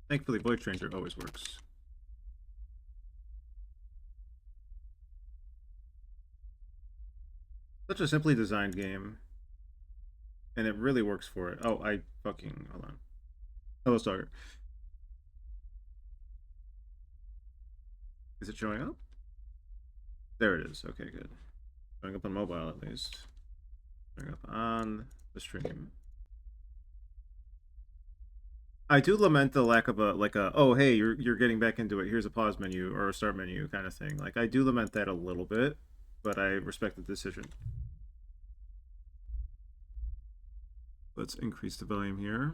Thankfully, Void Stranger always works. Such a simply designed game. And it really works for it. Oh, I fucking... Hold on. Hello, Stalker. Is it showing up? There it is. Okay, good. Showing up on mobile, at least. Showing up on the stream. I do lament the lack of oh, hey, you're getting back into it. Here's a pause menu or a start menu kind of thing. Like, I do lament that a little bit, but I respect the decision. Let's increase the volume here.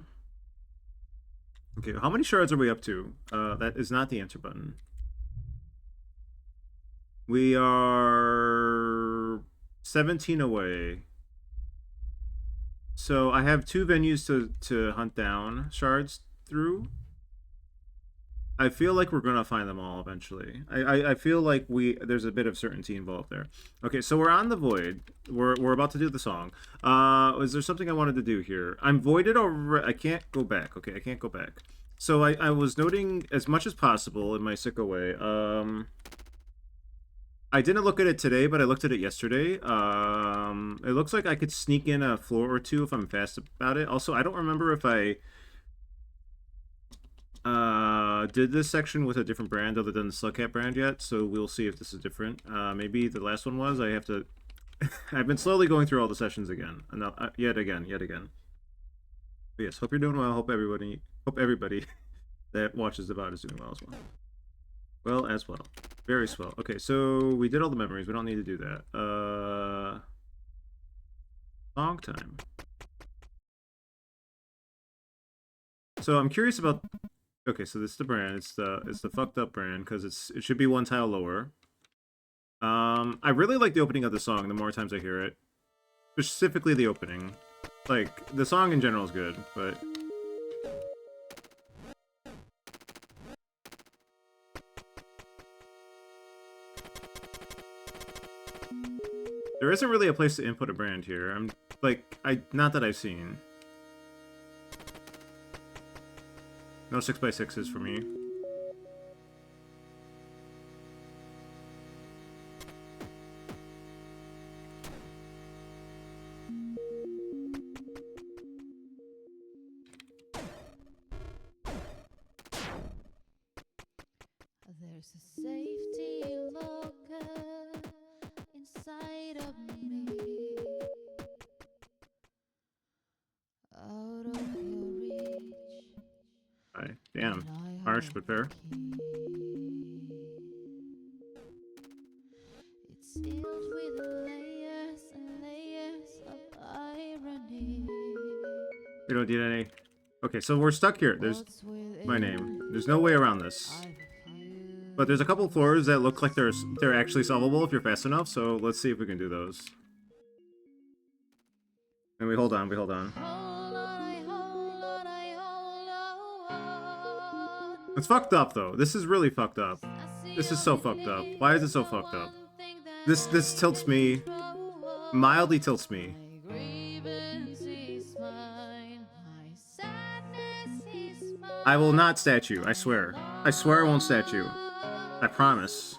Okay, how many shards are we up to? That is not the answer button. We are 17 away. So I have 2 venues to hunt down shards through. I feel like we're gonna find them all eventually. I feel like there's a bit of certainty involved there. Okay, so we're on the void. We're about to do the song. Is there something I wanted to do here? I'm voided already. I can't go back. Okay, I can't go back. So I was noting as much as possible in my sicko way. I didn't look at it today, but I looked at it yesterday. It looks like I could sneak in a floor or 2 if I'm fast about it. Also, I don't remember if I did this section with a different brand other than the Slugcat brand yet, so we'll see if this is different. Maybe the last one was. I have to... I've been slowly going through all the sessions again. Yet again. But yes, hope you're doing well. Hope everybody that watches the VOD is doing well as well. Well, as well. Very swell. Okay, so we did all the memories. We don't need to do that. Long time. So I'm curious about... Okay, so this is the brand. It's the fucked up brand because it should be 1 tile lower. I really like the opening of the song the more times I hear it. Specifically the opening. Like, the song in general is good, but... There isn't really a place to input a brand here. Not that I've seen. No 6x6s for me. There's a safety locker inside of me, out of your reach. Damn. Harsh, but fair. It's sealed with layers and layers of irony. We don't need any... Okay, so we're stuck here. There's my name. There's no way around this. But there's a couple floors that look like they're actually solvable if you're fast enough, so let's see if we can do those. And we hold on. It's fucked up, though. This is really fucked up. This is so fucked up. Why is it so fucked up? This tilts me. Mildly tilts me. I will not stat you, I swear. I swear I won't stat you. I promise.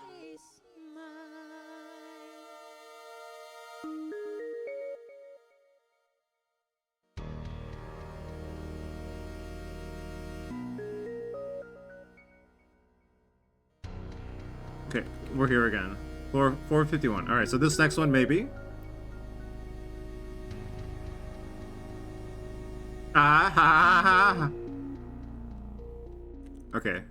Okay, we're here again. 451. Alright, so this next one, maybe. Ah ha ha ha! Okay.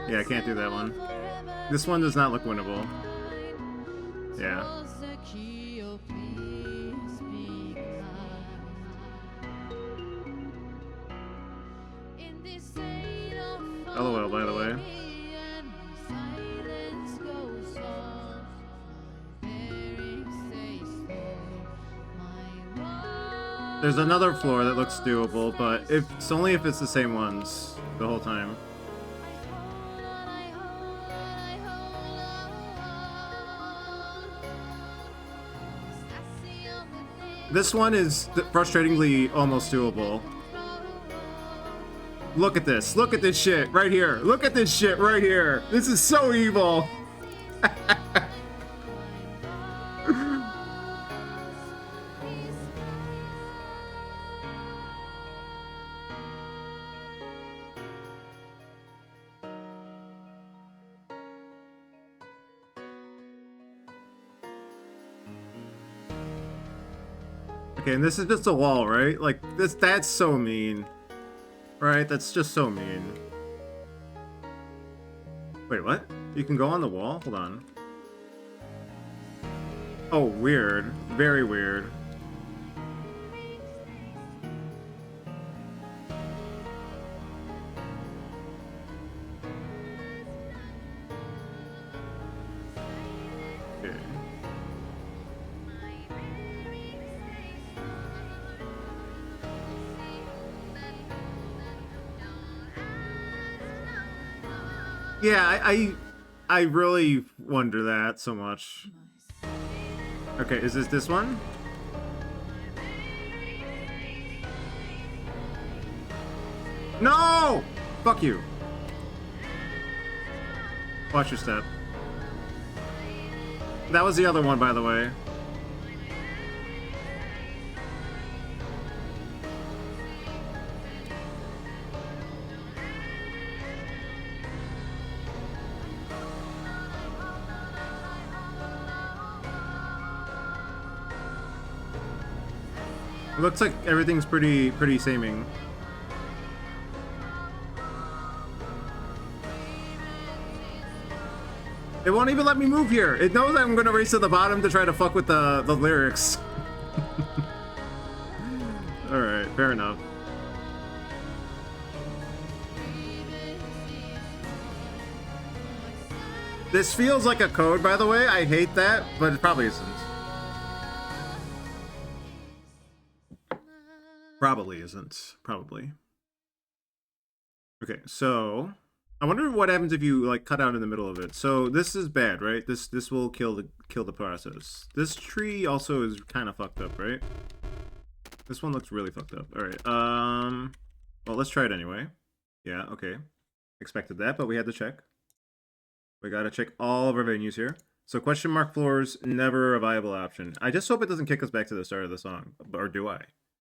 Yeah, I can't do that one. This one does not look winnable. Yeah. LOL, by the way. There's another floor that looks doable, but it's only if it's the same ones the whole time. This one is frustratingly almost doable. Look at this. Look at this shit right here. Look at this shit right here. This is so evil. Okay, and this is just a wall, right? Like, that's so mean. Right? That's just so mean. Wait, what? You can go on the wall? Hold on. Oh, weird. Very weird. Okay. Yeah, I really wonder that so much. Okay, is this one? No! Fuck you. Watch your step. That was the other one, by the way. It looks like everything's pretty saming. It won't even let me move here. It knows I'm gonna race to the bottom to try to fuck with the lyrics. Alright, fair enough. This feels like a code, by the way. I hate that, but it probably isn't. Probably isn't. Probably. Okay, so I wonder what happens if you like cut out in the middle of it. So this is bad, right? This will kill the process. This tree also is kind of fucked up, right? This one looks really fucked up. All right. Well, let's try it anyway. Yeah. Okay. Expected that, but we had to check. We gotta check all of our venues here. So question mark floors never a viable option. I just hope it doesn't kick us back to the start of the song, or do I?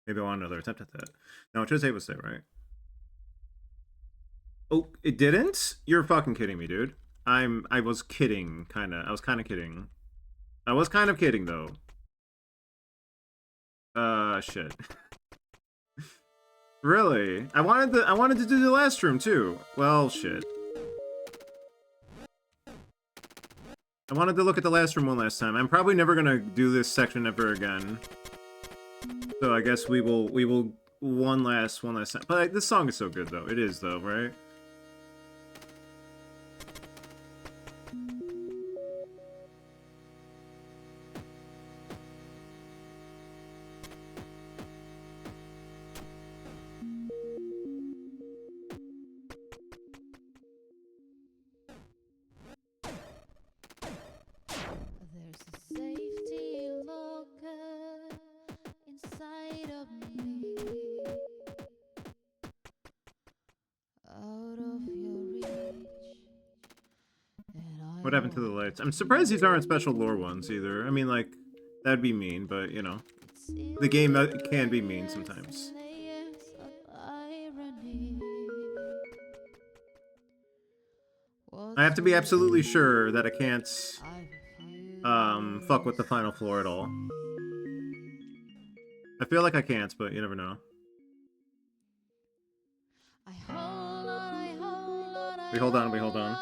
Maybe I want another attempt at that. No, it should save us there, right? Oh, it didn't? You're fucking kidding me, dude. I was kidding, kinda. I was kinda kidding. I was kind of kidding though. Shit. Really? I wanted to do the last room too. Well, shit. I wanted to look at the last room one last time. I'm probably never gonna do this section ever again. So I guess we will one last time. But this song is so good though. It is though, right? There's a safety locker inside of me, out of your reach. And What happened to the lights? I'm surprised these aren't special lore ones either. I mean, like, that'd be mean, but you know, the game can be mean sometimes. I have to be absolutely sure that I can't fuck with the final floor at all. I feel like I can't, but you never know. We hold on, we hold on.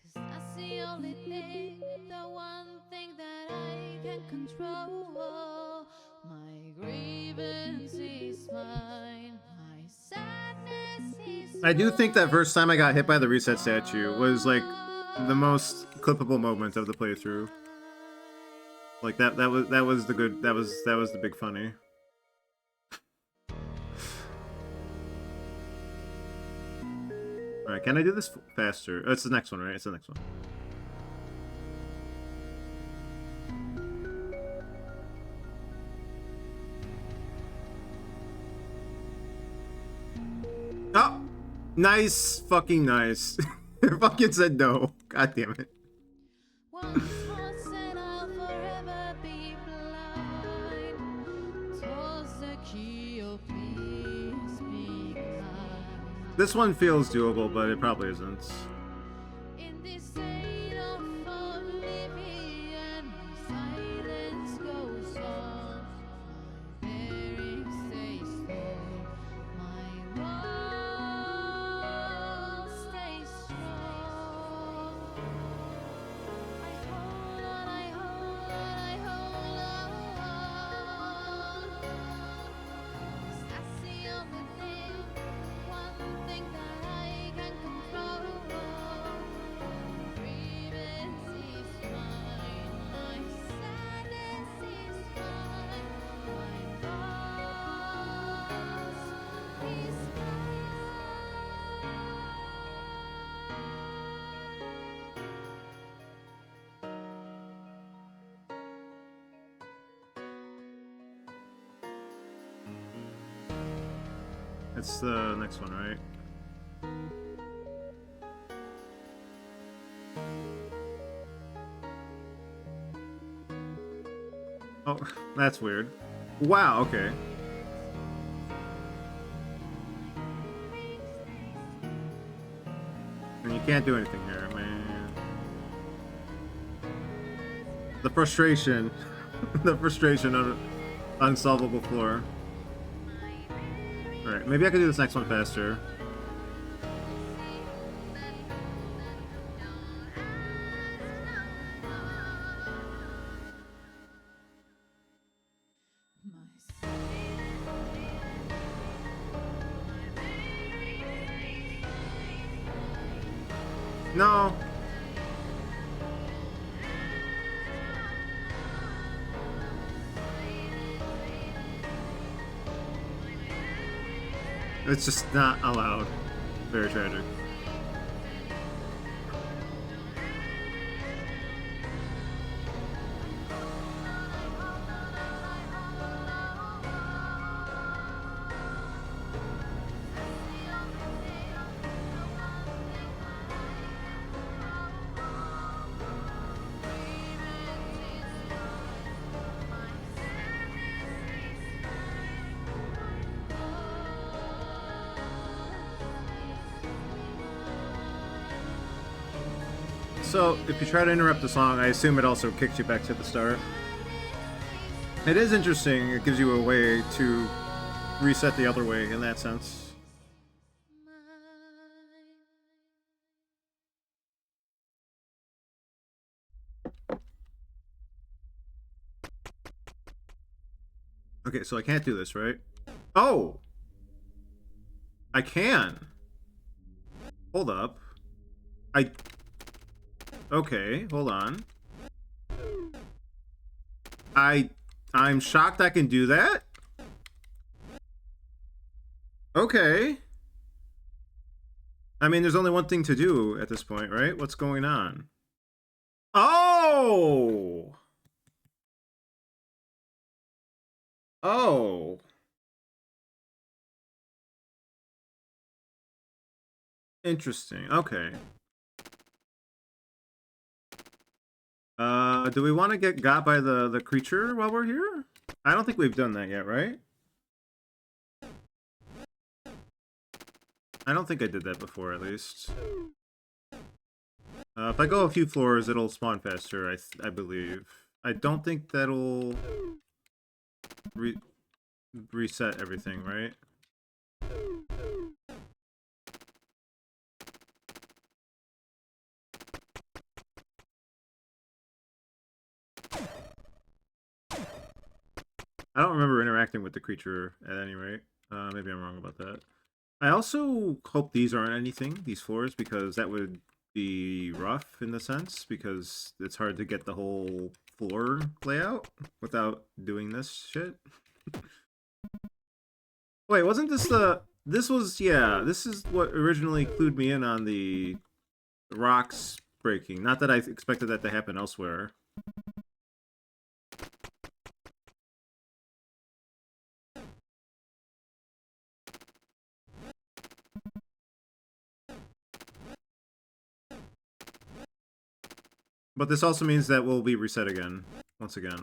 'Cause that's the only thing, the one thing that I can control. My grievance is mine, my sadness is I do think that first time I got hit by the reset statue was like the most clippable moment of the playthrough. Like that was the good that was the big funny. Alright, can I do this faster? Oh, it's the next one, right? It's the next one. Nice, fucking nice. Fucking said no. God damn it. Once more said I'll forever be blind. Toss the key, oh please be kind. This one feels doable, but it probably isn't. In this state of oblivion, silence goes on. My bearings stay slow, my walls stay strong. I hold on, I hold on, I hold on. 'Cause that's the only thing, one thing that I can control. Grievance is mine, my sadness is mine, my loss is It's the next one, right? Oh, that's weird. Wow, okay. And you can't do anything here, man. The frustration. The frustration of unsolvable floor. Alright, maybe I can do this next one faster. No. It's just not allowed. Very tragic. So, if you try to interrupt the song, I assume it also kicks you back to the start. It is interesting, it gives you a way to reset the other way in that sense. Okay, so I can't do this, right? Oh! I can! Hold up. Okay, hold on. I'm shocked I can do that? Okay. I mean, there's only one thing to do at this point, right? What's going on? Oh! Oh. Interesting. Okay. Do we want to get got by the creature while we're here? I don't think we've done that yet, right? I don't think I did that before, at least. If I go a few floors, it'll spawn faster, I believe. I don't think that'll reset everything, right? I don't remember interacting with the creature at any rate. Maybe I'm wrong about that. I also hope these aren't anything, these floors, because that would be rough in the sense, because it's hard to get the whole floor layout without doing this shit. Wait, wasn't this the... This was... Yeah, this is what originally clued me in on the rocks breaking. Not that I expected that to happen elsewhere. But this also means that we'll be reset again. Once again.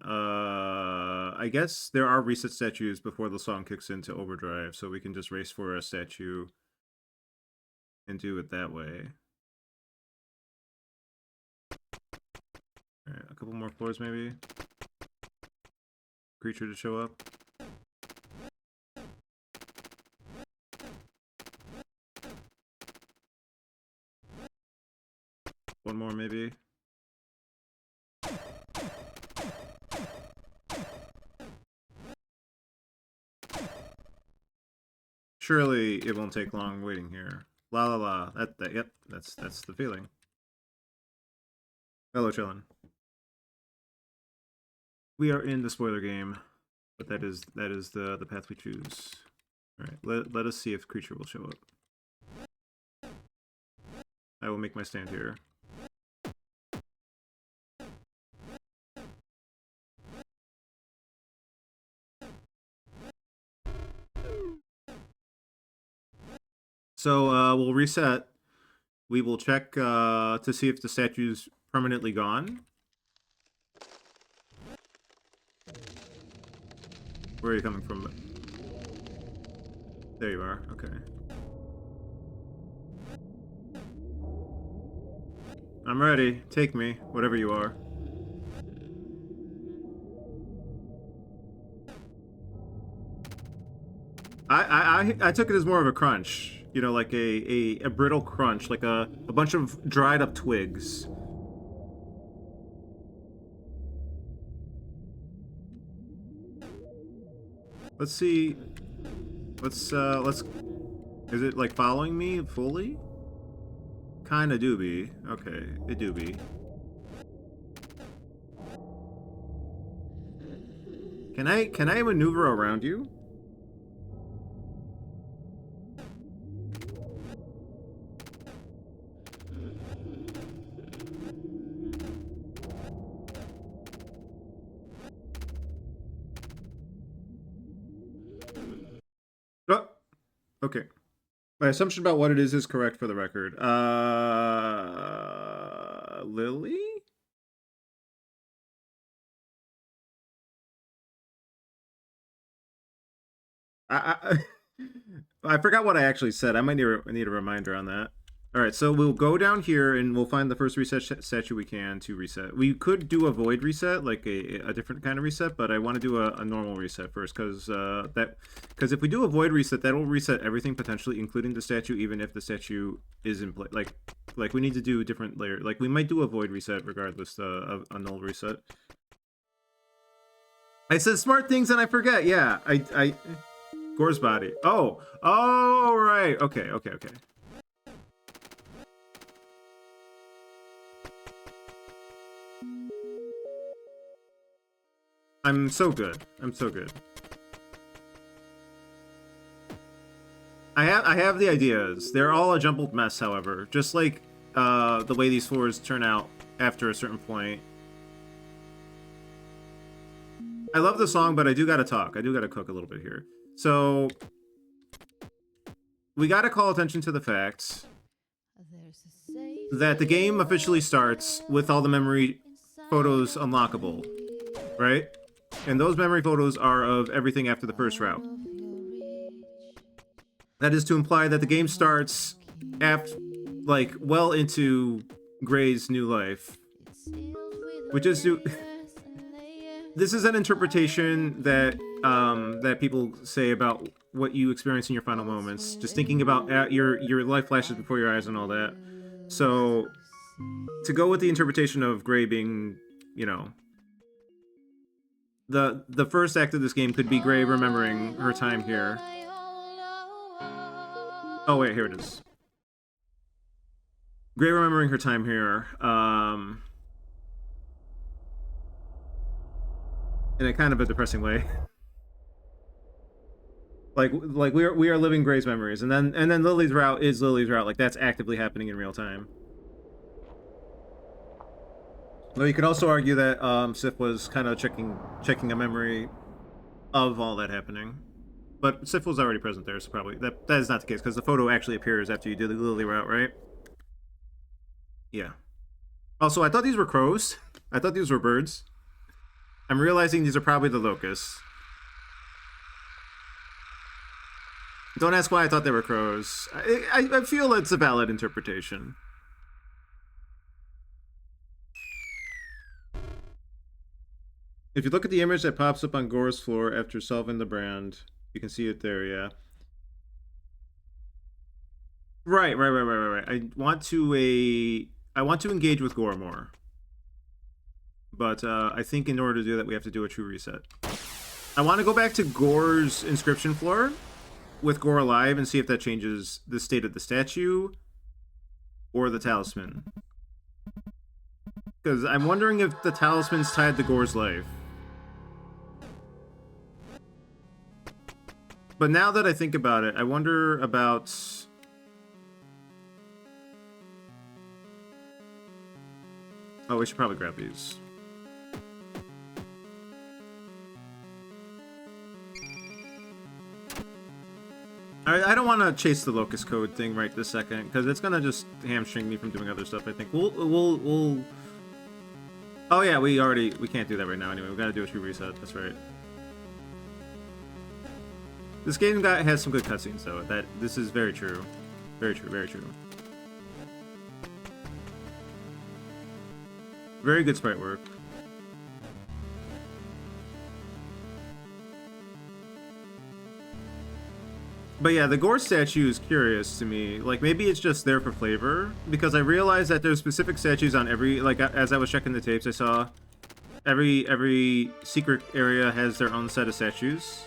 I guess there are reset statues before the song kicks into overdrive, so we can just race for a statue and do it that way. Alright, a couple more floors maybe. Creature to show up. One more maybe. Surely it won't take long waiting here. La la la. Yep, that's the feeling. Hello, chillin'. We are in the spoiler game, but that is the path we choose. Alright, let us see if creature will show up. I will make my stand here. So we'll reset. We will check to see if the statue's permanently gone. Where are you coming from? There you are. Okay. I'm ready. Take me, whatever you are. I took it as more of a crunch. You know, like a brittle crunch, like a bunch of dried up twigs. Let's see. Let's is it like following me fully? Kinda do be. Okay, it do be. Can I maneuver around you? Oh, okay. My assumption about what it is correct for the record. Lily? I I forgot what I actually said. I might need a reminder on that. All right, so we'll go down here and we'll find the first reset statue we can to reset. We could do a void reset, like a different kind of reset, but I want to do a normal reset first because if we do a void reset, that will reset everything potentially, including the statue, even if the statue is in place. Like we need to do a different layer. Like we might do a void reset regardless of a null reset. I said smart things and I forget. Yeah, I Gore's body. Oh, right. Okay. I'm so good. I have the ideas. They're all a jumbled mess, however. Just like the way these floors turn out after a certain point. I love the song, but I do gotta talk. I do gotta cook a little bit here. So we gotta call attention to the fact that the game officially starts with all the memory photos unlockable, right? And those memory photos are of everything after the first route. That is to imply that the game starts after, like, well into Gray's new life, which is to. This is an interpretation that that people say about what you experience in your final moments. Just thinking about your life flashes before your eyes and all that. So to go with the interpretation of Gray being, you know, the first act of this game could be Gray remembering her time here. Oh wait, here it is. Gray remembering her time here. In a kind of a depressing way. like we are living Gray's memories, and then Lily's route is Lily's route. Like that's actively happening in real time. Though you could also argue that Sif was kind of checking a memory of all that happening, but Sif was already present there, so probably that is not the case because the photo actually appears after you do the Lily route, right? Yeah. Also, I thought these were crows. I thought these were birds. I'm realizing these are probably the locusts. Don't ask why I thought they were crows. I feel it's a valid interpretation. If you look at the image that pops up on Gore's floor after solving the brand, you can see it there, yeah. Right. I want to engage with Gore more. But I think in order to do that, we have to do a true reset. I want to go back to Gore's inscription floor with Gore alive and see if that changes the state of the statue or the talisman. Because I'm wondering if the talisman's tied to Gore's life. But now that I think about it, I wonder about... Oh, we should probably grab these. I don't want to chase the locust code thing right this second, because it's gonna just hamstring me from doing other stuff. I think we'll. Oh yeah, we can't do that right now anyway. We gotta do a true reset. That's right. This game has some good cutscenes though. This is very true, very true, very true. Very good sprite work. But yeah, the Gore statue is curious to me. Like, maybe it's just there for flavor, because I realized that there's specific statues on every, like, as I was checking the tapes, I saw every secret area has their own set of statues.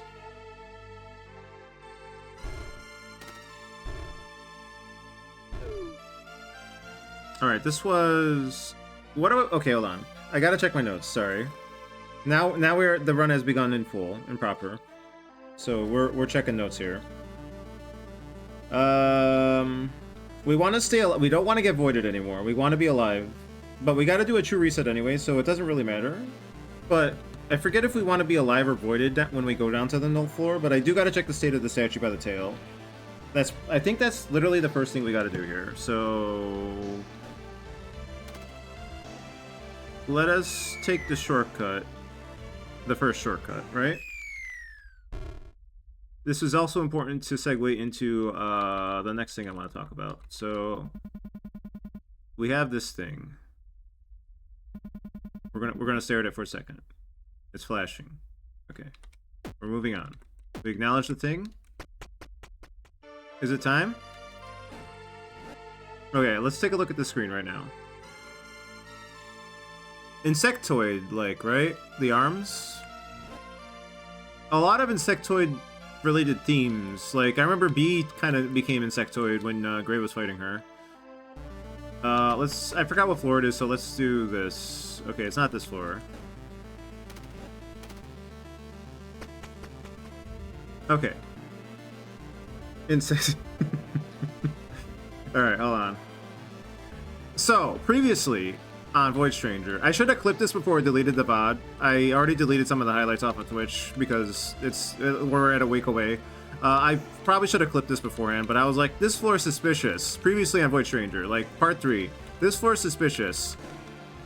Alright, this was... What do I... Okay, hold on. I gotta check my notes, sorry. Now the run has begun in full and proper. So we're checking notes here. We want to stay alive. We don't want to get voided anymore. We want to be alive. But we got to do a true reset anyway, so it doesn't really matter. But I forget if we want to be alive or voided when we go down to the null floor, but I do got to check the state of the statue by the tail. I think that's literally the first thing we got to do here. So let us take the shortcut. The first shortcut, right? This is also important to segue into the next thing I want to talk about. So we have this thing. We're gonna stare at it for a second. It's flashing. Okay. We're moving on. We acknowledge the thing. Is it time? Okay, let's take a look at the screen right now. Insectoid-like, right? The arms? A lot of insectoid related themes. Like, I remember Bee kind of became insectoid when Gray was fighting her. I forgot what floor it is, so let's do this. Okay, it's not this floor. Okay. Insect. Alright, hold on. So, previously on Void Stranger, I should have clipped this before I deleted the VOD. I already deleted some of the highlights off of Twitch because we're at a week away. I probably should have clipped this beforehand, but I was like, this floor is suspicious. Previously on Void Stranger, like part 3, this floor is suspicious.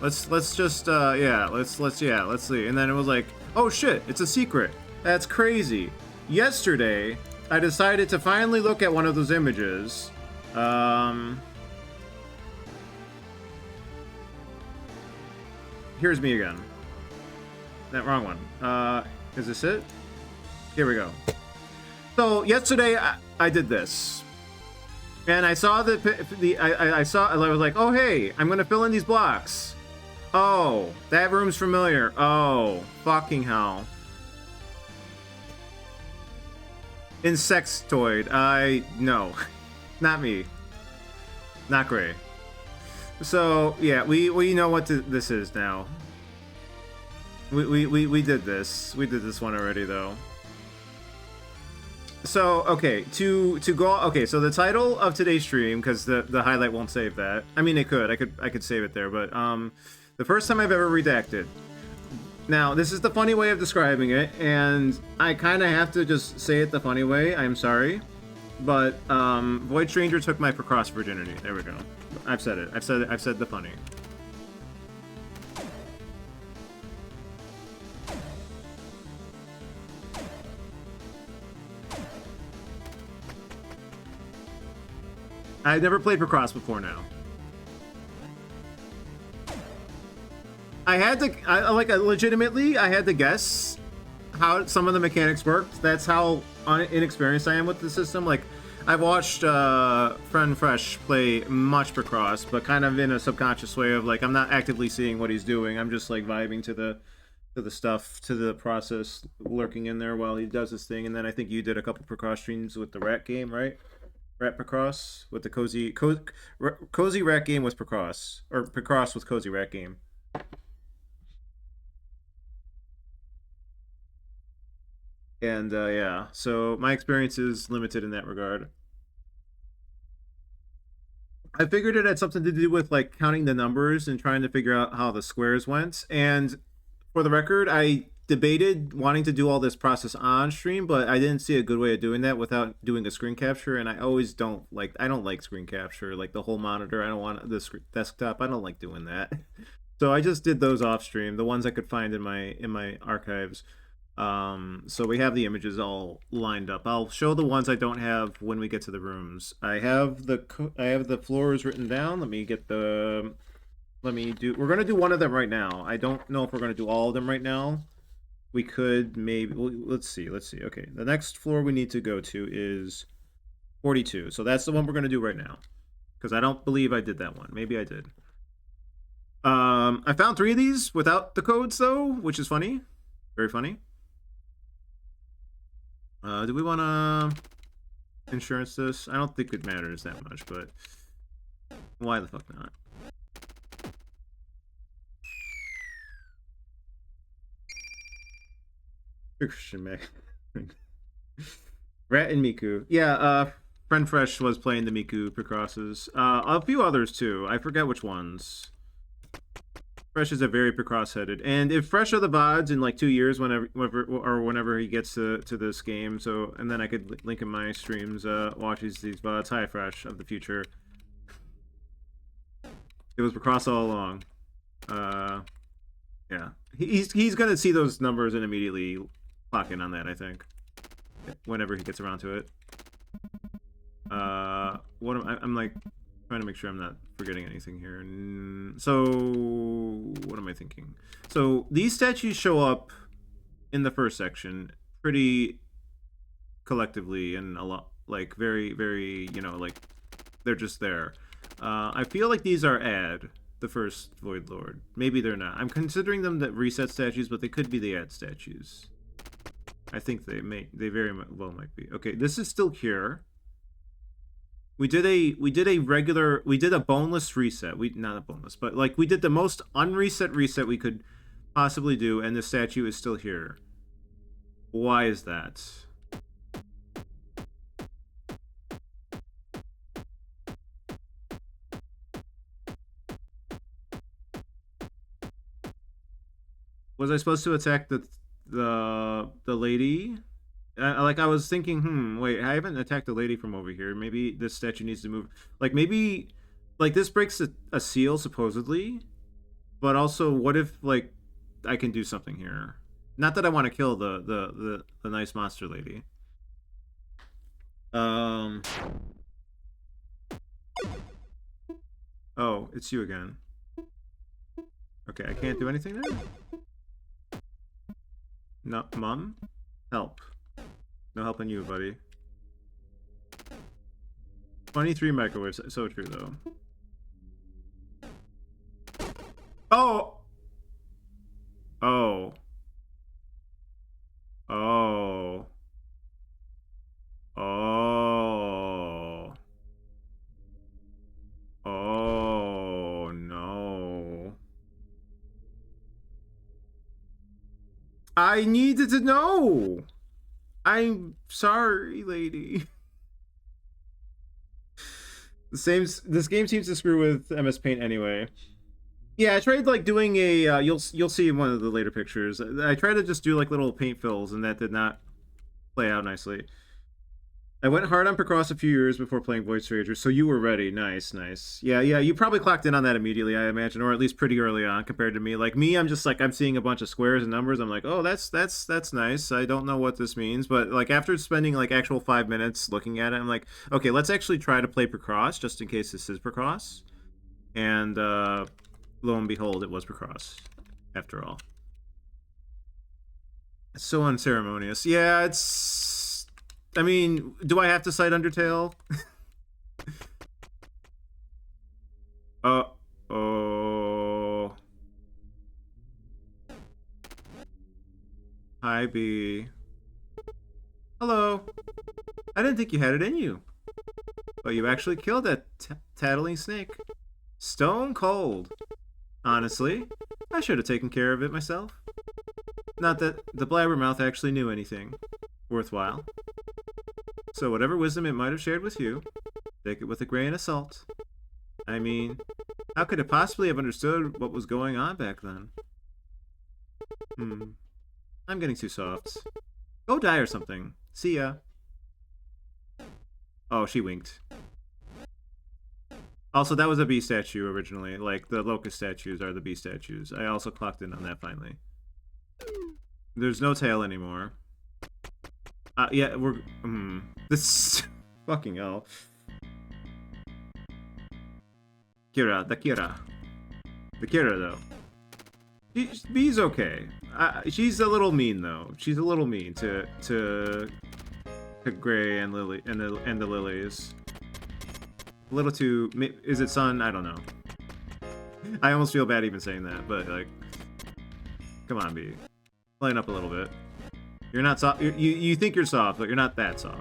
Let's just let's see. And then it was like, oh shit, it's a secret. That's crazy. Yesterday, I decided to finally look at one of those images. Here's me again. That wrong one. Is this it? Here we go. So yesterday I did this, and I saw I was like, oh hey, I'm gonna fill in these blocks. Oh, that room's familiar. Oh, fucking hell. Insectoid. No, not me. Not Gray. So yeah, we know what this is now. We did this. We did this one already though. So okay, to go. Okay, so the title of today's stream, because the highlight won't save that. I mean, it could. I could save it there, but the first time I've ever redacted. Now, this is the funny way of describing it, and I kind of have to just say it the funny way. I'm sorry, but Void Stranger took my picrossed virginity. There we go. I've said it. I've said the funny. I've never played Picross before now. I had to, legitimately, I had to guess how some of the mechanics worked. That's how inexperienced I am with the system. Like, I've watched Friend Fresh play much Picross, but kind of in a subconscious way of like, I'm not actively seeing what he's doing. I'm just like vibing to the stuff, to the process, lurking in there while he does his thing. And then I think you did a couple Picross streams with the Rat game, right? Rat Picross with the cozy Rat game with Picross, or Picross with cozy Rat game. And yeah, so my experience is limited in that regard. I figured it had something to do with like counting the numbers and trying to figure out how the squares went. And for the record, I debated wanting to do all this process on stream, but I didn't see a good way of doing that without doing a screen capture. And I always I don't like screen capture, like the whole monitor. I don't want the desktop. I don't like doing that. So I just did those off stream, the ones I could find in my archives. So we have the images all lined up. I'll show the ones I don't have when we get to the rooms. I have the floors written down. We're gonna do one of them right now. I don't know if we're gonna do all of them right now. We could maybe, let's see. Okay, the next floor we need to go to is 42. So that's the one we're gonna do right now. Because I don't believe I did that one. Maybe I did. I found 3 of these without the codes though, which is funny. Very funny. Do we want to insurance this? I don't think it matters that much, but why the fuck not? Christian Mac. Rat and Miku. Yeah, Friend Fresh was playing the Miku Picrosses. A few others too. I forget which ones. Fresh is a very Picross-headed, and if Fresh are the VODs in like 2 years, whenever he gets to this game, so and then I could link in my streams, watches these VODs. Hi, Fresh of the future. It was Picross all along. Yeah, he's gonna see those numbers and immediately clock in on that. I think whenever he gets around to it. I'm like trying to make sure I'm not forgetting anything here. So what am I thinking? So these statues show up in the first section pretty collectively and a lot, like very, very, like they're just there. I feel like these are the first Void Lord. Maybe they're not. I'm considering them the reset statues, but they could be the add statues. I think they very well might be. Okay, this is still here. We did a boneless reset. Not a boneless, but like we did the most unreset reset we could possibly do, and the statue is still here. Why is that? Was I supposed to attack the lady? I was thinking, wait, I haven't attacked the lady from over here. Maybe this statue needs to move. Like, maybe, like, this breaks a seal, supposedly. But also, what if, like, I can do something here? Not that I want to kill the nice monster lady. Oh, it's you again. Okay, I can't do anything there? No, Mom? Help. No helping you, buddy. 23 microwaves. So true, though. Oh! Oh. Oh. Oh. Oh, no. I needed to know! I'm sorry, lady. This game seems to screw with MS Paint anyway. Yeah, I tried like doing a you'll see in one of the later pictures. I tried to just do like little paint fills, and that did not play out nicely. I went hard on Picross a few years before playing Voice Ranger, so you were ready. Nice, nice. Yeah, yeah, you probably clocked in on that immediately, I imagine, or at least pretty early on compared to me. Like me, I'm just like I'm seeing a bunch of squares and numbers. I'm like, oh, that's nice. I don't know what this means, but like after spending like actual 5 minutes looking at it, I'm like, okay, let's actually try to play Picross just in case this is Picross. And lo and behold, it was Picross, after all. It's so unceremonious. Yeah, it's. I mean, do I have to cite Undertale? Oh. Hi, B. Hello. I didn't think you had it in you. But you actually killed that tattling snake. Stone cold. Honestly, I should have taken care of it myself. Not that the blabbermouth actually knew anything worthwhile. So whatever wisdom it might have shared with you, take it with a grain of salt. I mean, how could it possibly have understood what was going on back then? I'm getting too soft. Go die or something. See ya. Oh, she winked. Also, that was a bee statue originally. Like, the locust statues are the bee statues. I also clocked in on that finally. There's no tail anymore. Yeah, we're... This... Fucking hell. Kira, the Kira. The Kira, though. Bee's okay. She's a little mean, though. She's a little mean to Gray and Lily and the lilies. A little too... Is it Sun? I don't know. I almost feel bad even saying that, but, like... Come on, Bee. Line up a little bit. You're not soft. You think you're soft, but you're not that soft.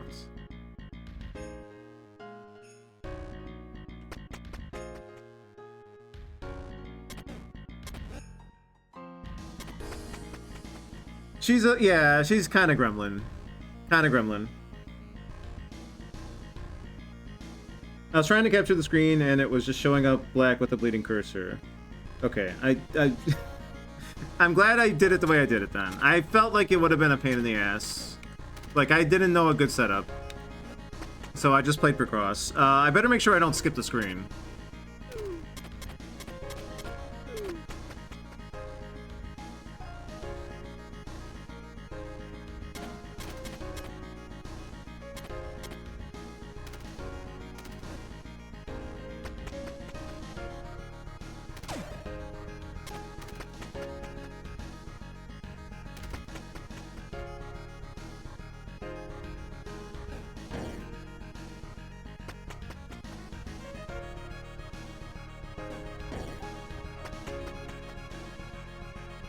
She's kind of gremlin. Kind of gremlin. I was trying to capture the screen and it was just showing up black with a bleeding cursor. Okay, I'm glad I did it the way I did it then. I felt like it would have been a pain in the ass. Like, I didn't know a good setup. So I just played Picross. I better make sure I don't skip the screen.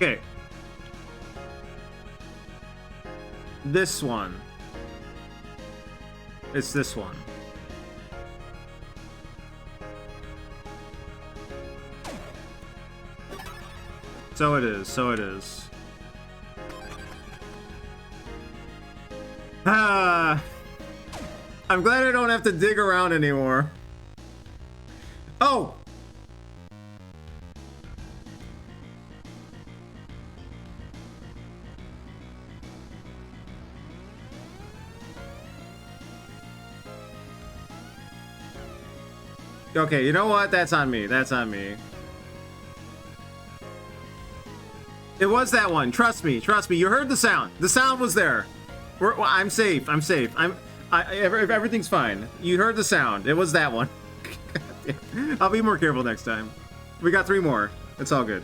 Okay. This one. It's this one. So it is, so it is. I'm glad I don't have to dig around anymore. Oh! Okay, you know what? That's on me. That's on me. It was that one. Trust me. Trust me. You heard the sound. The sound was there. I'm safe. I'm safe. Everything's fine. You heard the sound. It was that one. I'll be more careful next time. We got 3 more. It's all good.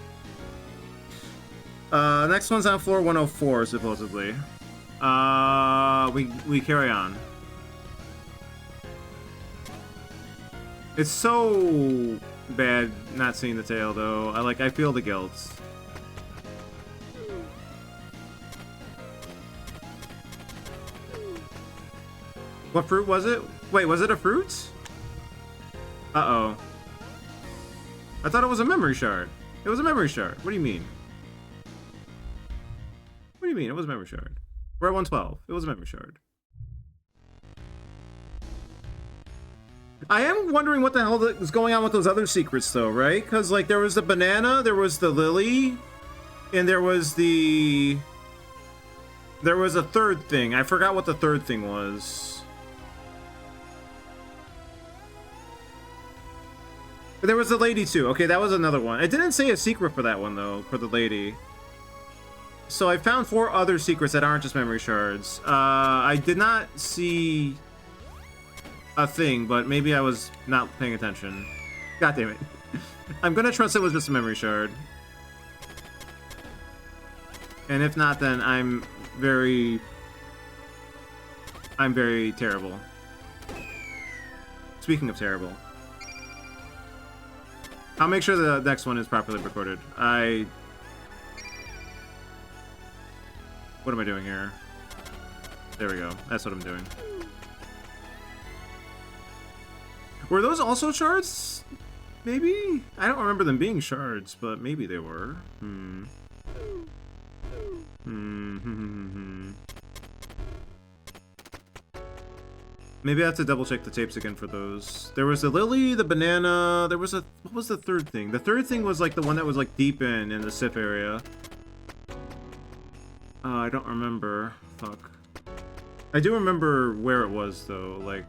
Next one's on floor 104, supposedly. We carry on. It's so bad not seeing the tail, though. I feel the guilt. What fruit was it? Wait, was it a fruit? Uh-oh. I thought it was a memory shard. It was a memory shard. What do you mean? What do you mean? It was a memory shard. We're at 112. It was a memory shard. I am wondering what the hell is going on with those other secrets, though, right? Because, like, there was the banana, there was the lily, and there was the... There was a third thing. I forgot what the third thing was. There was the lady too. Okay, that was another one. It didn't say a secret for that one though, for the lady. So I found 4 other secrets that aren't just memory shards. I did not see a thing, but maybe I was not paying attention. God damn it. I'm gonna trust it was just a memory shard. And if not, then I'm very terrible. Speaking of terrible. I'll make sure the next one is properly recorded. What am I doing here? There we go. That's what I'm doing. Were those also shards? Maybe? I don't remember them being shards, but maybe they were. Maybe I have to double check the tapes again for those. There was the lily, the banana, there was a... What was the third thing? The third thing was like the one that was like deep in the Sif area. I don't remember. Fuck. I do remember where it was though, like...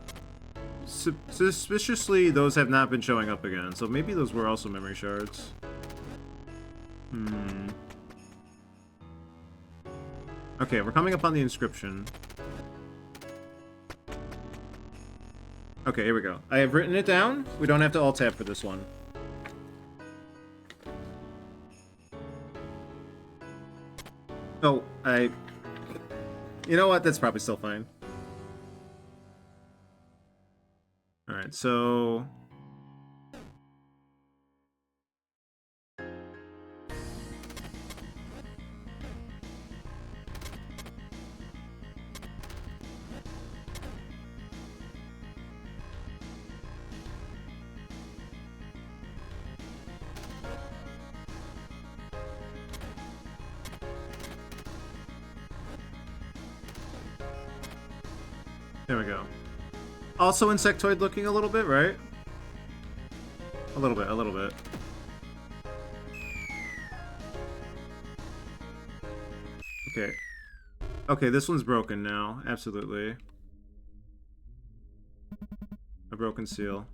Suspiciously, those have not been showing up again, so maybe those were also memory shards. Okay, we're coming up on the inscription. Okay, here we go. I have written it down. We don't have to alt-tab for this one. Oh, you know what? That's probably still fine. Alright, so... There we go. Also insectoid looking a little bit, right? A little bit, a little bit. Okay. Okay, this one's broken now. Absolutely. A broken seal.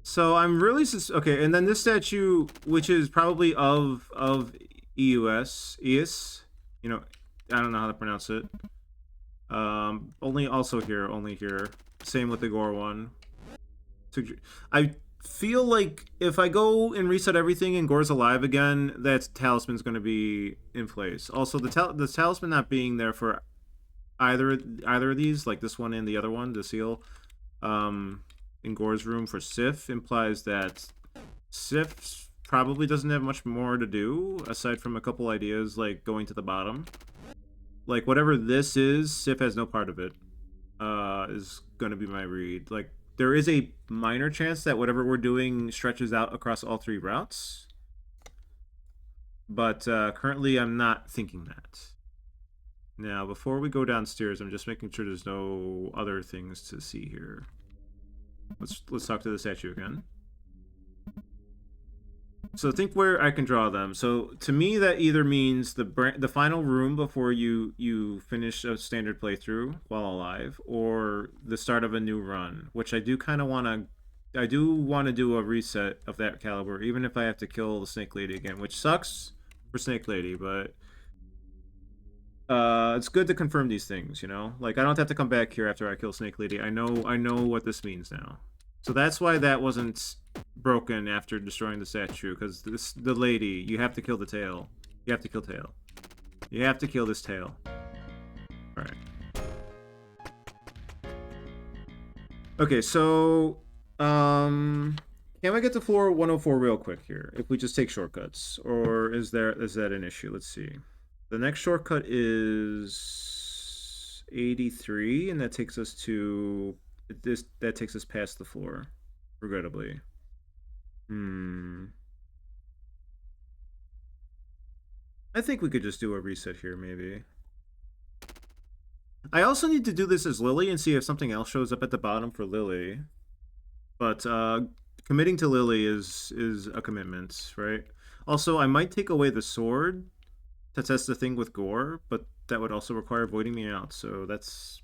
So I'm really okay, and then this statue, which is probably of EUS, you know, I don't know how to pronounce it. Only here. Same with the Gore one. I feel like if I go and reset everything and Gore's alive again, that talisman's going to be in place. Also, the talisman not being there for either of these, like this one and the other one, the seal, in Gore's room for Sif, implies that Sif probably doesn't have much more to do aside from a couple ideas like going to the bottom. Like, whatever this is, Sif has no part of it, is going to be my read. Like, there is a minor chance that whatever we're doing stretches out across all 3 routes. But currently, I'm not thinking that. Now, before we go downstairs, I'm just making sure there's no other things to see here. Let's talk to the statue again. So think where I can draw them. So to me, that either means the final room before you finish a standard playthrough while alive, or the start of a new run. Which I do kind of want to. I do want to do a reset of that caliber, even if I have to kill the Snake Lady again, which sucks for Snake Lady, but it's good to confirm these things. You know, like I don't have to come back here after I kill Snake Lady. I know what this means now. So that's why that wasn't broken after destroying the statue, because the lady, you have to kill the tail. You have to kill tail. You have to kill this tail. Alright. Okay, so can we get to floor 104 real quick here? If we just take shortcuts. Or is that an issue? Let's see. The next shortcut is 83, and that takes us to that takes us past the floor, regrettably. I think we could just do a reset here, maybe. I also need to do this as Lily and see if something else shows up at the bottom for Lily. But committing to Lily is a commitment, right? Also, I might take away the sword to test the thing with Gore, but that would also require voiding me out, so that's...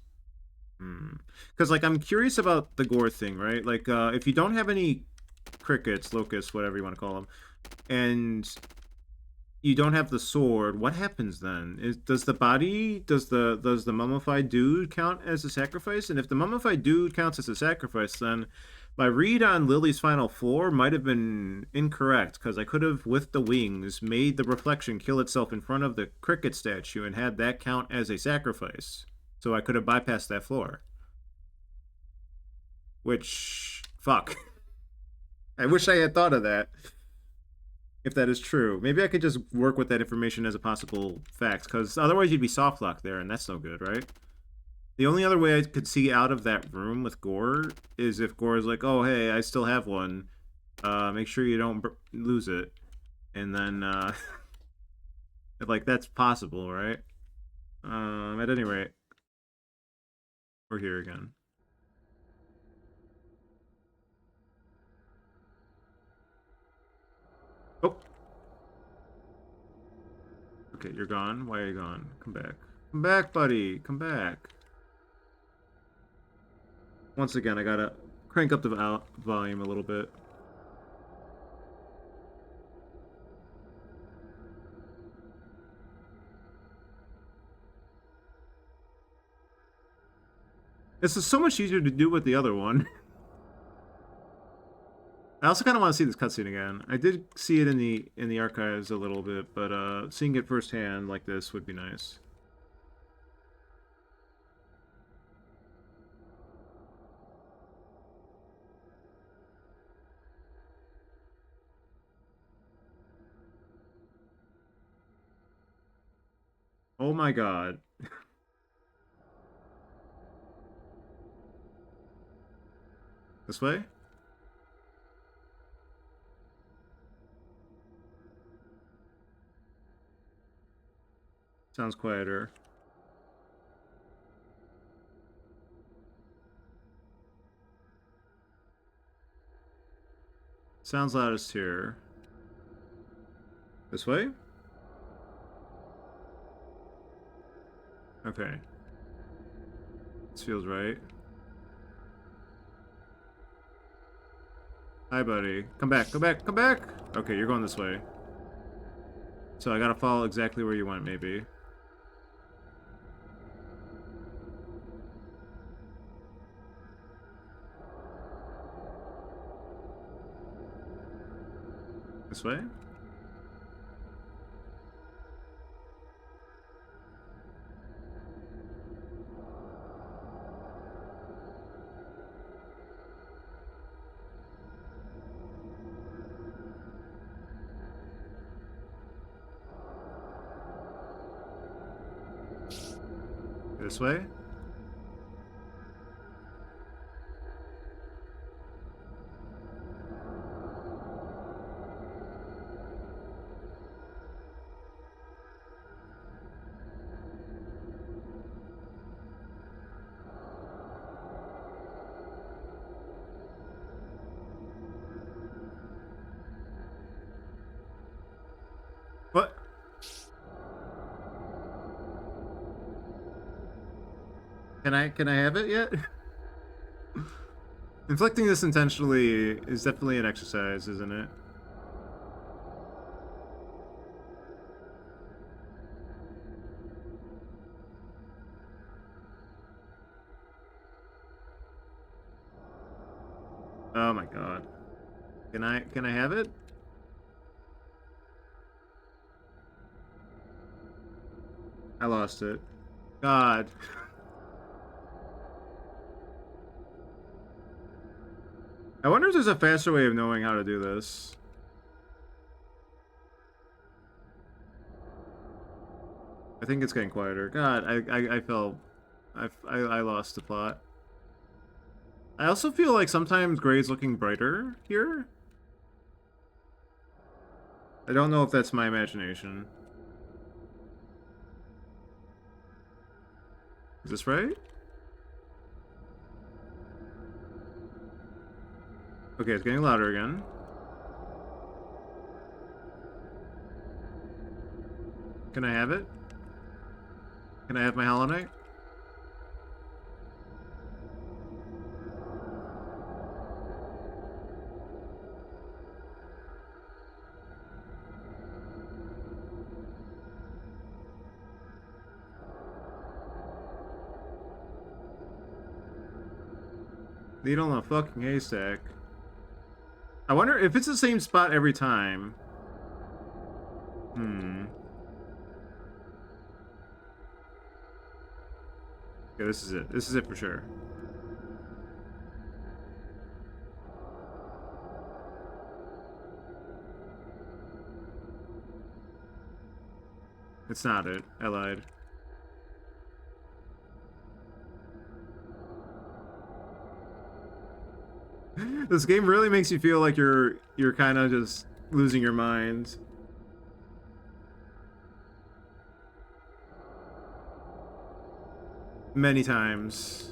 Because, like, I'm curious about the Gore thing, right? Like, if you don't have any crickets, locusts, whatever you want to call them, and you don't have the sword, what happens then? Does the mummified dude count as a sacrifice? And if the mummified dude counts as a sacrifice, then my read on Lily's final floor might have been incorrect, because I could have, with the wings, made the reflection kill itself in front of the cricket statue and had that count as a sacrifice. So I could have bypassed that floor. Which, fuck. I wish I had thought of that. If that is true, maybe I could just work with that information as a possible fact, because otherwise you'd be soft locked there, and that's no good, right? The only other way I could see out of that room with Gore is if Gore is like, "Oh, hey, I still have one. Make sure you don't lose it," and then, like that's possible, right? At any rate, we're here again. Oh. Okay, you're gone. Why are you gone? Come back. Come back, buddy. Come back. Once again, I gotta crank up the volume a little bit. This is so much easier to do with the other one. I also kind of want to see this cutscene again. I did see it in the archives a little bit, but seeing it firsthand like this would be nice. Oh my god. This way? Sounds quieter. Sounds loudest here. This way? Okay. This feels right. Hi, buddy. Come back, come back, come back! Okay, you're going this way. So I gotta follow exactly where you went, maybe. This way? This way? What? Can I have it yet? Inflicting this intentionally is definitely an exercise, isn't it? Oh my god. Can I have it? I lost it. God. I wonder if there's a faster way of knowing how to do this. I think it's getting quieter. God, I felt... I lost the plot. I also feel like sometimes Gray's looking brighter here. I don't know if that's my imagination. Is this right? Okay, it's getting louder again. Can I have it? Can I have my Hollow Knight? Needle in a fucking haystack. I wonder if it's the same spot every time. Okay, this is it. This is it for sure. It's not it. I lied. This game really makes you feel like you're kind of just losing your mind. Many times.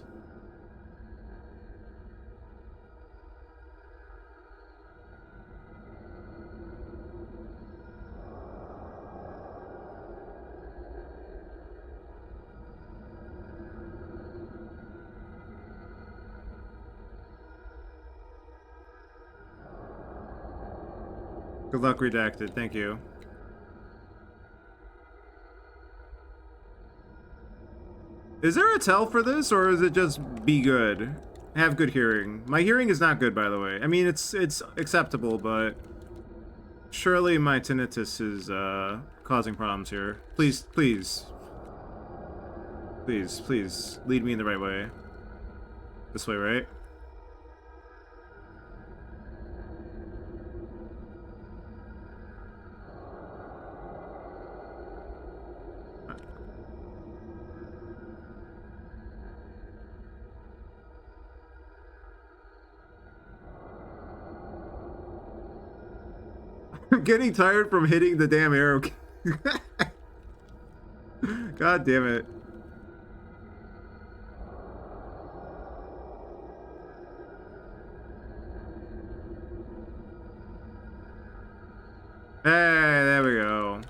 Good luck, redacted. Thank you. Is there a tell for this, or is it just be good? Have good hearing. My hearing is not good, by the way. I mean, it's acceptable, but surely my tinnitus is causing problems here. Please, please, please, please lead me in the right way. This way, right? I'm getting tired from hitting the damn arrow. God damn it. Hey, there we go.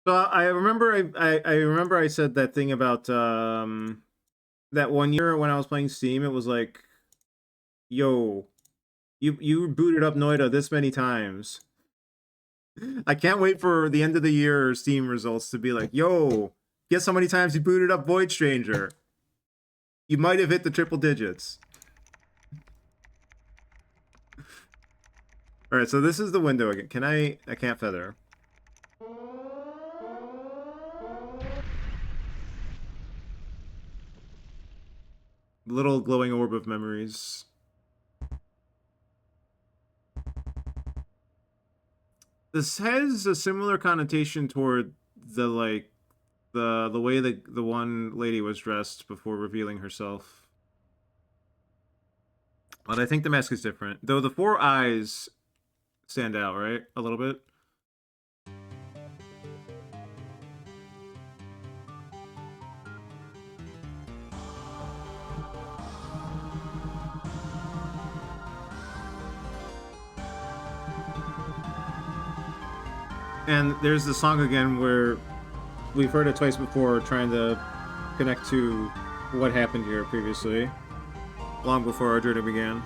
So I remember I remember I said that thing about that one year when I was playing Steam. It was like, yo, you booted up Noida this many times. I can't wait for the end of the year Steam results to be like, yo, guess how many times you booted up Void Stranger? You might have hit the triple digits. All right, so this is the window again. Can I can't feather. Little glowing orb of memories. This has a similar connotation toward the like the way that the one lady was dressed before revealing herself. But I think the mask is different. Though the four eyes stand out, right? A little bit. And there's the song again where we've heard it twice before, trying to connect to what happened here previously, long before our journey began.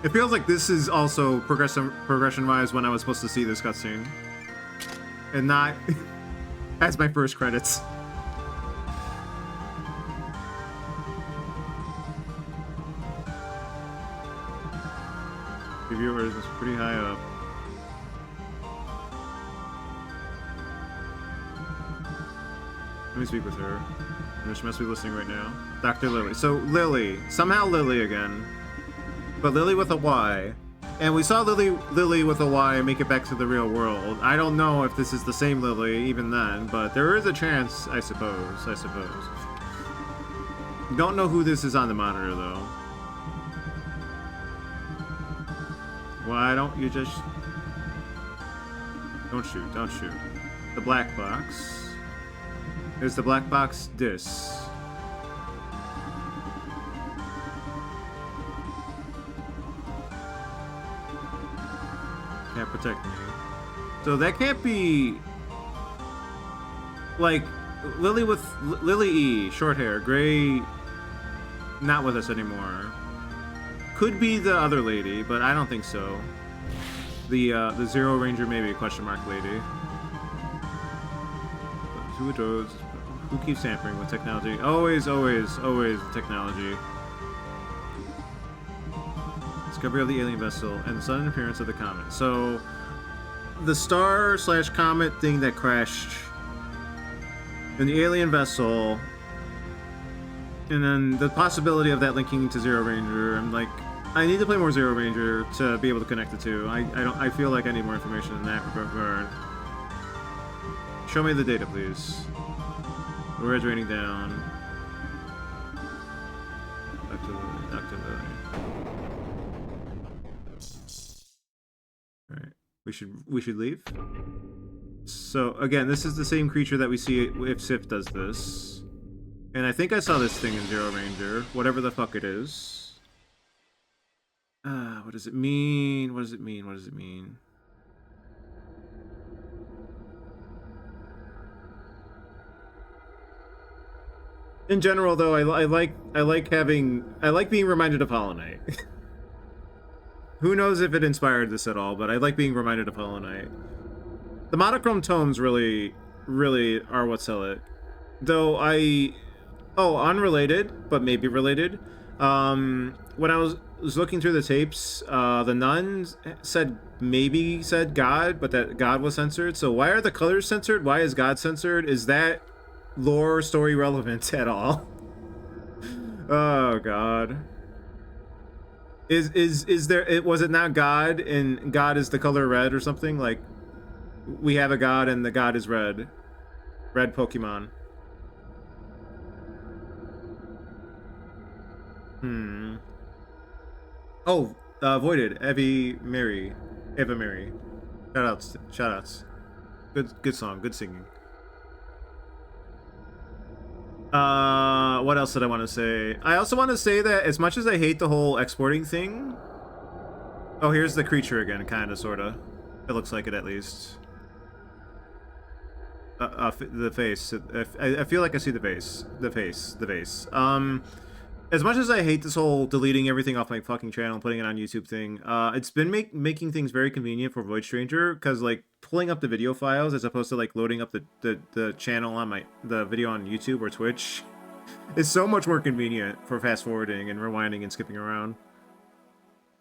It feels like this is also progression-wise when I was supposed to see this cutscene, and not as my first credits. The viewers is pretty high up. Let me speak with her. She must be listening right now. Dr. Lily. So Lily, somehow Lily again, but Lily with a Y. And we saw Lily with a Y make it back to the real world. I don't know if this is the same Lily even then, but there is a chance, I suppose. Don't know who this is on the monitor though. Why don't you just... Don't shoot. The black box. Is the black box this? Can't protect me. So that can't be... Like, Lily E, short hair, gray, not with us anymore. Could be the other lady, but I don't think so. The Zero Ranger, maybe, question mark lady. Who keeps tampering with technology? Always, always, always technology. Discovery of the alien vessel and the sudden appearance of the comet. So, the star/comet thing that crashed in the alien vessel, and then the possibility of that linking to Zero Ranger. I'm like, I need to play more Zero Ranger to be able to connect the two. I feel like I need more information in that regard. Show me the data, please. The red's raining down. Dr. Lily. Alright. We should leave. So again, this is the same creature that we see if Sif does this. And I think I saw this thing in Zero Ranger. Whatever the fuck it is. What does it mean? What does it mean? What does it mean? In general, though, I like being reminded of Hollow Knight. Who knows if it inspired this at all, but I like being reminded of Hollow Knight. The monochrome tomes really are what sell it. Though unrelated, but maybe related. When I was looking through the tapes, the nun said God, but that God was censored. So why are the colors censored? Why is God censored? Is that lore story relevant at all? Oh God. Was it not God and God is the color red or something? Like we have a God and the God is red. Red Pokemon. Oh, Voided, Eva Mary. Shoutouts. Good song, good singing. What else did I want to say? I also want to say that as much as I hate the whole exporting thing... Oh, here's the creature again, kinda, sorta. It looks like it, at least. The face. I feel like I see the face. The face. As much as I hate this whole deleting everything off my fucking channel and putting it on YouTube thing, it's been making things very convenient for Void Stranger, because, like, pulling up the video files as opposed to, like, loading up the channel on the video on YouTube or Twitch is so much more convenient for fast forwarding and rewinding and skipping around.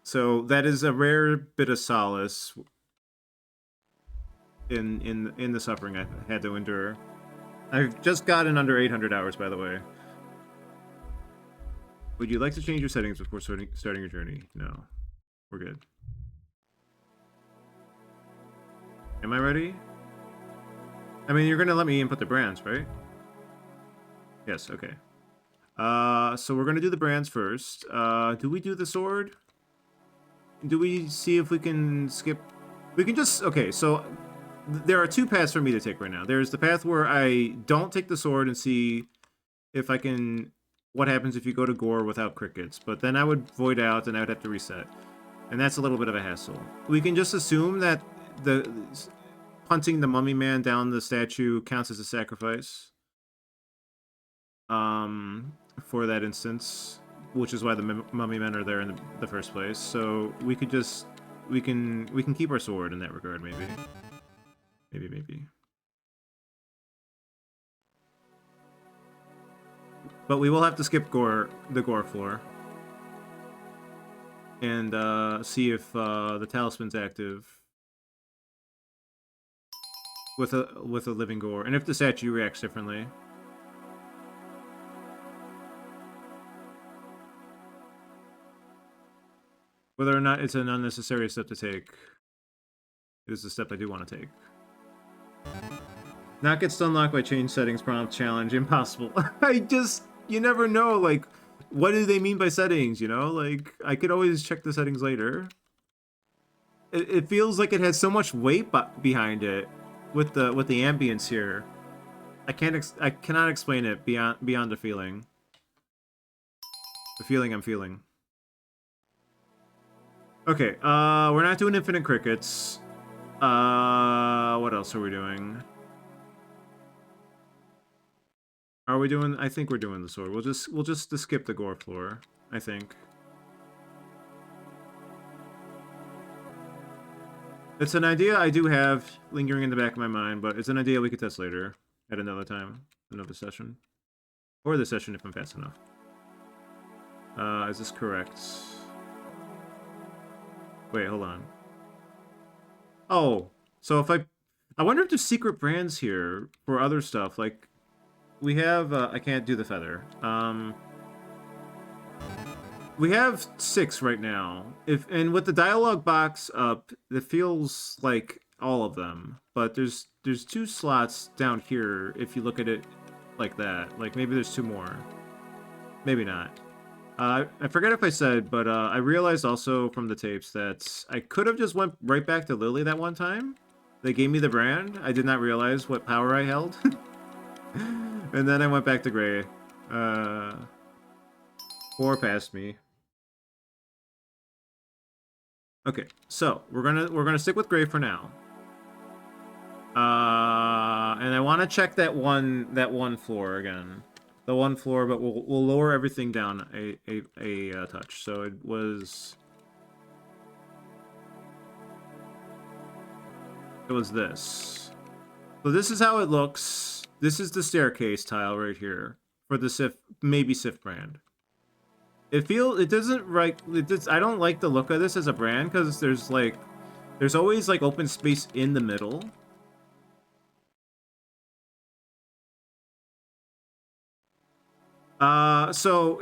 So that is a rare bit of solace in the suffering I had to endure. I've just gotten under 800 hours, by the way. Would you like to change your settings before starting your journey? No. We're good. Am I ready? I mean, you're gonna let me input the brands, right? Yes, okay. So we're gonna do the brands first. Do we do the sword? Do we see if we can skip? We can just... Okay, so there are two paths for me to take right now. There's the path where I don't take the sword and see if I can... What happens if you go to Gore without crickets? But then I would void out and I would have to reset. And that's a little bit of a hassle. We can just assume that the punting the mummy man down the statue counts as a sacrifice. For that instance. Which is why the mummy men are there in the first place. So we could just... We can keep our sword in that regard, maybe. Maybe. But we will have to skip the Gore floor. And see if the talisman's active with a living Gore. And if the statue reacts differently. Whether or not it's an unnecessary step to take, it is a step I do want to take. Not get stun locked by change settings prompt challenge. Impossible. You never know, like, what do they mean by settings, you know? Like, I could always check the settings later. It feels like it has so much weight behind it with the ambience here. I cannot explain it beyond the feeling. The feeling I'm feeling. Okay, we're not doing infinite crickets. What else are we doing? Are we doing? I think we're doing the sword. We'll just skip the gore floor, I think. It's an idea I do have lingering in the back of my mind, but it's an idea we could test later at another time, another session. Or the session if I'm fast enough. Is this correct? Wait, hold on. Oh, so if I wonder if there's secret brands here for other stuff. Like, we have, I can't do the feather. We have 6 right now. And with the dialogue box up, it feels like all of them. But there's 2 slots down here if you look at it like that. Like, maybe there's 2 more. Maybe not. I forget if I said, but I realized also from the tapes that I could have just went right back to Lily that one time. They gave me the brand. I did not realize what power I held. And then I went back to Gray. 4 past me. Okay, so we're gonna stick with Gray for now. And I want to check that one floor again. The one floor, but we'll lower everything down a touch. So it was this. So this is how it looks. This is the staircase tile right here for the Sif, maybe Sif brand. It doesn't I don't like the look of this as a brand because there's always like open space in the middle. So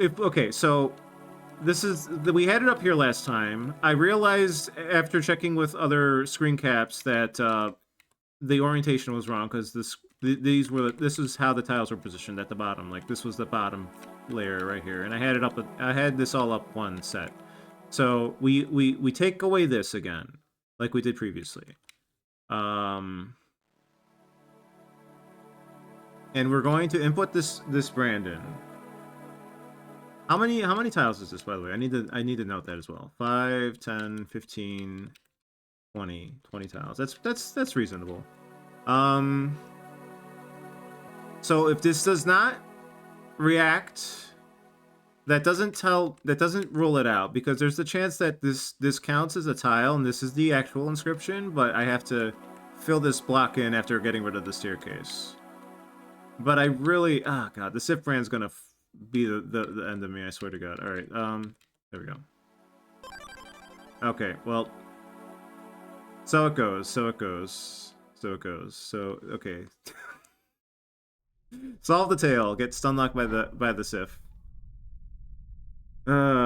this is we had it up here last time. I realized after checking with other screen caps that the orientation was wrong because this is how the tiles were positioned at the bottom. Like this was the bottom layer right here, and I had this all up one set. So we take away this again, like we did previously. And we're going to input this brand in. How many tiles is this, by the way? I need to note that as well. 5, 10, 15, 20 tiles. That's reasonable. So if this does not react, that doesn't rule it out, because there's the chance that this counts as a tile and this is the actual inscription, but I have to fill this block in after getting rid of the staircase. But I really, god, the Sif brand's gonna be the end of me, I swear to god. Alright, there we go. Okay, well, so it goes, okay. Solve the tail, get stunlocked by the Sif.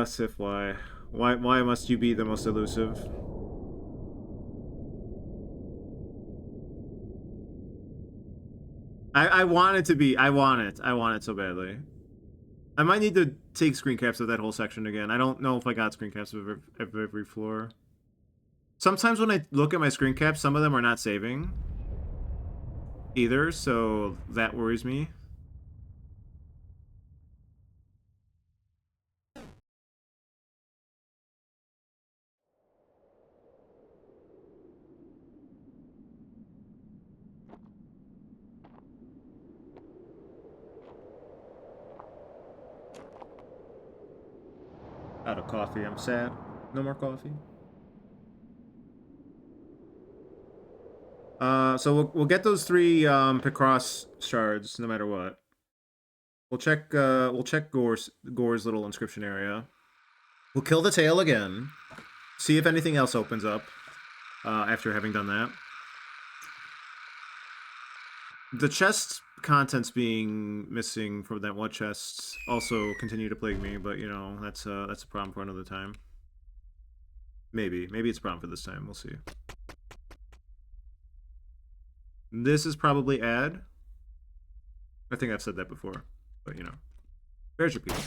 Sif, why? Why must you be the most elusive? I want it to be, I want it so badly. I might need to take screen caps of that whole section again. I don't know if I got screen caps of every floor. Sometimes when I look at my screen caps, some of them are not saving either, so that worries me. Out of coffee, I'm sad. No more coffee. So we'll get those 3 picrossed shards no matter what. We'll check Gore's little inscription area. We'll kill the tail again. See if anything else opens up after having done that. The chest contents being missing from that one chest also continue to plague me, but you know, that's a problem for another time. Maybe it's a problem for this time. We'll see. This is probably add. I think I've said that before, but you know, bears repeating.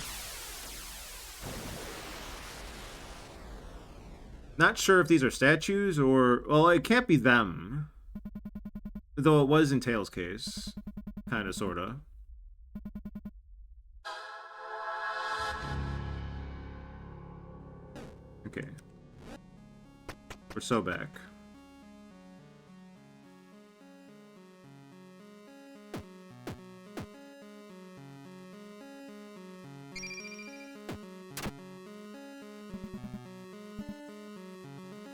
Not sure if these are statues or, well, it can't be them. Though it was in Tails' case. Kinda, sorta. Okay. We're so back.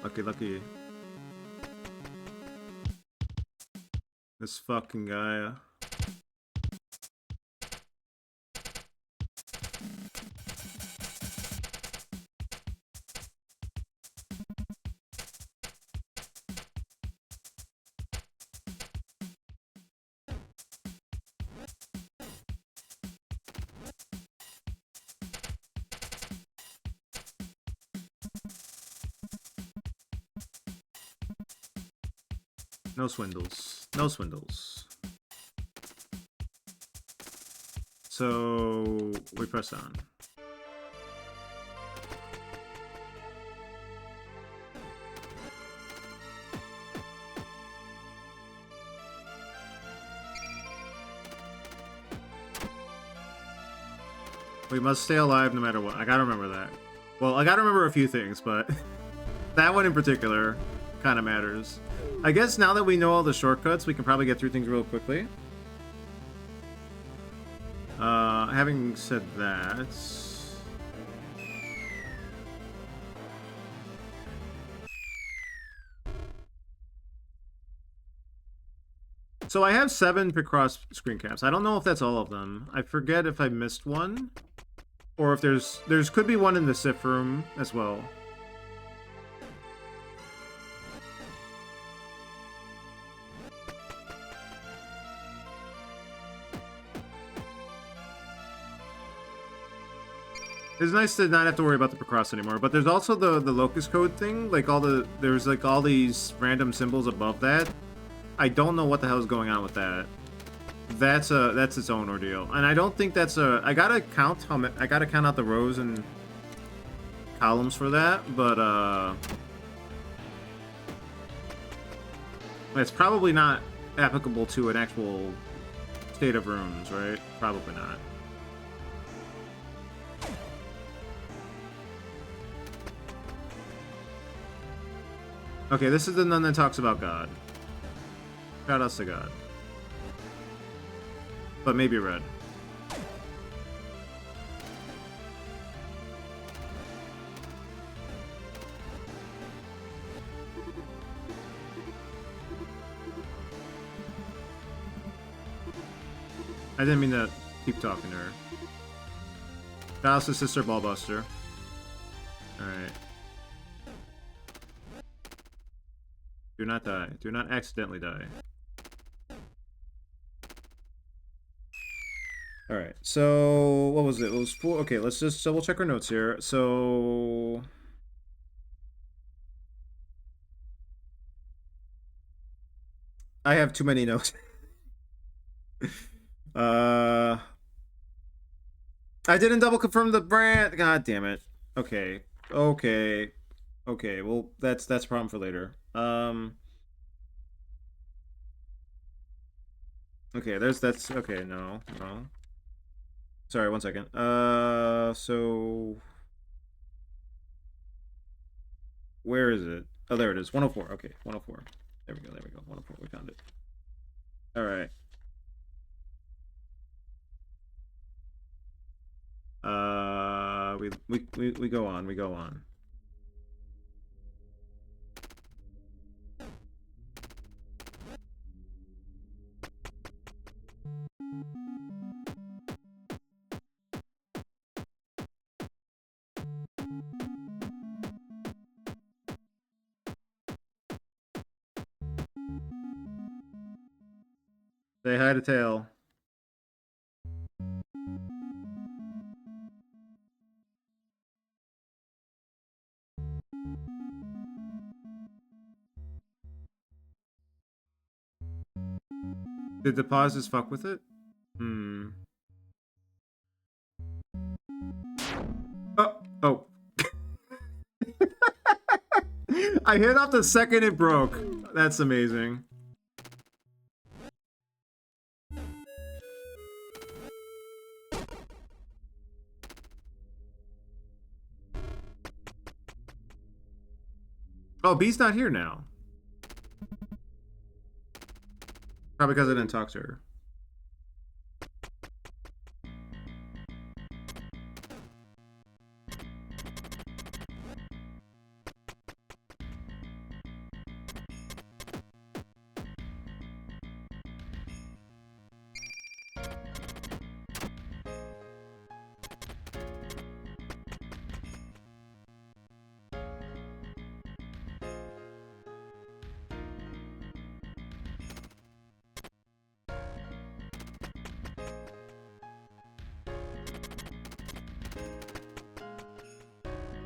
Lucky, lucky. This fucking guy. No swindles. No swindles. So we press on. We must stay alive no matter what. I gotta remember that. Well, I gotta remember a few things, but that one in particular kind of matters. I guess now that we know all the shortcuts, we can probably get through things real quickly. Having said that... So I have 7 picrossed screen caps. I don't know if that's all of them. I forget if I missed one. Or if there's could be one in the SIF room as well. It's nice to not have to worry about the picross anymore, but there's also the locus code thing, like there's like all these random symbols above that. I don't know what the hell is going on with that. That's its own ordeal, and I don't think that's a. I gotta count out the rows and columns for that, but it's probably not applicable to an actual state of runes, right? Probably not. Okay, this is the nun that talks about God. Shout outs to God. But maybe red. I didn't mean to keep talking to her. Shout outs to Sister Ballbuster. Alright. Do not die. Do not accidentally die. Alright, so what was it? It was 4. Okay, let's just double check our notes here. So I have too many notes. I didn't double confirm the brand. God damn it. Okay. Okay. Okay, well that's a problem for later. Okay, that's okay, no. Sorry, 1 second. So where is it? Oh, there it is. 104. Okay, 104. There we go. 104. We found it. All right. We go on. We go on. Say hi to Tail. Did the pauses fuck with it? Hmm. Oh. I hit off the second it broke. That's amazing. Oh, B's not here now. Probably because I didn't talk to her.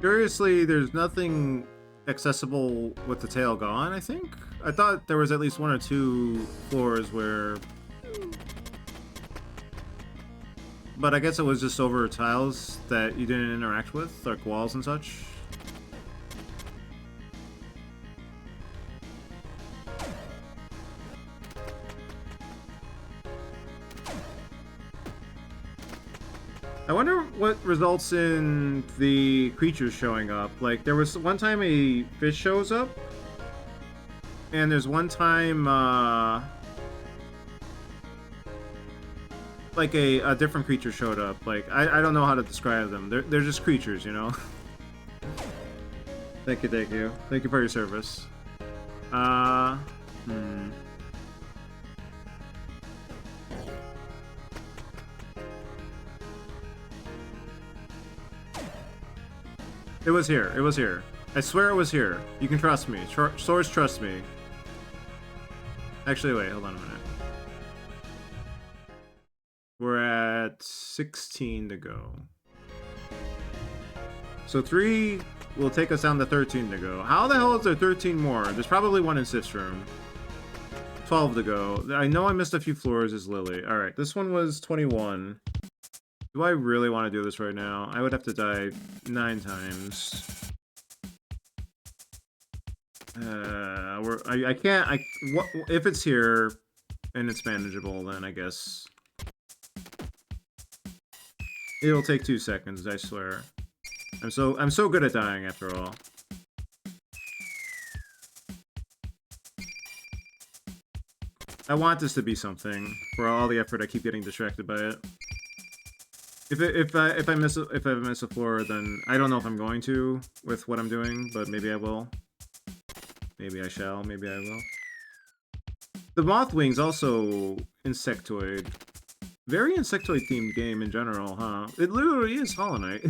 Curiously, there's nothing accessible with the tail gone, I think? I thought there was at least one or two floors where... But I guess it was just over tiles that you didn't interact with, like walls and such. I wonder what results in the creatures showing up. Like, there was one time a fish shows up, and there's one time, like a different creature showed up. Like, I don't know how to describe them. They're just creatures, you know? Thank you, thank you. Thank you for your service. It was here. It was here. I swear it was here. You can trust me. Source, trust me. Actually, wait. Hold on a minute. We're at 16 to go. So 3 will take us down to 13 to go. How the hell is there 13 more? There's probably one in Sith's room. 12 to go. I know I missed a few floors as Lily. Alright, this one was 21. Do I really want to do this right now? I would have to die 9 times. I can't. If it's here and it's manageable, then I guess it'll take 2 seconds. I swear. I'm so good at dying after all. I want this to be something for all the effort I keep getting distracted by it. If I miss a floor, then I don't know if I'm going to with what I'm doing, but maybe I will. Maybe I shall. Maybe I will. The Mothwing's also insectoid. Very insectoid themed game in general, huh? It literally is Hollow Knight.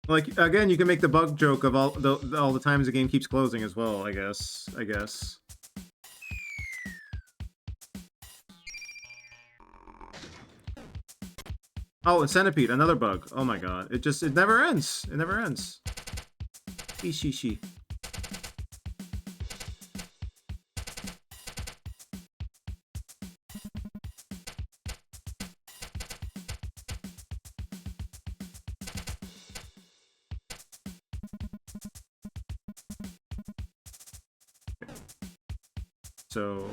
Like, again, you can make the bug joke of all the times the game keeps closing as well, I guess. Oh, and Centipede, another bug. Oh my god. It never ends. It never ends. She. So...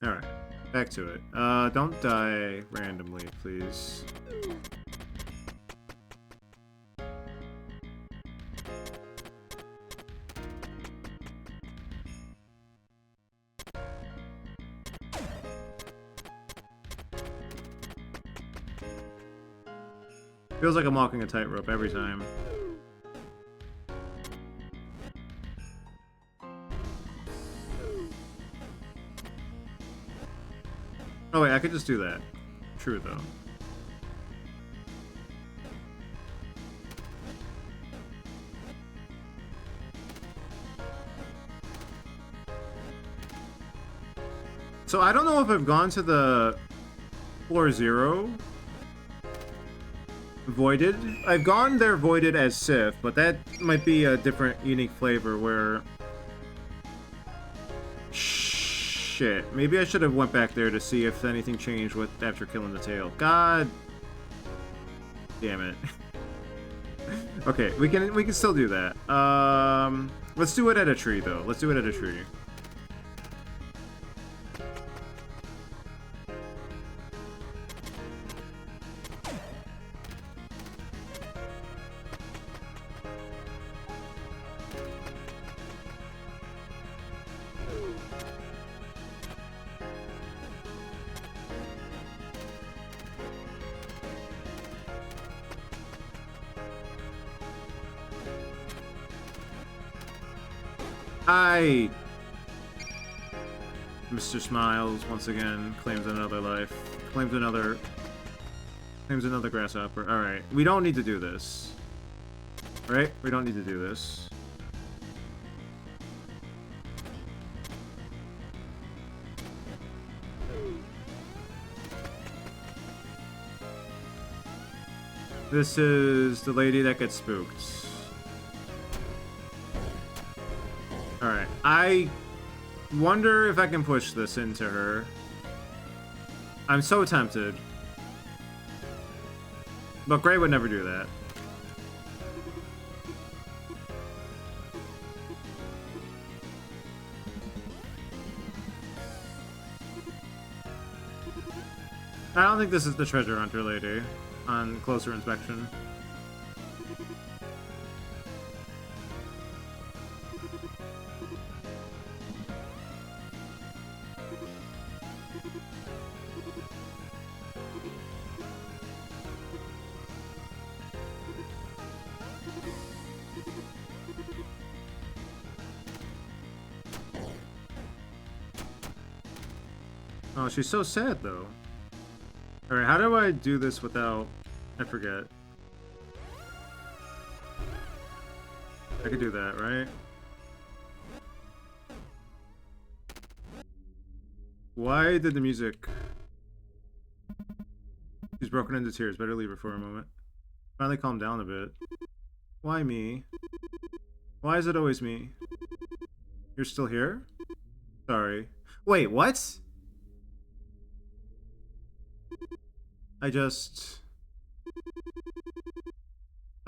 Alright, back to it. Don't die randomly, please. Feels like I'm walking a tightrope every time. Oh wait, I could just do that. True though. So I don't know if I've gone to the floor 0 voided. I've gone there voided as Sith, but that might be a different unique flavor where... Shit. Maybe I should have went back there to see if anything changed with after killing the tail. God damn it. Okay, we can still do that. Let's do it at a tree though. Let's do it at a tree. I... Mr. Smiles, once again, claims another life. Claims another grasshopper. Alright, we don't need to do this. Right? We don't need to do this. This is the lady that gets spooked. Alright, I wonder if I can push this into her. I'm so tempted. But Gray would never do that. I don't think this is the treasure hunter lady on closer inspection. Oh, she's so sad though. Alright, how do I do this without... I forget. I could do that, right? Why did the music... She's broken into tears. Better leave her for a moment. Finally calm down a bit. Why me? Why is it always me? You're still here? Sorry. Wait, what? I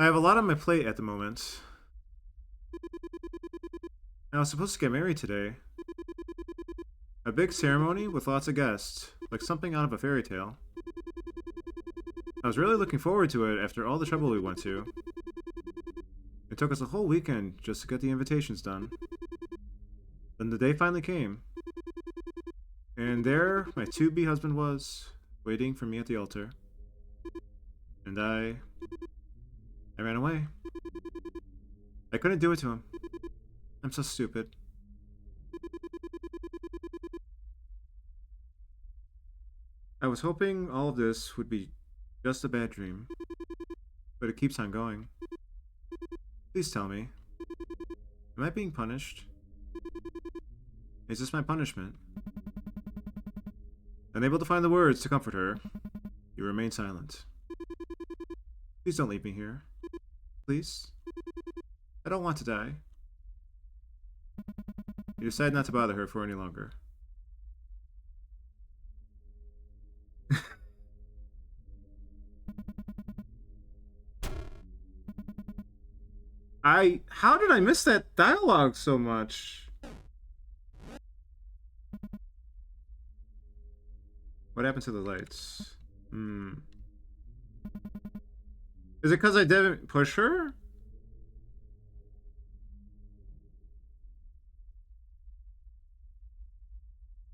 have a lot on my plate at the moment. And I was supposed to get married today. A big ceremony with lots of guests, like something out of a fairy tale. I was really looking forward to it after all the trouble we went to. It took us a whole weekend just to get the invitations done. Then the day finally came. And there my to-be husband was, waiting for me at the altar. And I ran away. I couldn't do it to him. I'm so stupid. I was hoping all of this would be just a bad dream, but it keeps on going. Please tell me, am I being punished? Is this my punishment? Unable to find the words to comfort her, you remain silent. Please don't leave me here. Please? I don't want to die. You decide not to bother her for any longer. How did I miss that dialogue so much? What happened to the lights? Is it because I didn't push her?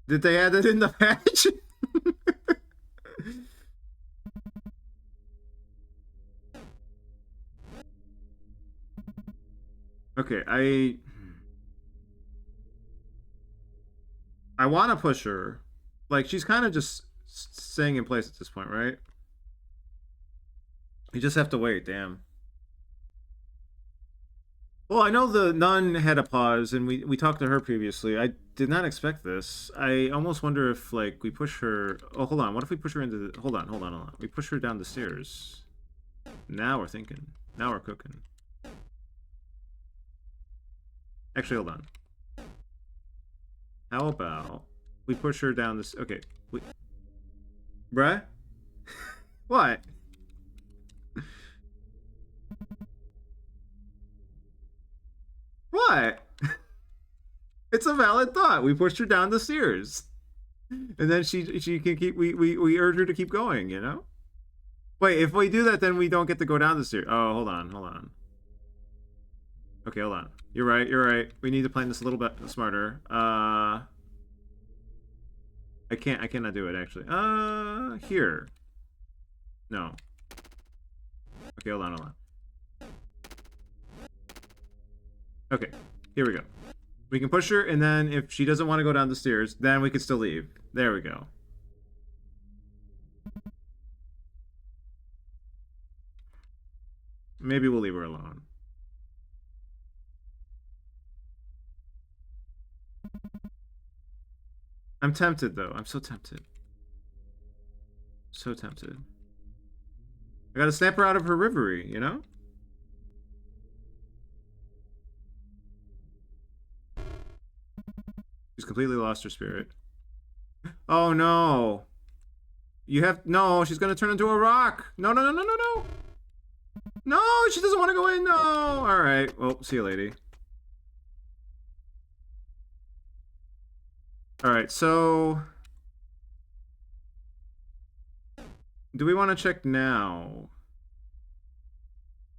Did they add it in the patch? Okay, I want to push her. Like, she's kind of just staying in place at this point, right? You just have to wait, damn. Well, I know the nun had a pause, and we talked to her previously. I did not expect this. I almost wonder if, like, we push her... Oh, hold on. What if we push her into the... Hold on. We push her down the stairs. Now we're thinking. Now we're cooking. Actually, hold on. How about we push her down this... Okay. Bruh? What? What? It's a valid thought. We pushed her down the stairs. And then she can keep... We urge her to keep going, you know? Wait, if we do that, then we don't get to go down the stairs. Oh, hold on. Okay, hold on. You're right. We need to plan this a little bit smarter. I cannot do it, actually. Here. No. Okay, hold on. Okay, here we go. We can push her, and then if she doesn't want to go down the stairs, then we can still leave. There we go. Maybe we'll leave her alone. I'm tempted, though. I'm so tempted. So tempted. I gotta snap her out of her reverie, you know? She's completely lost her spirit. Oh, no. You have... No, she's gonna turn into a rock. No, no, no, no, no, no. No, she doesn't want to go in. No. All right. Well, see you, lady. All right, so... Do we want to check now?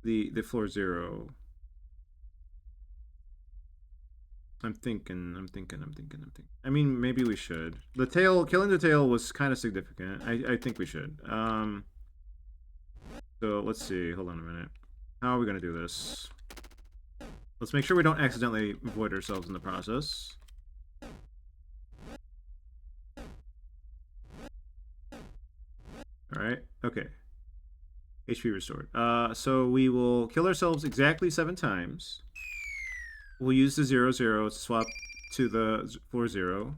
The floor 0. I'm thinking. I mean, maybe we should. The tail, killing the tail was kind of significant. I think we should. So let's see. Hold on a minute. How are we gonna do this? Let's make sure we don't accidentally void ourselves in the process. All right. Okay. HP restored. So we will kill ourselves exactly 7 times. We'll use the 0, 0 to swap to the floor 0.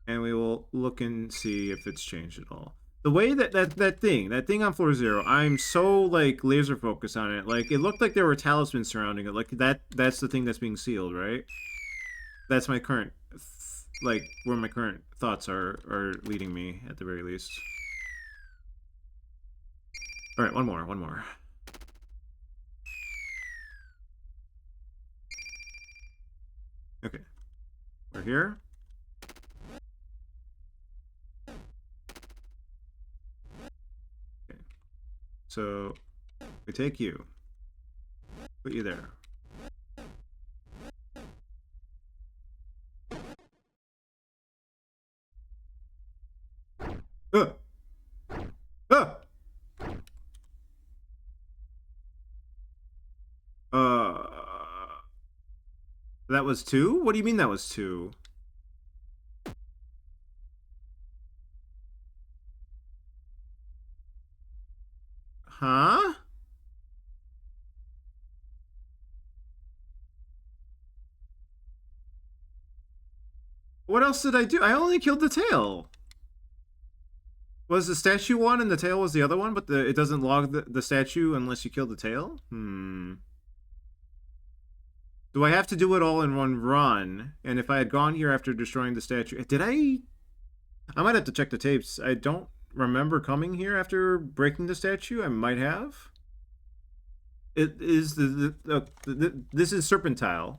And we will look and see if it's changed at all. The way that thing on floor 0, I'm so like laser focused on it. Like it looked like there were talismans surrounding it. Like that's the thing that's being sealed, right? That's my current like where my current thoughts are leading me at the very least. All right, one more. Okay. We're here. Okay. So we take you. Put you there. Ah! That was 2? What do you mean that was 2? Huh? What else did I do? I only killed the tail. Was the statue one and the tail was the other one, but it doesn't log the statue unless you kill the tail? Do I have to do it all in one run? And if I had gone here after destroying the statue... Did I might have to check the tapes. I don't remember coming here after breaking the statue. I might have. It is this is Serpentile.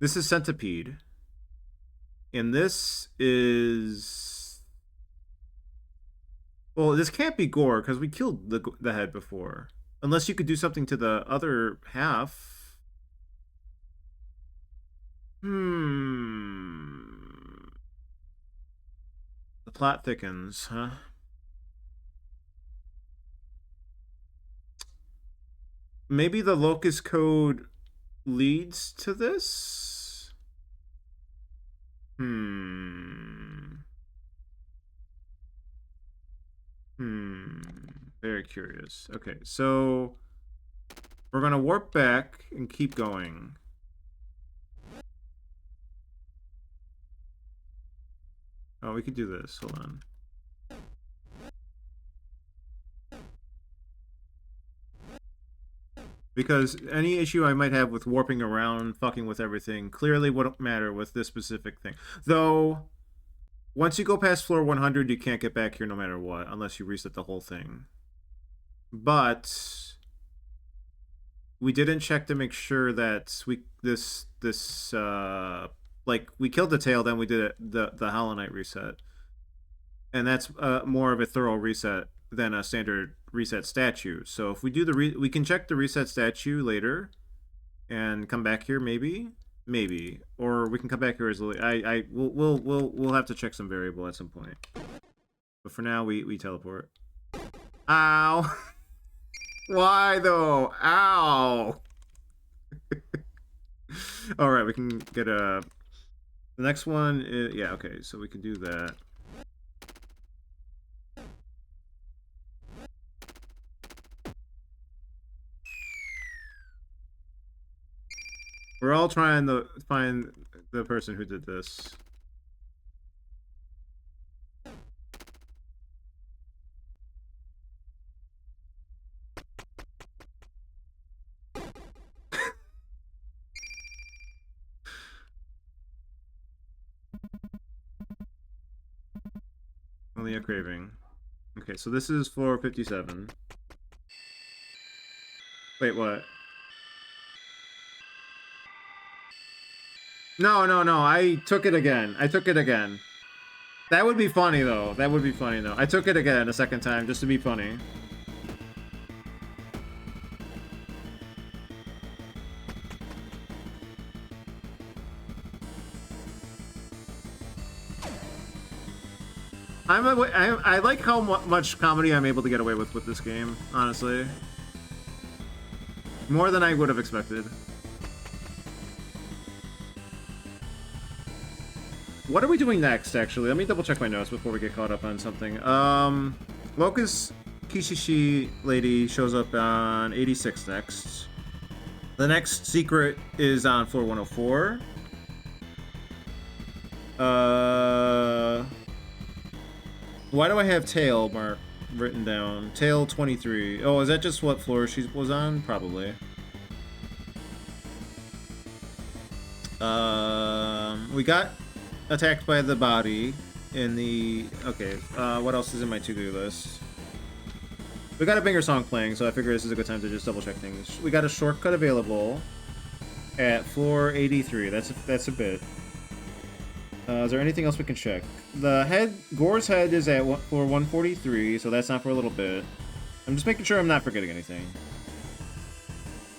This is Centipede. And this is... Well, this can't be Gore, because we killed the head before. Unless you could do something to the other half. The plot thickens, huh? Maybe the locus code leads to this? Very curious. Okay, so we're gonna warp back and keep going. Oh, we could do this. Hold on. Because any issue I might have with warping around, fucking with everything, clearly wouldn't matter with this specific thing. Though, once you go past floor 100, you can't get back here no matter what, unless you reset the whole thing. But we didn't check to make sure that like we killed the tail, then we did the Hollow Knight reset, and that's more of a thorough reset than a standard reset statue. So if we do we can check the reset statue later, and come back here maybe, or we can come back here as we'll have to check some variable at some point. But for now, we teleport. Ow. Why though? Ow. All right, we can get a. The next one is, yeah, okay, so we can do that. We're all trying to find the person who did this. Only a craving. Okay, so this is floor 57. Wait, what? No, no, no, I took it again. I took it again. That would be funny, though. That would be funny, though. I took it again a second time, just to be funny. I like how much comedy I'm able to get away with this game, honestly. More than I would have expected. What are we doing next, actually? Let me double check my notes before we get caught up on something. Locust Kishishi lady shows up on 86 next. The next secret is on floor 104. Why do I have tail mark written down? Tail 23. Oh, is that just what floor she was on? Probably. We got attacked by the body in the... Okay, what else is in my to-do list? We got a banger song playing, so I figure this is a good time to just double check things. We got a shortcut available at floor 83. That's a bit. Is there anything else we can check? The head, Gore's head is at floor 143, so that's not for a little bit. I'm just making sure I'm not forgetting anything.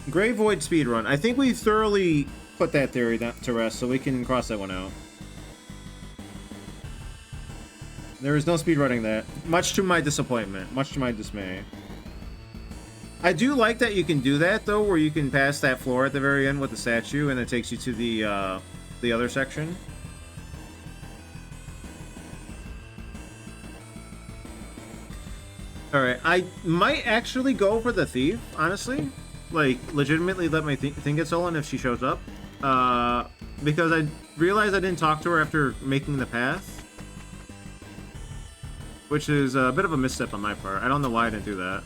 Gray Void speedrun. I think we thoroughly put that theory to rest, so we can cross that one out. There is no speedrunning that. Much to my disappointment. Much to my dismay. I do like that you can do that, though, where you can pass that floor at the very end with the statue, and it takes you to the other section. Alright, I might actually go for the thief, honestly. Like, legitimately let my thing get stolen if she shows up. Because I realized I didn't talk to her after making the path. Which is a bit of a misstep on my part. I don't know why I didn't do that.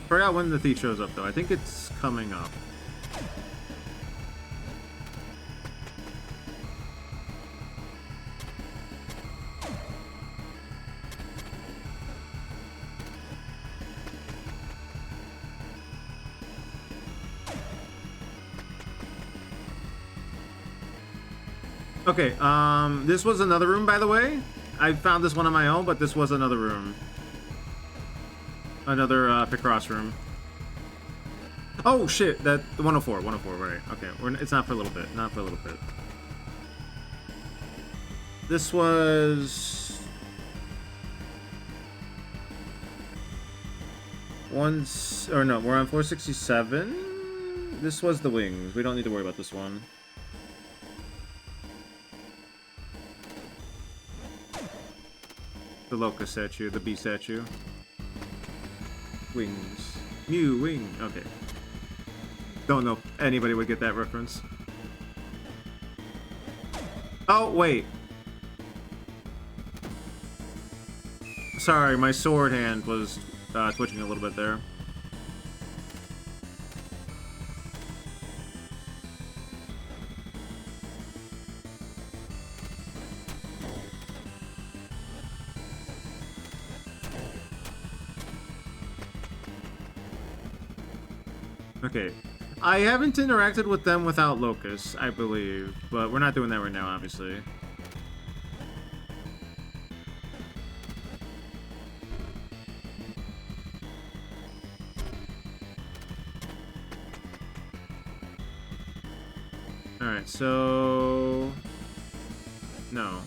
Forgot when the thief shows up, though. I think it's coming up. Okay, this was another room, by the way. I found this one on my own, but this was another room. Another picrossed room. Oh shit! That 104, 104, right? Okay, it's not for a little bit. Not for a little bit. This was once, or no, we're on floor 67. This was the wings. We don't need to worry about this one. The locust statue, the bee statue. Wings. New wing. Okay. Don't know if anybody would get that reference. Oh, wait. Sorry, my sword hand was twitching a little bit there. Okay. I haven't interacted with them without Locust, I believe, but we're not doing that right now, obviously. Alright, so... No.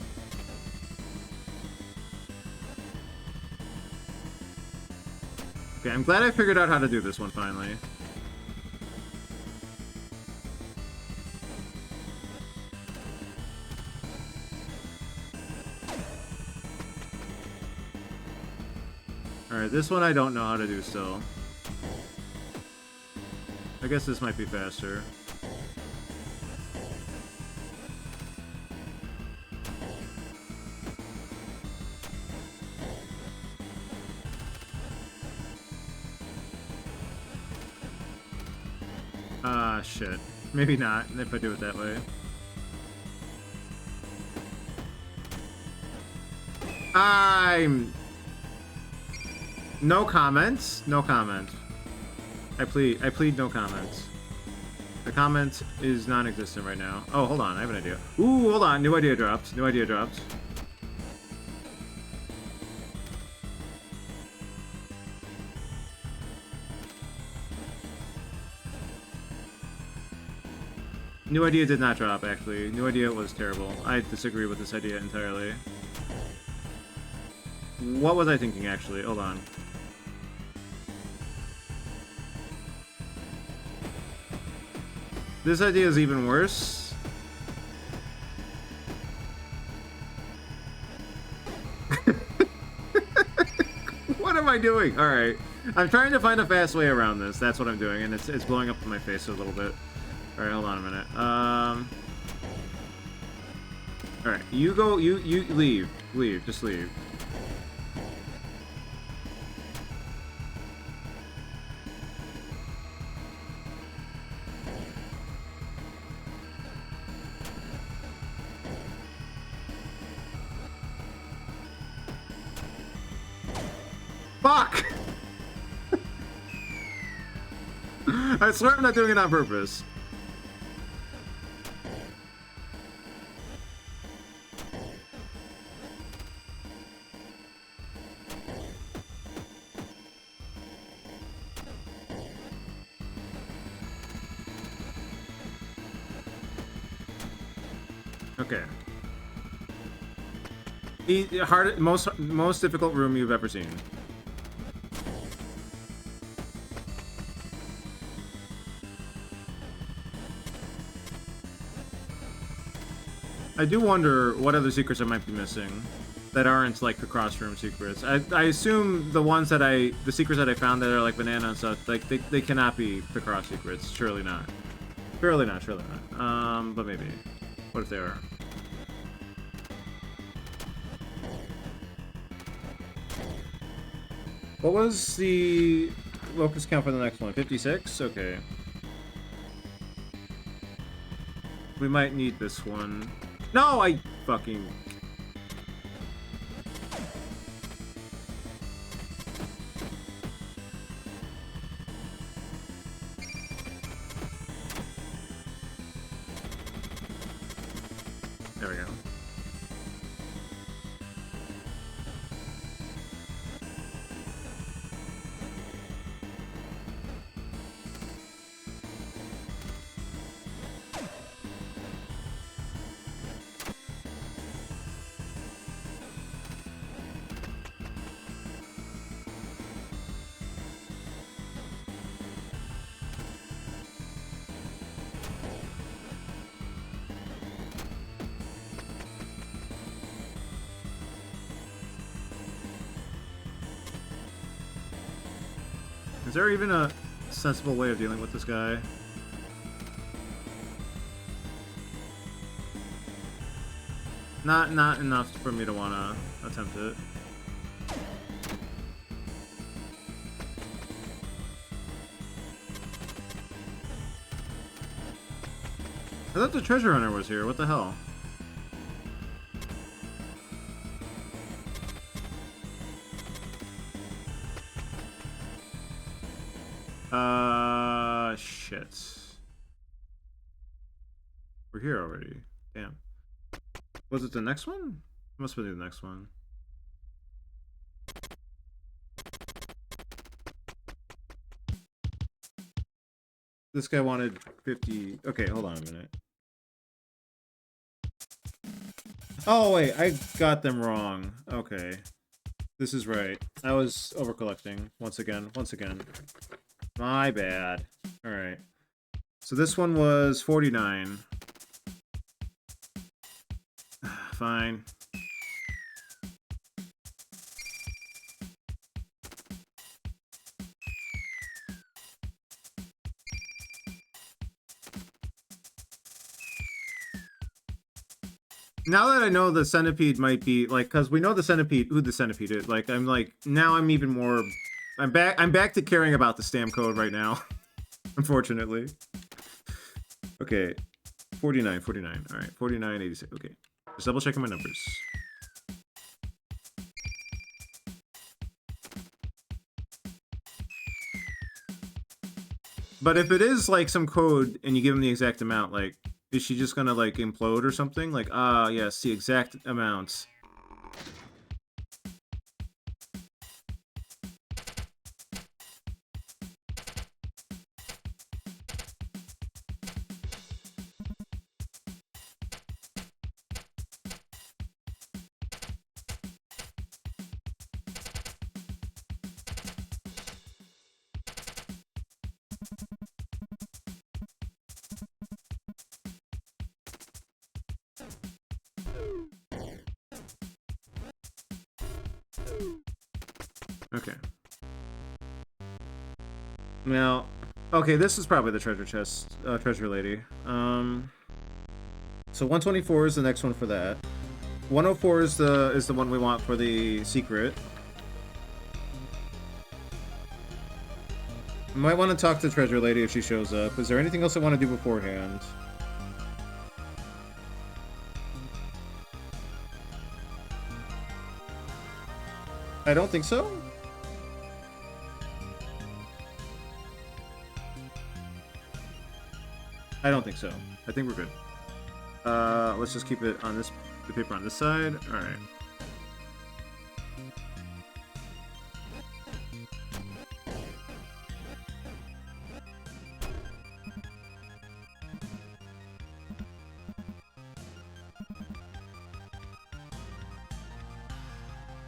Okay, I'm glad I figured out how to do this one finally. Alright, this one I don't know how to do still. I guess this might be faster. Ah, shit. Maybe not, if I do it that way. I'm... No comments. No comment. I plead no comments. The comment is non-existent right now. Oh, hold on, I have an idea. Ooh, hold on, new idea dropped. New idea dropped. New idea did not drop, actually. New idea was terrible. I disagree with this idea entirely. What was I thinking, actually? Hold on. This idea is even worse. What am I doing? Alright. I'm trying to find a fast way around this. That's what I'm doing, and it's blowing up in my face a little bit. Alright, hold on a minute. Alright, you go, you leave. Leave, just leave. Fuck! I swear I'm not doing it on purpose. Okay. Most difficult room you've ever seen. I do wonder what other secrets I might be missing that aren't like the crossroom secrets. I assume the secrets that I found that are like banana and stuff, like they cannot be the cross secrets. Surely not. Surely not. Surely not. But maybe. What if they are? What was the locus count for the next one? 56? Okay. We might need this one. No, I fucking... There we go. Is there even a sensible way of dealing with this guy? Not enough for me to want to attempt it. I thought the treasure hunter was here. What the hell? Shit. We're here already. Damn. Was it the next one? Must be the next one. This guy wanted 50. Okay, hold on a minute. Oh, wait, I got them wrong. Okay. This is right. I was overcollecting. Once again. My bad. Alright. So this one was 49. Fine. Now that I know the centipede might be like, because we know the centipede, who the centipede is. Like, I'm like, now I'm even more. I'm back to caring about the stamp code right now. Unfortunately. Okay, 49. All right, 49, 86. Okay, just double checking my numbers. But if it is like some code and you give them the exact amount, like, is she just gonna like implode or something? Like, yes, the exact amount. Okay. Now, okay, this is probably the treasure chest, treasure lady. So 124 is the next one for that. 104 is the one we want for the secret. I might want to talk to treasure lady if she shows up. Is there anything else I want to do beforehand? I don't think so. I don't think so. I think we're good. Let's just keep it on this, the paper on this side. All right.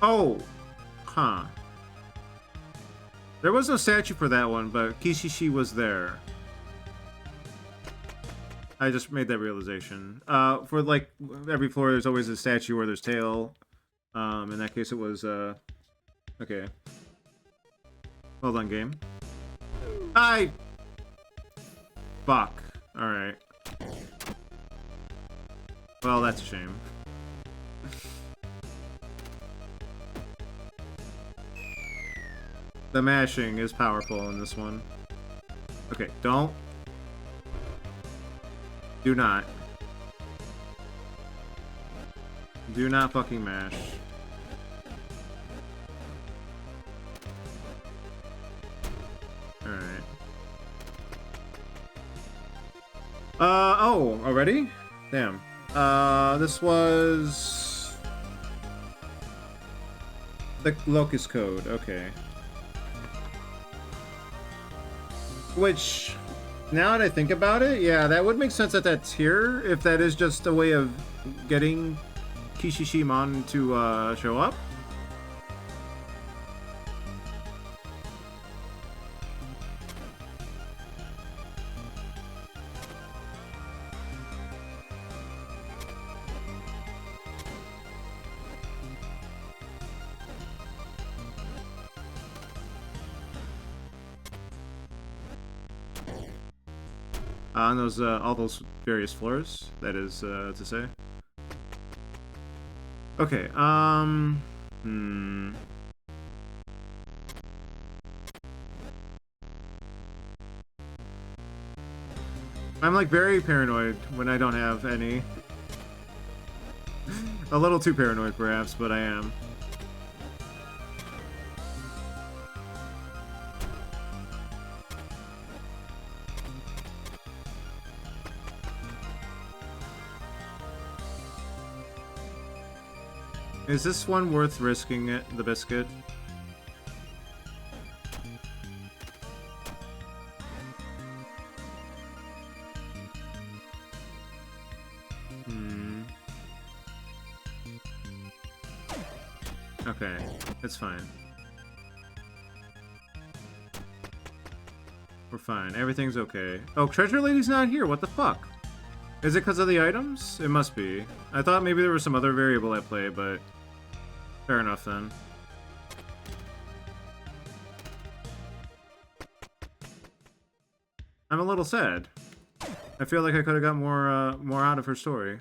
Oh, huh. There was no statue for that one, but Kishishi was there. I just made that realization. For like every floor, there's always a statue or there's tail. In that case, it was okay. Well done, game. Fuck. All right. Well, that's a shame. The mashing is powerful in this one. Okay, don't. Do not. Do not fucking mash. Alright. Oh, already? Damn. This was... the locust code, okay. Which, now that I think about it, yeah, that would make sense that that's here, if that is just a way of getting Kishishimon to show up. On those, all those various floors, that is, to say. Okay, I'm like very paranoid when I don't have any. A little too paranoid, perhaps, but I am. Is this one worth risking it, the biscuit? Okay, it's fine. We're fine. Everything's okay. Oh, Treasure Lady's not here. What the fuck? Is it because of the items? It must be. I thought maybe there was some other variable at play, but fair enough then. I'm a little sad. I feel like I could have got more out of her story.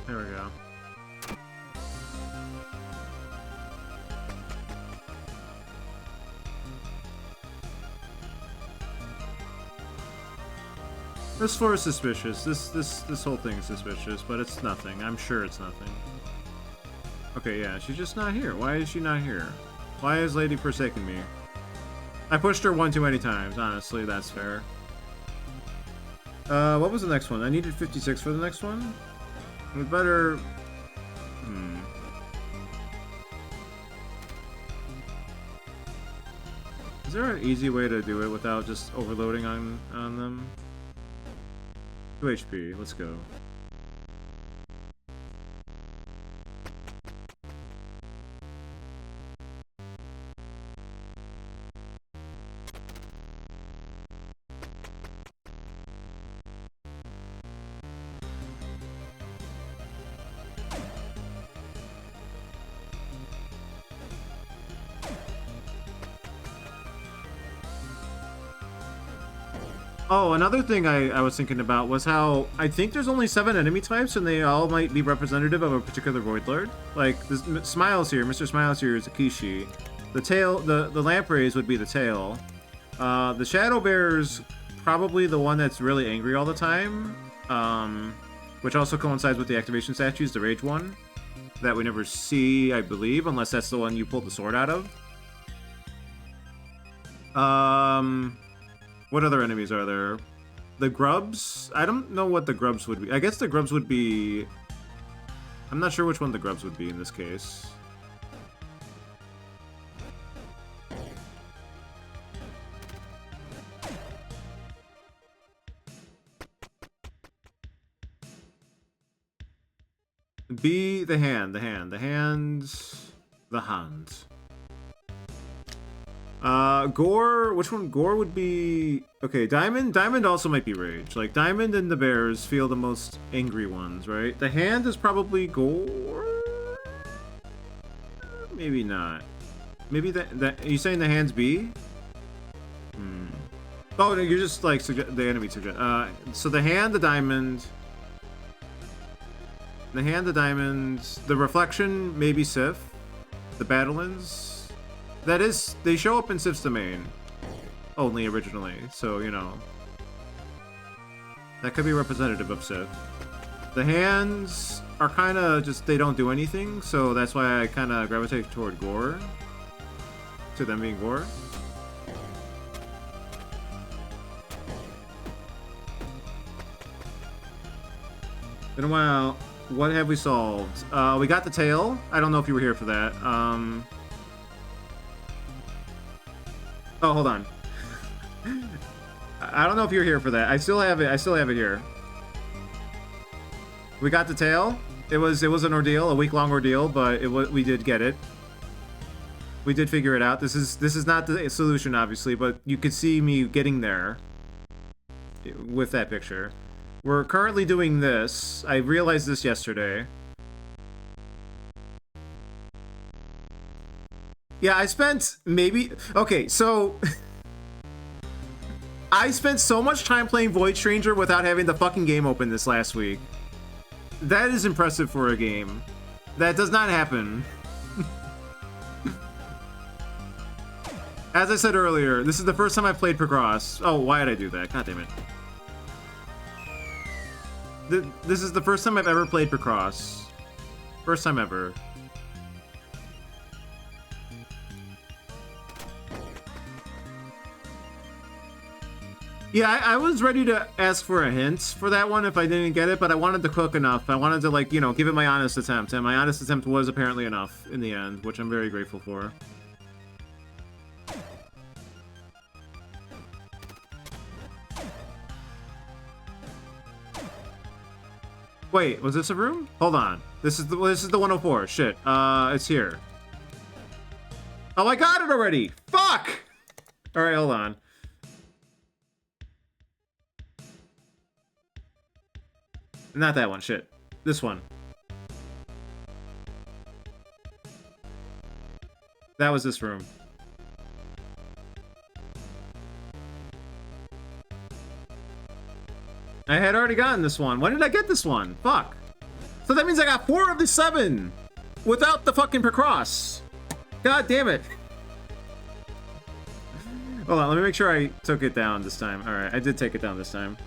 There we go. This floor is suspicious. This whole thing is suspicious, but it's nothing. I'm sure it's nothing. Okay, yeah, she's just not here. Why is she not here? Why has Lady forsaken me? I pushed her one too many times, honestly, that's fair. What was the next one? I needed 56 for the next one? We better... Is there an easy way to do it without just overloading on them? 2 HP, let's go. Oh, another thing I was thinking about was how I think there's only 7 enemy types and they all might be representative of a particular Void Lord. Like, this Smiles here, Mr. Smiles here is a Kishi. The tail, the Lampreys would be the tail. The Shadow Bear's probably the one that's really angry all the time. Which also coincides with the activation statues, the Rage one. That we never see, I believe, unless that's the one you pulled the sword out of. What other enemies are there? The grubs? I don't know what the grubs would be. I guess the grubs would be... I'm not sure which one the grubs would be in this case. B, the hand. The hand. Gore, which one? Gore would be... Okay, Diamond also might be Rage. Like, Diamond and the Bears feel the most angry ones, right? The hand is probably Gore? Maybe not. Maybe that... Are you saying the hand's B? Oh, no, you're just, like, the enemy suggest... so the hand, the Diamond... The hand, the Diamond... The Reflection, maybe Sif. The Battlelands... That is, they show up in Sif's domain. Only originally, so, you know. That could be representative of Sif. The hands are kind of just, they don't do anything, so that's why I kind of gravitate toward Gore. To them being Gore. Been a while. What have we solved? We got the tail. I don't know if you were here for that. Oh, hold on. I don't know if you're here for that. I still have it here. We got the tail. It was an ordeal, a week-long ordeal, but we did get it. We did figure it out. This is not the solution, obviously, but you could see me getting there with that picture. We're currently doing this. I realized this yesterday. Yeah, I spent maybe... Okay, so... I spent so much time playing Void Stranger without having the fucking game open this last week. That is impressive for a game. That does not happen. As I said earlier, this is the first time I played picrossed. Oh, why did I do that? God damn it. This is the first time I've ever played Picross. First time ever. Yeah, I was ready to ask for a hint for that one if I didn't get it, but I wanted to cook enough. I wanted to, like, you know, give it my honest attempt, and my honest attempt was apparently enough in the end, which I'm very grateful for. Wait, was this a room? Hold on. This is the 104. Shit. It's here. Oh, I got it already. Fuck! All right, hold on. Not that one, shit. This one. That was this room. I had already gotten this one. When did I get this one? Fuck. So that means I got 4 of the 7 without the fucking picross. God damn it. Hold on, let me make sure I took it down this time. Alright, I did take it down this time.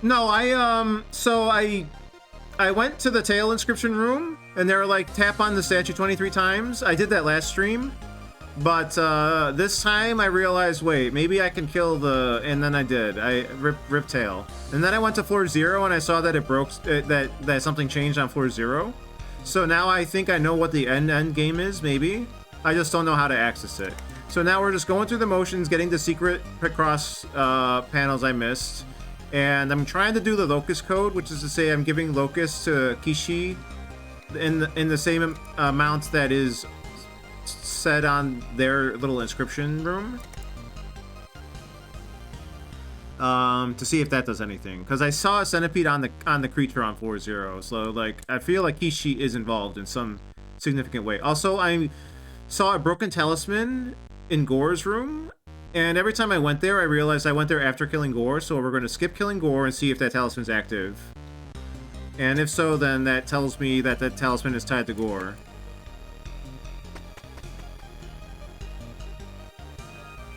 No, so I went to the tail inscription room, and they were like, tap on the statue 23 times. I did that last stream, but this time I realized, wait, maybe I can kill the, and then I did. I rip tail. And then I went to floor 0, and I saw that it broke, that something changed on floor 0. So now I think I know what the end game is, maybe. I just don't know how to access it. So now we're just going through the motions, getting the secret Picross panels I missed. And I'm trying to do the locust code, which is to say I'm giving locust to Kishi in the same amount that is said on their little inscription room. To see if that does anything. Because I saw a centipede on the creature on floor 0. So, like, I feel like Kishi is involved in some significant way. Also, I saw a broken talisman in Gore's room. And every time I went there, I realized I went there after killing Gore, so we're going to skip killing Gore and see if that talisman's active. And if so, then that tells me that that talisman is tied to Gore.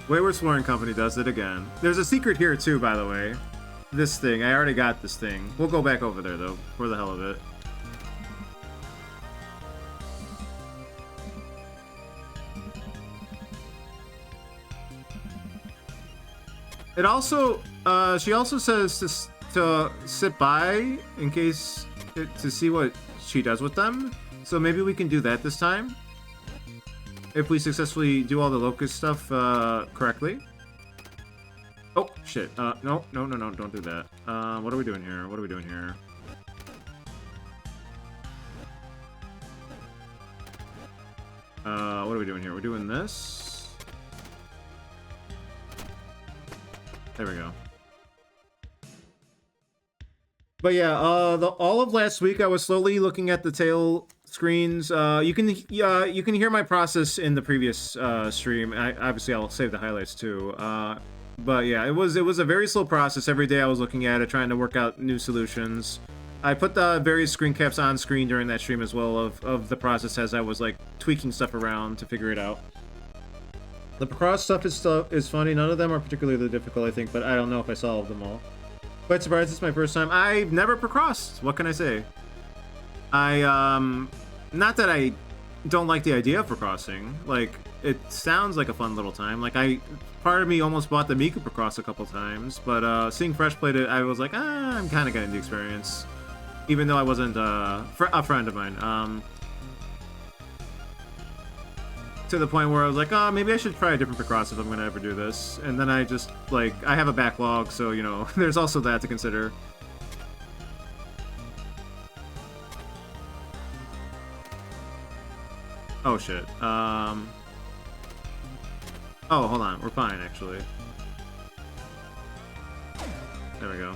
Wayward Flooring Company does it again. There's a secret here too, by the way. This thing. I already got this thing. We'll go back over there, though, for the hell of it. It also, she also says to sit by in case, to see what she does with them. So maybe we can do that this time. If we successfully do all the locust stuff correctly. Oh, shit. No, don't do that. What are we doing here? What are we doing here? What are we doing here? We're doing this. There we go. But yeah, all of last week I was slowly looking at the tail screens. You can hear my process in the previous stream. Obviously I'll save the highlights too. But yeah, it was a very slow process. Every day I was looking at it, trying to work out new solutions. I put the various screen caps on screen during that stream as well of the process as I was like tweaking stuff around to figure it out. The Picross stuff is funny. None of them are particularly difficult, I think, but I don't know if I solved them all. Quite surprised it's my first time. I've never Picrossed. What can I say? Not that I don't like the idea of Picrossing. Like, it sounds like a fun little time. Like, part of me almost bought the Miku Picross a couple times, but seeing Fresh played it, I was like, I'm kind of getting the experience. Even though I wasn't a friend of mine. To the point where I was like, oh, maybe I should try a different Picross if I'm going to ever do this. And then I just, like, I have a backlog, so, you know, there's also that to consider. Oh, shit. Oh, hold on. We're fine, actually. There we go.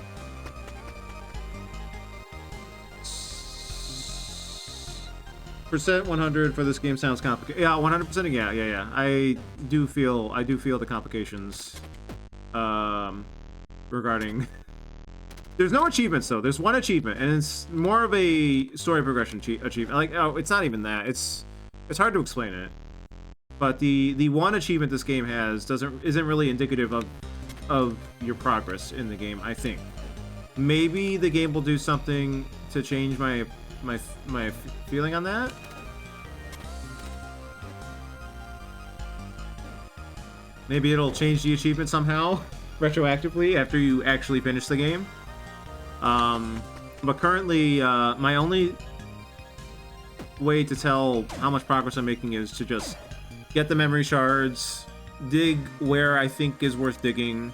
Percent 100 for this game sounds complicated. Yeah, 100%. Yeah. I do feel the complications regarding. There's no achievements though. There's one achievement, and it's more of a story progression achievement. Like, oh, it's not even that. It's hard to explain it. But the one achievement this game has isn't really indicative of your progress in the game, I think. Maybe the game will do something to change my feeling on that. Maybe it'll change the achievement somehow retroactively after you actually finish the game. But currently, my only way to tell how much progress I'm making is to just get the memory shards, dig where I think is worth digging.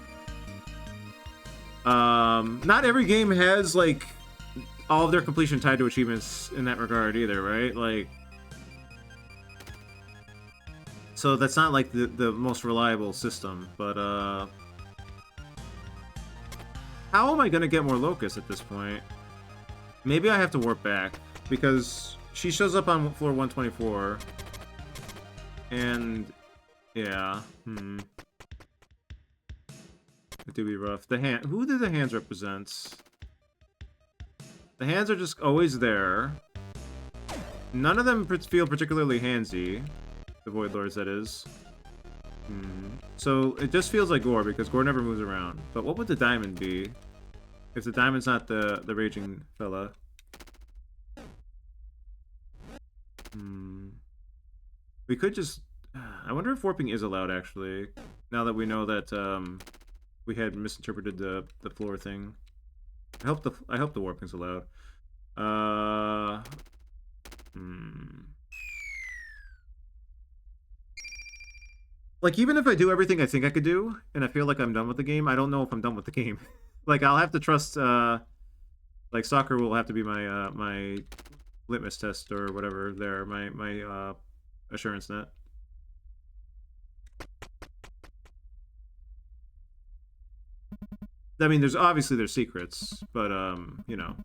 Not every game has, like, all of their completion tied to achievements in that regard either, right? Like, so that's not, like, the most reliable system, but, how am I gonna get more locusts at this point? Maybe I have to warp back, because she shows up on floor 124, and, yeah, it do be rough. Who do the hands represent? The hands are just always there. None of them feel particularly handsy. The Void Lords, that is. So it just feels like Gore, because Gore never moves around. But what would the diamond be? If the diamond's not the raging fella. We could just... I wonder if warping is allowed, actually. Now that we know that we had misinterpreted the floor thing. I hope the warping's allowed. Like, even if I do everything I think I could do, and I feel like I'm done with the game, I don't know if I'm done with the game. Like, I'll have to trust, like, soccer will have to be my, my litmus test or whatever there, my assurance net. I mean, there's secrets, but, you know.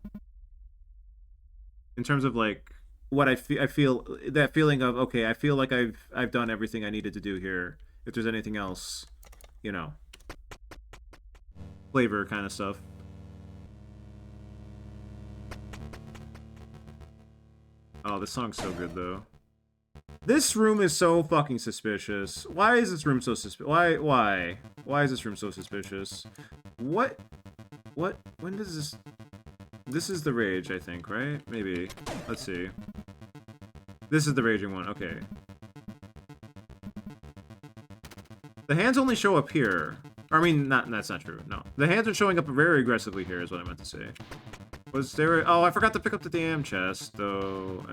In terms of, like, what I feel, that feeling of, okay, I feel like I've done everything I needed to do here. If there's anything else, you know, flavor kind of stuff. Oh, this song's so good, though. This room is so fucking suspicious. Why is this room so suspicious? Why is this room so suspicious? When does this... This is the rage, I think, right? Maybe. Let's see. This is the raging one, okay. The hands only show up here. I mean, that's not true, no. The hands are showing up very aggressively here, is what I meant to say. Was there... Oh, I forgot to pick up the damn chest, though.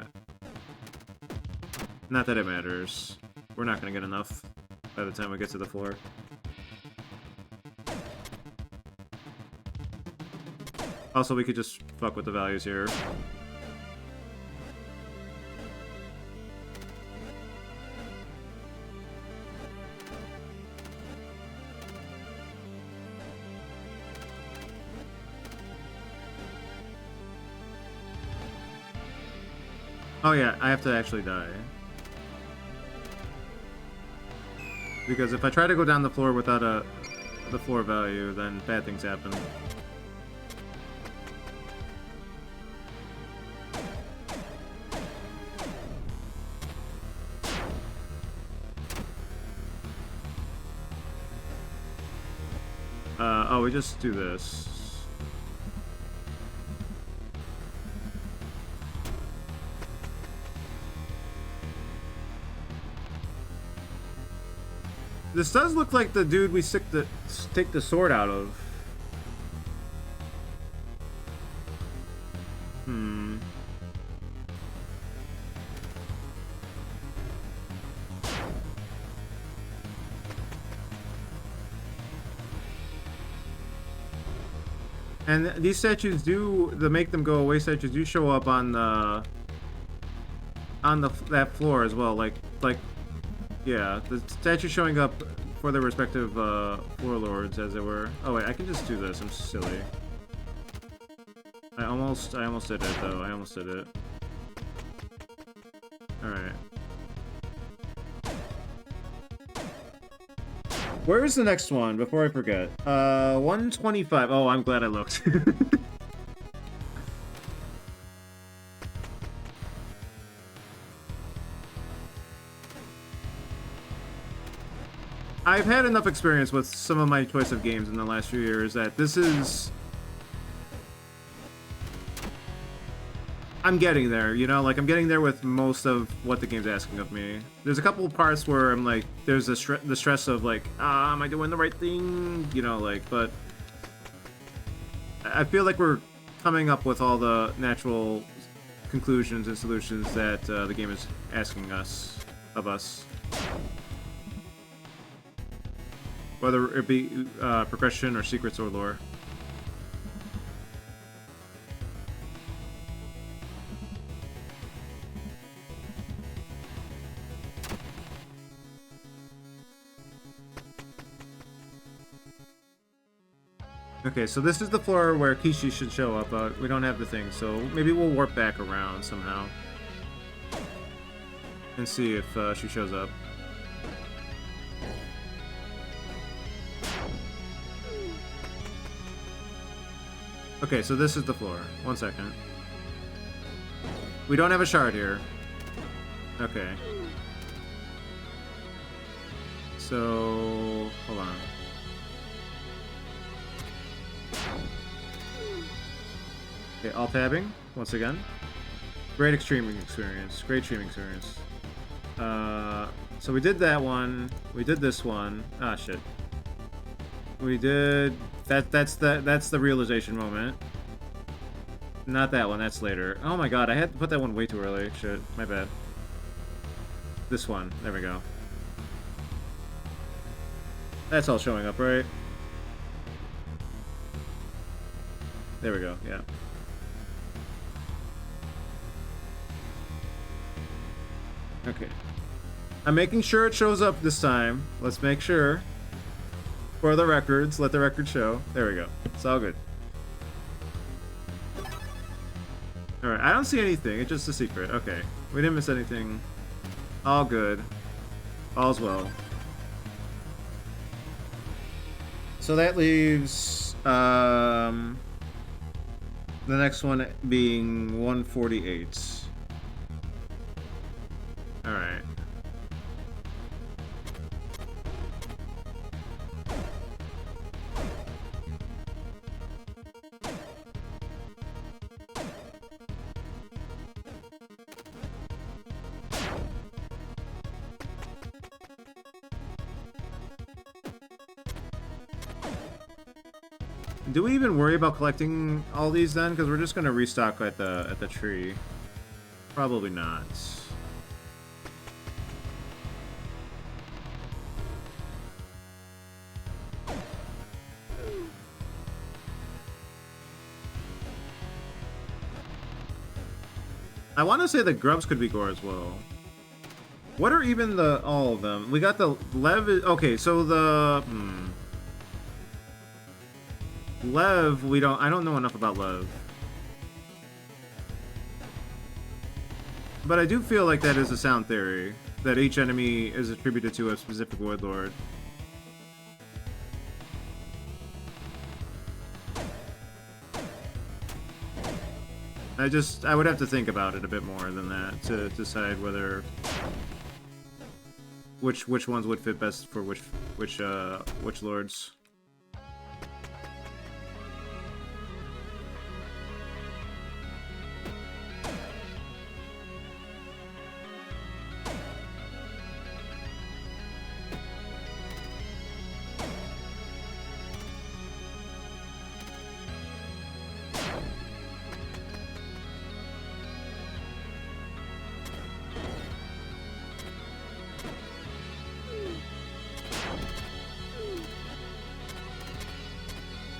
Not that it matters. We're not gonna get enough by the time we get to the floor. Also, we could just fuck with the values here. Oh yeah, I have to actually die. Because if I try to go down the floor without the floor value, then bad things happen. Oh, we just do this. This does look like the dude we take the sword out of. And these statues the make them go away statues do show up on that floor as well. Like, yeah, the statues showing up for their respective floor lords, as it were. Oh wait, I can just do this. I'm silly. I almost did it though. I almost did it. All right. Where's the next one before I forget? 125. Oh, I'm glad I looked. I've had enough experience with some of my choice of games in the last few years that this is... I'm getting there, you know? Like, I'm getting there with most of what the game's asking of me. There's a couple of parts where I'm like, there's the stress of like, am I doing the right thing? You know, like, but... I feel like we're coming up with all the natural conclusions and solutions that the game is asking us of us. Whether it be progression or secrets or lore. Okay, so this is the floor where Kishi should show up, but we don't have the thing, so maybe we'll warp back around somehow. And see if she shows up. Okay, so this is the floor. 1 second. We don't have a shard here. Okay. So... hold on. Okay, alt tabbing, once again. Great streaming experience. Great streaming experience. So we did that one. We did this one. Ah, shit. We did... That's the realization moment. Not that one, that's later. Oh my god, I had to put that one way too early. Shit, my bad. This one. There we go. That's all showing up, right? There we go, yeah. Okay. I'm making sure it shows up this time. Let's make sure. For the records, let the record show. There we go. It's all good. Alright, I don't see anything. It's just a secret. Okay. We didn't miss anything. All good. All's well. So that leaves the next one being 148. Alright. Do we even worry about collecting all these then? Because we're just gonna restock at the tree. Probably not. I want to say the grubs could be gore as well. What are even all of them? We got the Lev. Okay, so the Lev. I don't know enough about Lev. But I do feel like that is a sound theory that each enemy is attributed to a specific warlord. I would have to think about it a bit more than that to decide whether which ones would fit best for which lords.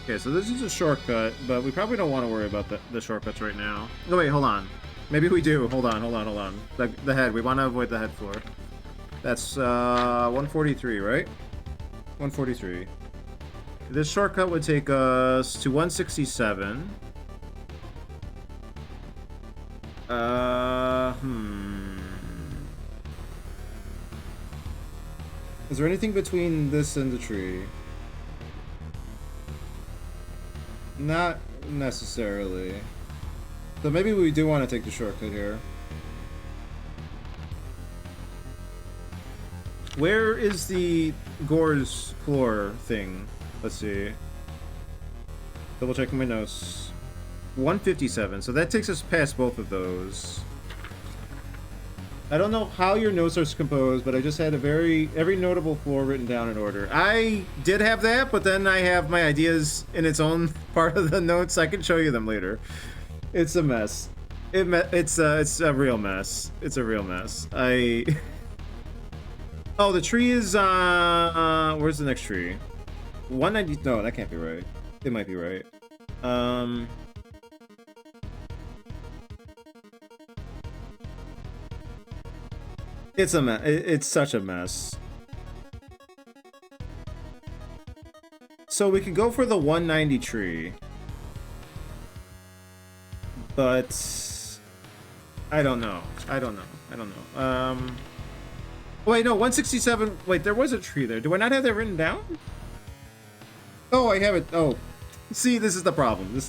Okay, so this is a shortcut, but we probably don't want to worry about the shortcuts right now. Oh wait, hold on. Maybe we do. Hold on. The head. We want to avoid the head floor. That's 143, right? 143. This shortcut would take us to 167. Is there anything between this and the tree? Not necessarily. So maybe we do want to take the shortcut here. Where is the Gore's floor thing? Let's see. Double checking my notes. 157. So that takes us past both of those. I don't know how your notes are composed, but I just had every notable floor written down in order. I did have that, but then I have my ideas in its own part of the notes. I can show you them later. It's a mess. It's a real mess. It's a real mess. Oh, the tree is where's the next tree? 190. No, that can't be right. It might be right. It's a mess. It's such a mess. So we could go for the 190 tree. But I don't know. Wait, no, 167. Wait, there was a tree there. Do I not have that written down? Oh, I have it. Oh, see, this is the problem.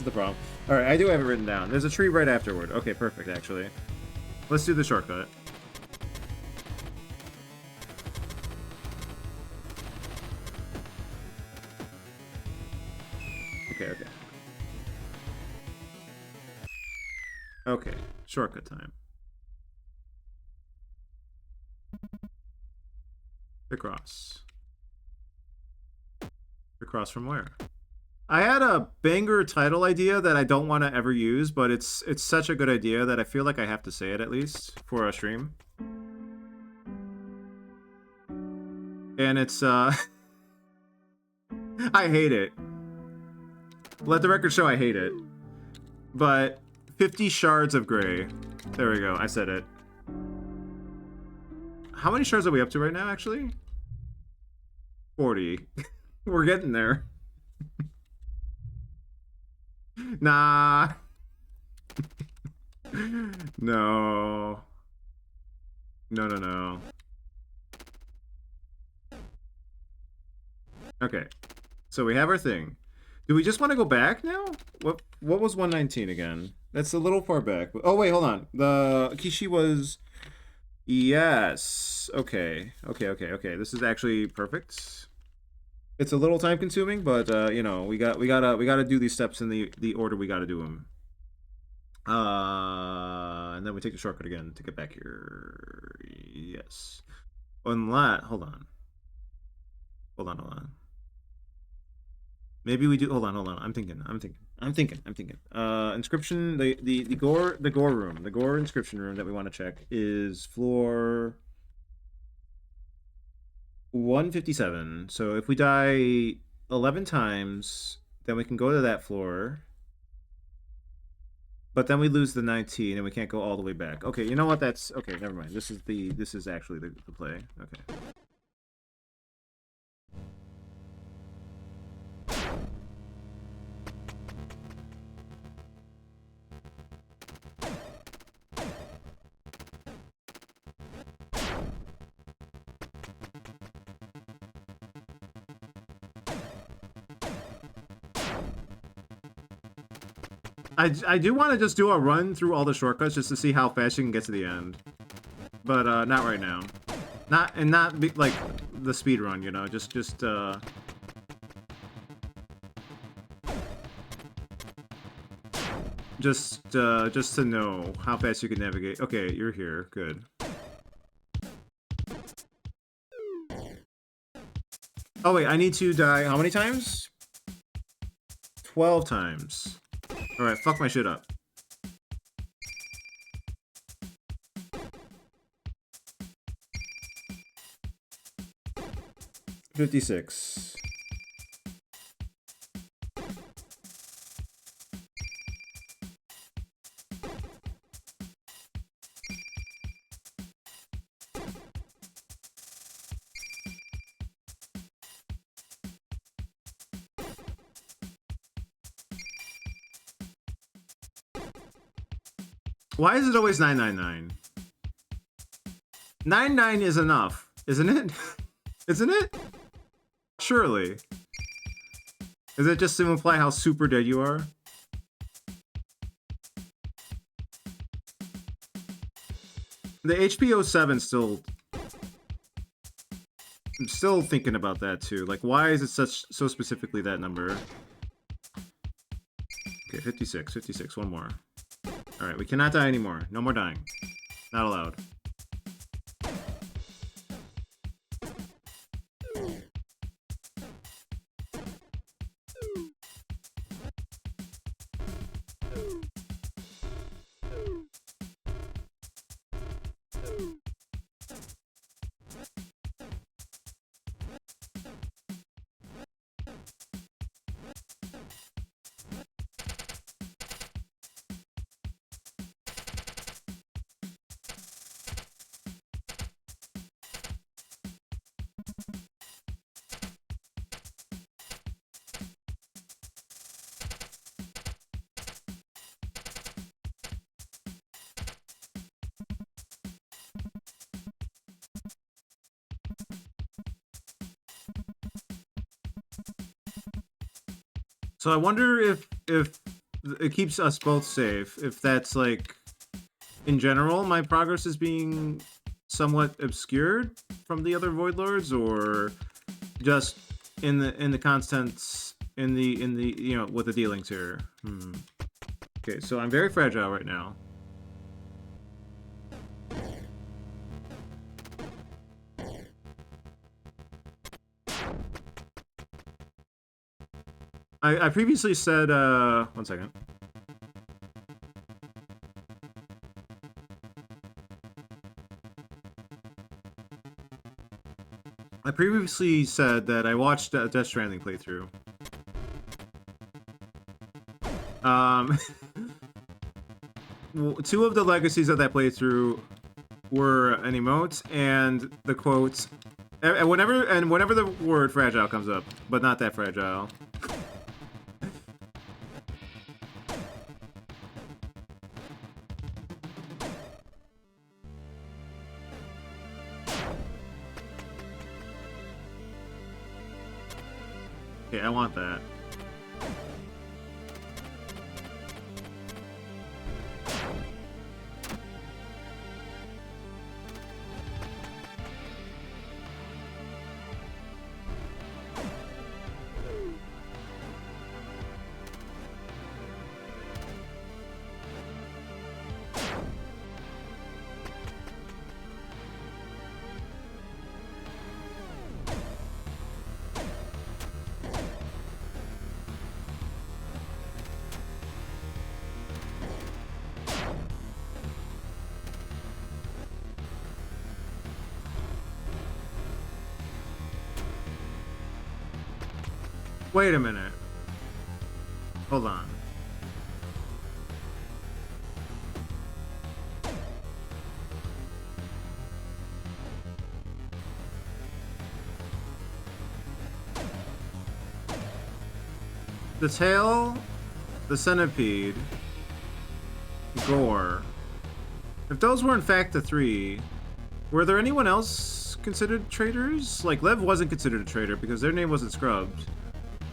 All right, I do have it written down. There's a tree right afterward. Okay, perfect, actually. Let's do the shortcut. Okay. Okay, shortcut time. Across. Across from where? I had a banger title idea that I don't want to ever use, but it's such a good idea that I feel like I have to say it at least for a stream. And it's I hate it. Let the record show I hate it. But 50 shards of gray. There we go. I said it. How many shards are we up to right now, actually? 40. We're getting there. Nah. No. No. Okay. So we have our thing. Do we just want to go back now? What was 119 again? That's a little far back. Oh, wait, hold on. The Kishi was... Yes. Okay. This is actually perfect. It's a little time consuming, but you know, we gotta do these steps in the order we gotta do them. And then we take the shortcut again to get back here. Yes. Unless, hold on. Maybe we do. Hold on. I'm thinking. Inscription. The gore room. The gore inscription room that we want to check is floor 157. So if we die 11 times, then we can go to that floor. But then we lose the 19 and we can't go all the way back. Okay, you know what? That's okay. Never mind. This is actually the play. Okay. I do want to just do a run through all the shortcuts just to see how fast you can get to the end, but not right now. Not be, like the speed run, you know. Just to know how fast you can navigate. Okay, you're here. Good. Oh wait, I need to die how many times? 12 times. Alright, fuck my shit up. $56. Why is it always 999? 99 is enough, isn't it? Isn't it? Surely. Is it just to imply how super dead you are? The HP 07 still... I'm still thinking about that too. Like, why is it so specifically that number? Okay, 56, 56, one more. Alright, we cannot die anymore. No more dying. Not allowed. So I wonder if it keeps us both safe. If that's like, in general, my progress is being somewhat obscured from the other Void Lords, or just in the contents in the you know, with the dealings here. Okay, so I'm very fragile right now. I previously said, one second. I previously said that I watched a Death Stranding playthrough. Two of the legacies of that playthrough were an emote and the quote, and whenever the word fragile comes up, but not that fragile. Okay, I want that. Wait a minute. Hold on. The tail, the centipede, gore. If those were in fact the three, were there anyone else considered traitors? Like, Lev wasn't considered a traitor because their name wasn't scrubbed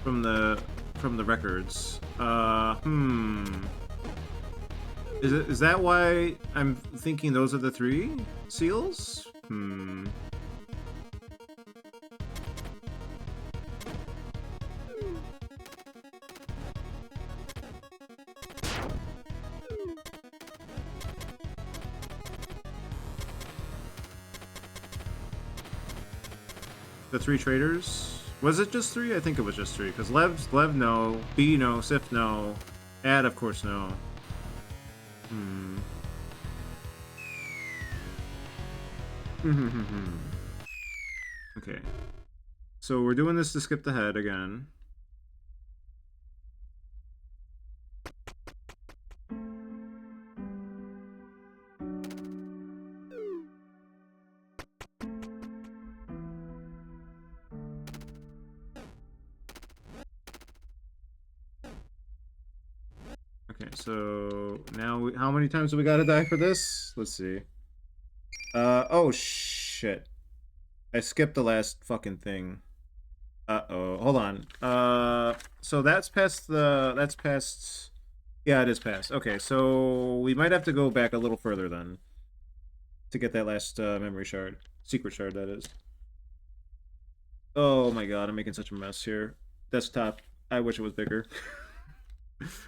from the records. Is that why I'm thinking those are the three seals? The three traitors? Was it just three? I think it was just three, because Lev no, B no, Sif no, Ad of course no. Okay. So we're doing this to skip the head again. Okay, so now how many times do we gotta die for this? Let's see. Oh shit. I skipped the last fucking thing. Uh-oh, hold on. So that's past yeah, it is past. Okay, so we might have to go back a little further then to get that last memory shard. Secret shard, that is. Oh my god, I'm making such a mess here. Desktop. I wish it was bigger.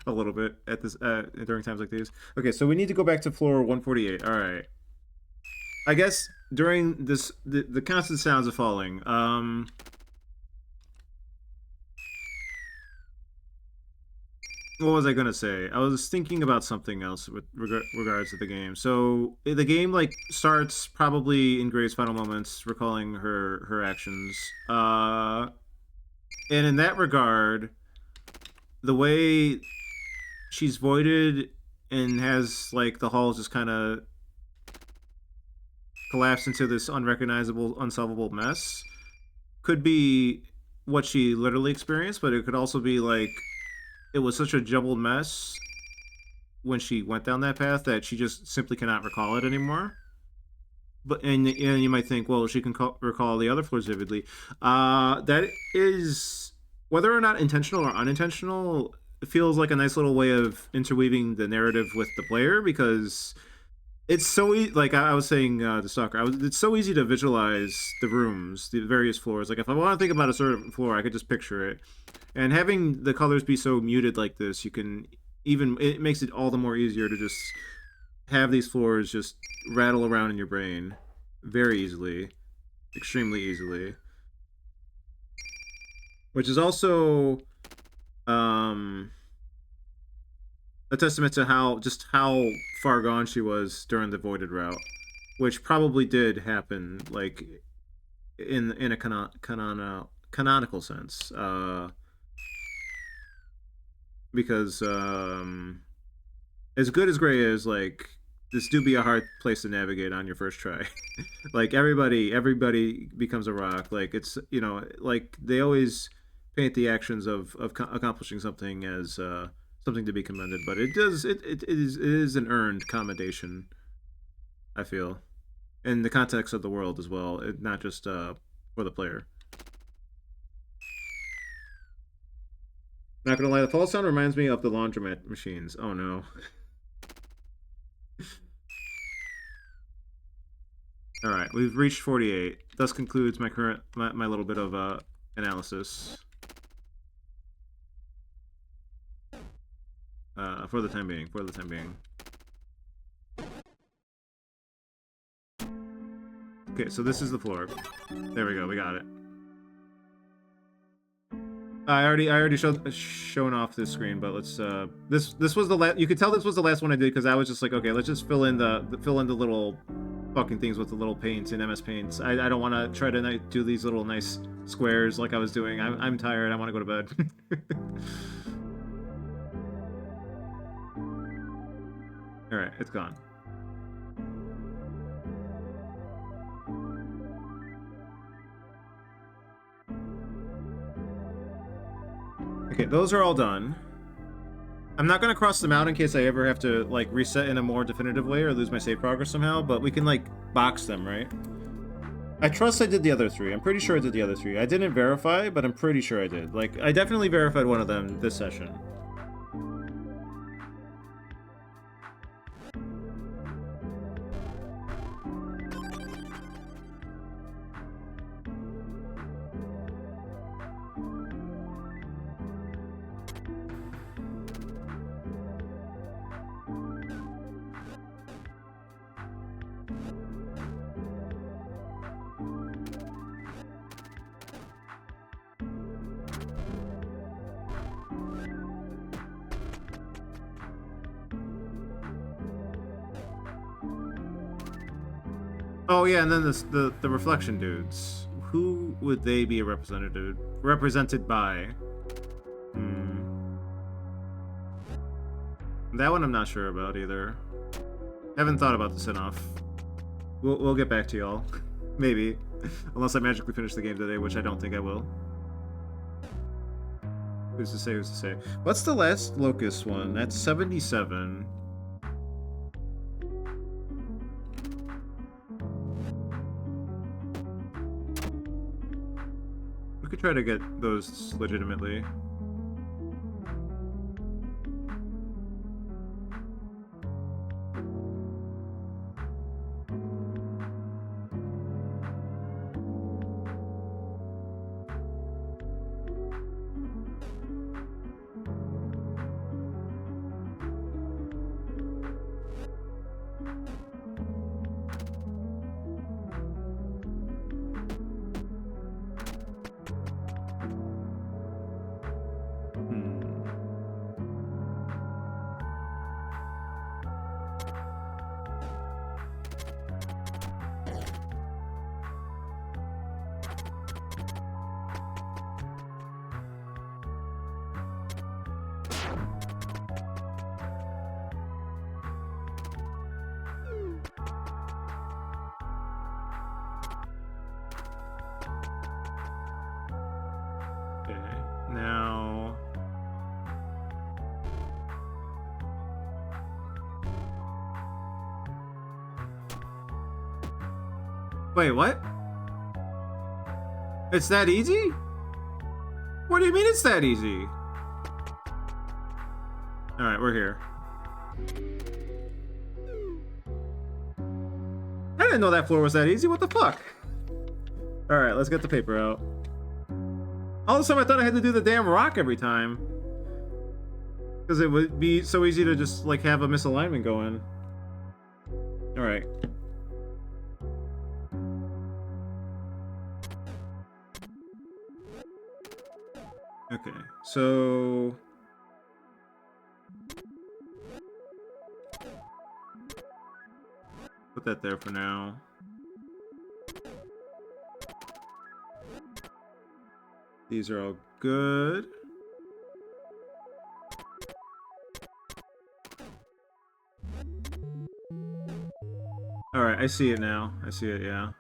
A little bit at this during times like these. Okay, so we need to go back to floor 148. All right. I guess during this the constant sounds of falling. What was I gonna say? I was thinking about something else with regards to the game. So the game like starts probably in Gray's final moments, recalling her actions. And in that regard, the way she's voided and has like the halls just kind of collapsed into this unrecognizable, unsolvable mess could be what she literally experienced, but it could also be like it was such a jumbled mess when she went down that path that she just simply cannot recall it anymore. But and you might think, well, she can recall the other floors vividly. That is whether or not intentional or unintentional. It feels like a nice little way of interweaving the narrative with the player because it's so like I was saying to Stalker, it's so easy to visualize the rooms, the various floors. Like if I want to think about a certain floor, I could just picture it. And having the colors be so muted like this, you can even it makes it all the more easier to just have these floors just rattle around in your brain very easily, extremely easily. Which is also um a testament to how far gone she was during the voided route, which probably did happen like in a canonical sense, because as good as Gray is, like this do be a hard place to navigate on your first try. Like everybody becomes a rock. Like it's like they always paint the actions of accomplishing something as something to be commended, but it is an earned commendation. I feel in the context of the world as well, not just for the player. Not gonna lie, the fall sound reminds me of the laundromat machines. Oh no. All right, we've reached 48. Thus concludes my little bit of analysis for the time being. For the time being. Okay, so this is the floor. There we go. We got it. I already shown off this screen, but let's this was the last. You could tell this was the last one I did because I was just like, okay, let's just fill in the little fucking things with the little paints in MS Paints. I don't want to try to do these little nice squares like I was doing. I'm tired. I want to go to bed. All right, it's gone. Okay, those are all done. I'm not gonna cross them out in case I ever have to like reset in a more definitive way or lose my save progress somehow, but we can like box them, right? I trust I did the other three. I'm pretty sure I did the other three. I didn't verify, but I'm pretty sure I did. Like, I definitely verified one of them this session. Oh yeah, and then the reflection dudes. Who would they be represented by? Hmm. That one I'm not sure about either. Haven't thought about this enough. We'll get back to y'all. Maybe. Unless I magically finish the game today, which I don't think I will. Who's to say, who's to say? What's the last Locust one? That's 77. We could try to get those legitimately. Wait, what? It's that easy? What do you mean it's that easy? Alright, we're here. I didn't know that floor was that easy. What the fuck? Alright, let's get the paper out. All of a sudden, I thought I had to do the damn rock every time. Because it would be so easy to just, like, have a misalignment going. Alright. Okay, so... put that there for now. These are all good. Alright, I see it now. I see it, yeah.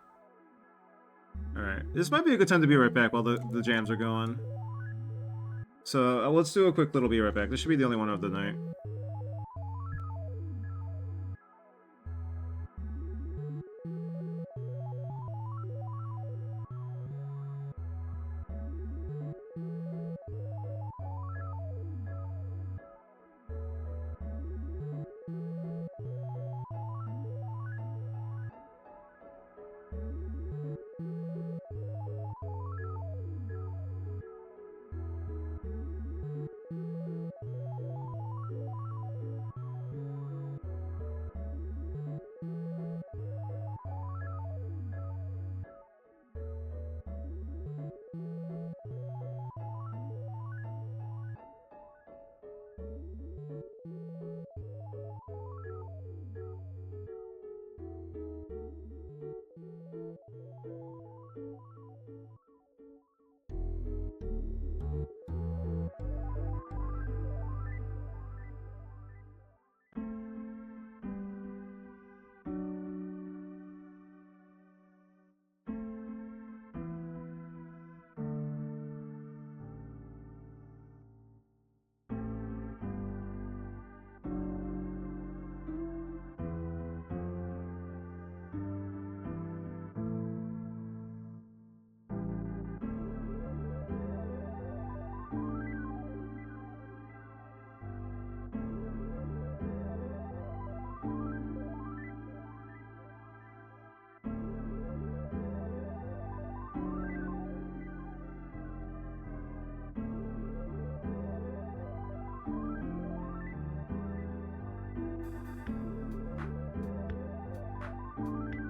Alright. This might be a good time to be right back while the jams are going. So, let's do a quick little be right back. This should be the only one of the night.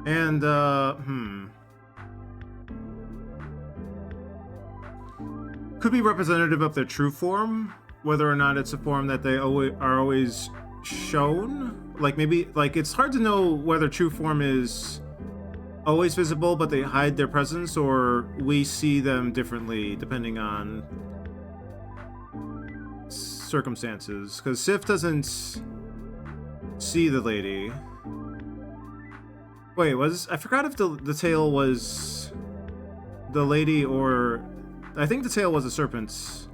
And, could be representative of their true form, whether or not it's a form that they are always shown. Like, maybe, like, it's hard to know whether true form is always visible, but they hide their presence, or we see them differently depending on circumstances. Because Sif doesn't see the lady. Wait, I forgot if the tail was the lady or... I think the tail was a serpent.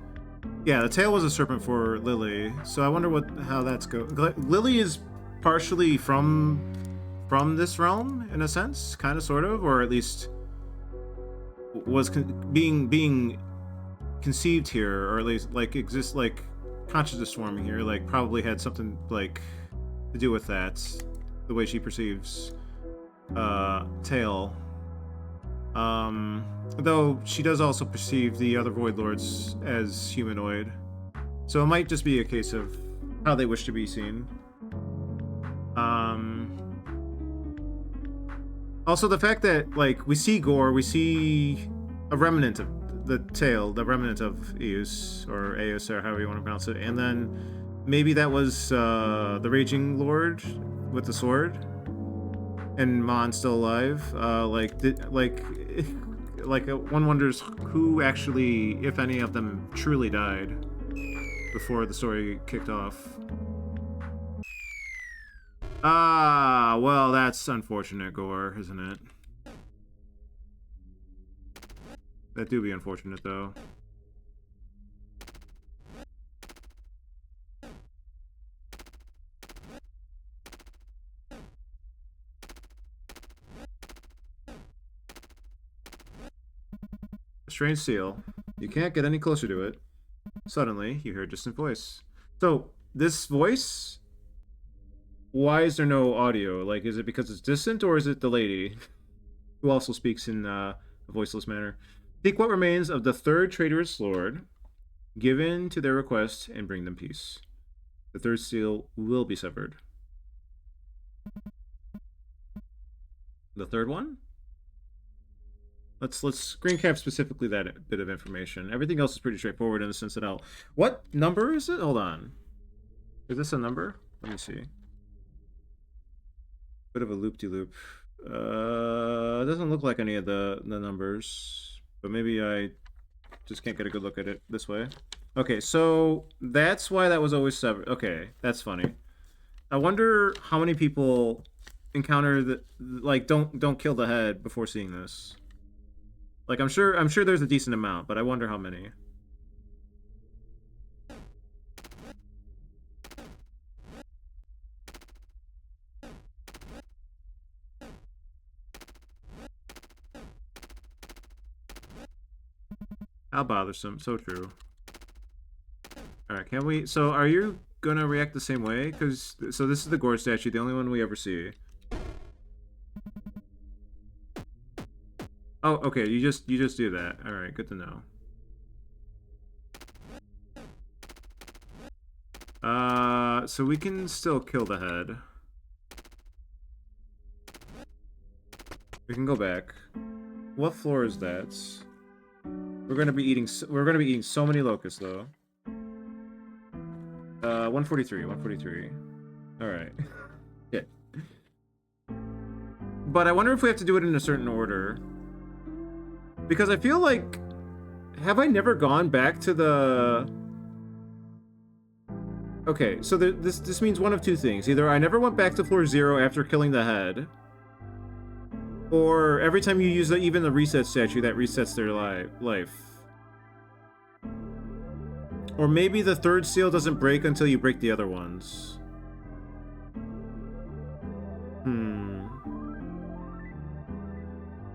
Yeah, the tail was a serpent for Lily. So I wonder how that's Lily is partially from this realm, in a sense, kind of, sort of, or at least was being conceived here, or at least, like, exists, like, consciousness forming here, like, probably had something, like, to do with that, the way she perceives tail. Though she does also perceive the other Void Lords as humanoid. So it might just be a case of how they wish to be seen. Also the fact that, like, we see gore, we see a remnant of the tail, the remnant of Eus, or Eus, or however you want to pronounce it, and then maybe that was the Raging Lord with the sword. And Mon's still alive. One wonders who actually, if any of them, truly died before the story kicked off. Ah, well, that's unfortunate, Gore, isn't it? That do be unfortunate, though. strange seal. You can't get any closer to it. Suddenly, you hear a distant voice. So, this voice, why is there no audio? Like, is it because it's distant, or is it the lady who also speaks in a voiceless manner? Seek what remains of the third traitorous lord, give in to their request, and bring them peace. The third seal will be severed. The third one? Let's screen cap specifically that bit of information. Everything else is pretty straightforward in the sense that what number is it? Hold on. Is this a number? Let me see. Bit of a loop-de-loop. It doesn't look like any of the numbers, but maybe I just can't get a good look at it this way. Okay, so that's why that was always severed. Okay, that's funny. I wonder how many people encounter that, like, don't kill the head before seeing this. Like, I'm sure there's a decent amount, but I wonder how many. How bothersome. So true. Alright, can we... So, are you gonna react the same way? Because... So, this is the gore statue, the only one we ever see. Oh, okay, you just do that. Alright, good to know. So we can still kill the head. We can go back. What floor is that? We're gonna be eating so many locusts though. 143. Alright. Yeah. But I wonder if we have to do it in a certain order. Because I feel like... Have I never gone back to the... Okay, so this means one of two things. Either I never went back to floor 0 after killing the head, or every time you use even the reset statue, that resets their life. Or maybe the third seal doesn't break until you break the other ones.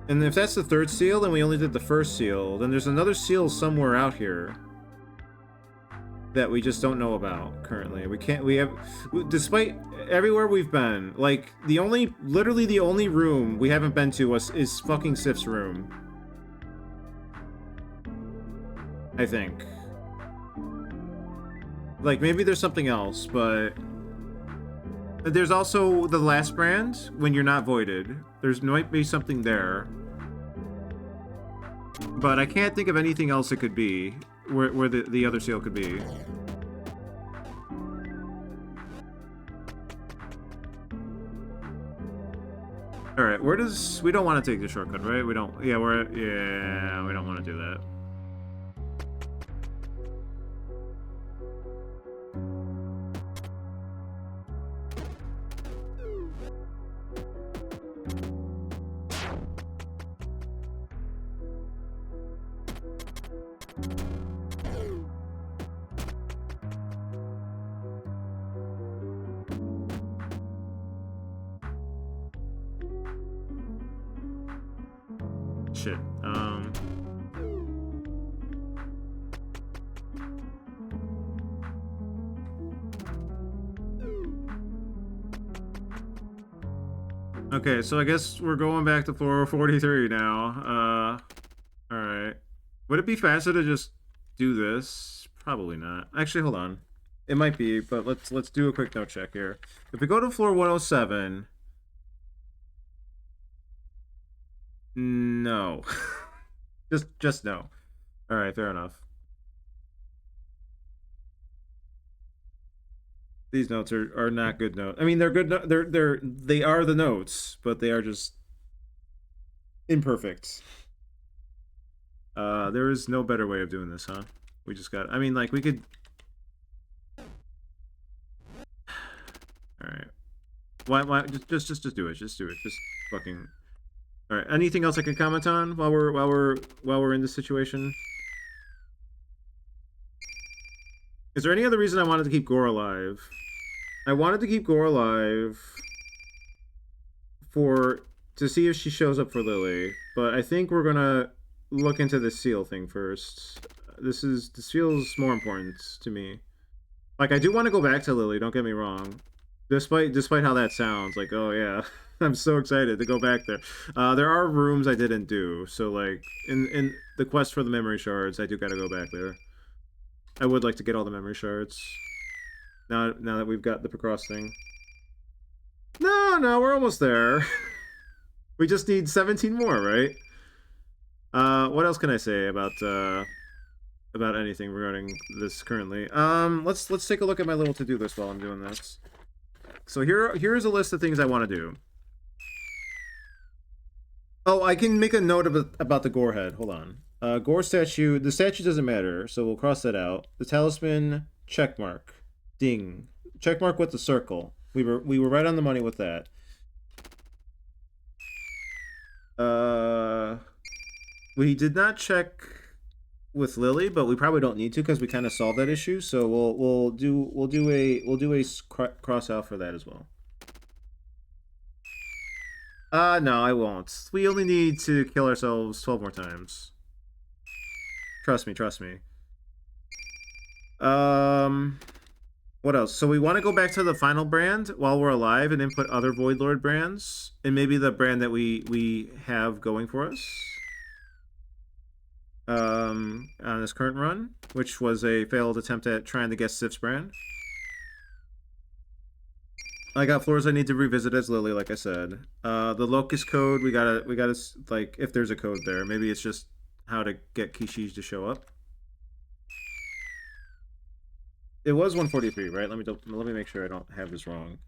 And if that's the third seal, then we only did the first seal. Then there's another seal somewhere out here that we just don't know about currently. Despite everywhere we've been, like, literally the only room we haven't been to is fucking Sif's room. I think. Like, maybe there's something else, but... There's also the last brand, when you're not voided. There's might be something there. But I can't think of anything else it could be, where the other seal could be. Alright, we don't want to take the shortcut, right? We don't, we don't want to do that. Shit. Okay, so I guess we're going back to floor 43 now. Alright. Would it be faster to just do this? Probably not. Actually, hold on. It might be, but let's do a quick note check here. If we go to floor 107... No. just no. Alright, fair enough. These notes are not good notes. I mean, they're good. They are the notes, but they are just imperfect. There is no better way of doing this, huh? We just got. I mean, like we could. All right. Why? Just do it. Just do it. Just fucking. All right. Anything else I can comment on while we're in this situation? Is there any other reason I wanted to keep Gore alive? I wanted to keep Gore alive to see if she shows up for Lily, but I think we're gonna look into the seal thing first. This feels more important to me. Like I do want to go back to Lily. Don't get me wrong. Despite how that sounds, like oh yeah, I'm so excited to go back there. There are rooms I didn't do, so like in the quest for the memory shards, I do got to go back there. I would like to get all the memory shards. Now that we've got the picrossed thing. No, we're almost there. We just need 17 more, right? What else can I say about anything regarding this currently? Let's take a look at my little to-do list while I'm doing this. So here's a list of things I want to do. Oh, I can make a note about the gore head. Hold on. Gore statue. The statue doesn't matter, so we'll cross that out. The talisman, check mark. Ding. Check mark with the circle. We were right on the money with that. We did not check with Lily, but we probably don't need to because we kind of solved that issue. So we'll do a cross out for that as well. No, I won't. We only need to kill ourselves 12 more times. Trust me, trust me. What else? So we want to go back to the final brand while we're alive and input other Void Lord brands and maybe the brand that we have going for us. On this current run, which was a failed attempt at trying to guess Sif's brand. I got floors I need to revisit as Lily, like I said. The locust code, we gotta like if there's a code there. Maybe it's just how to get Kishij to show up. It was 143, right? Let me make sure I don't have this wrong.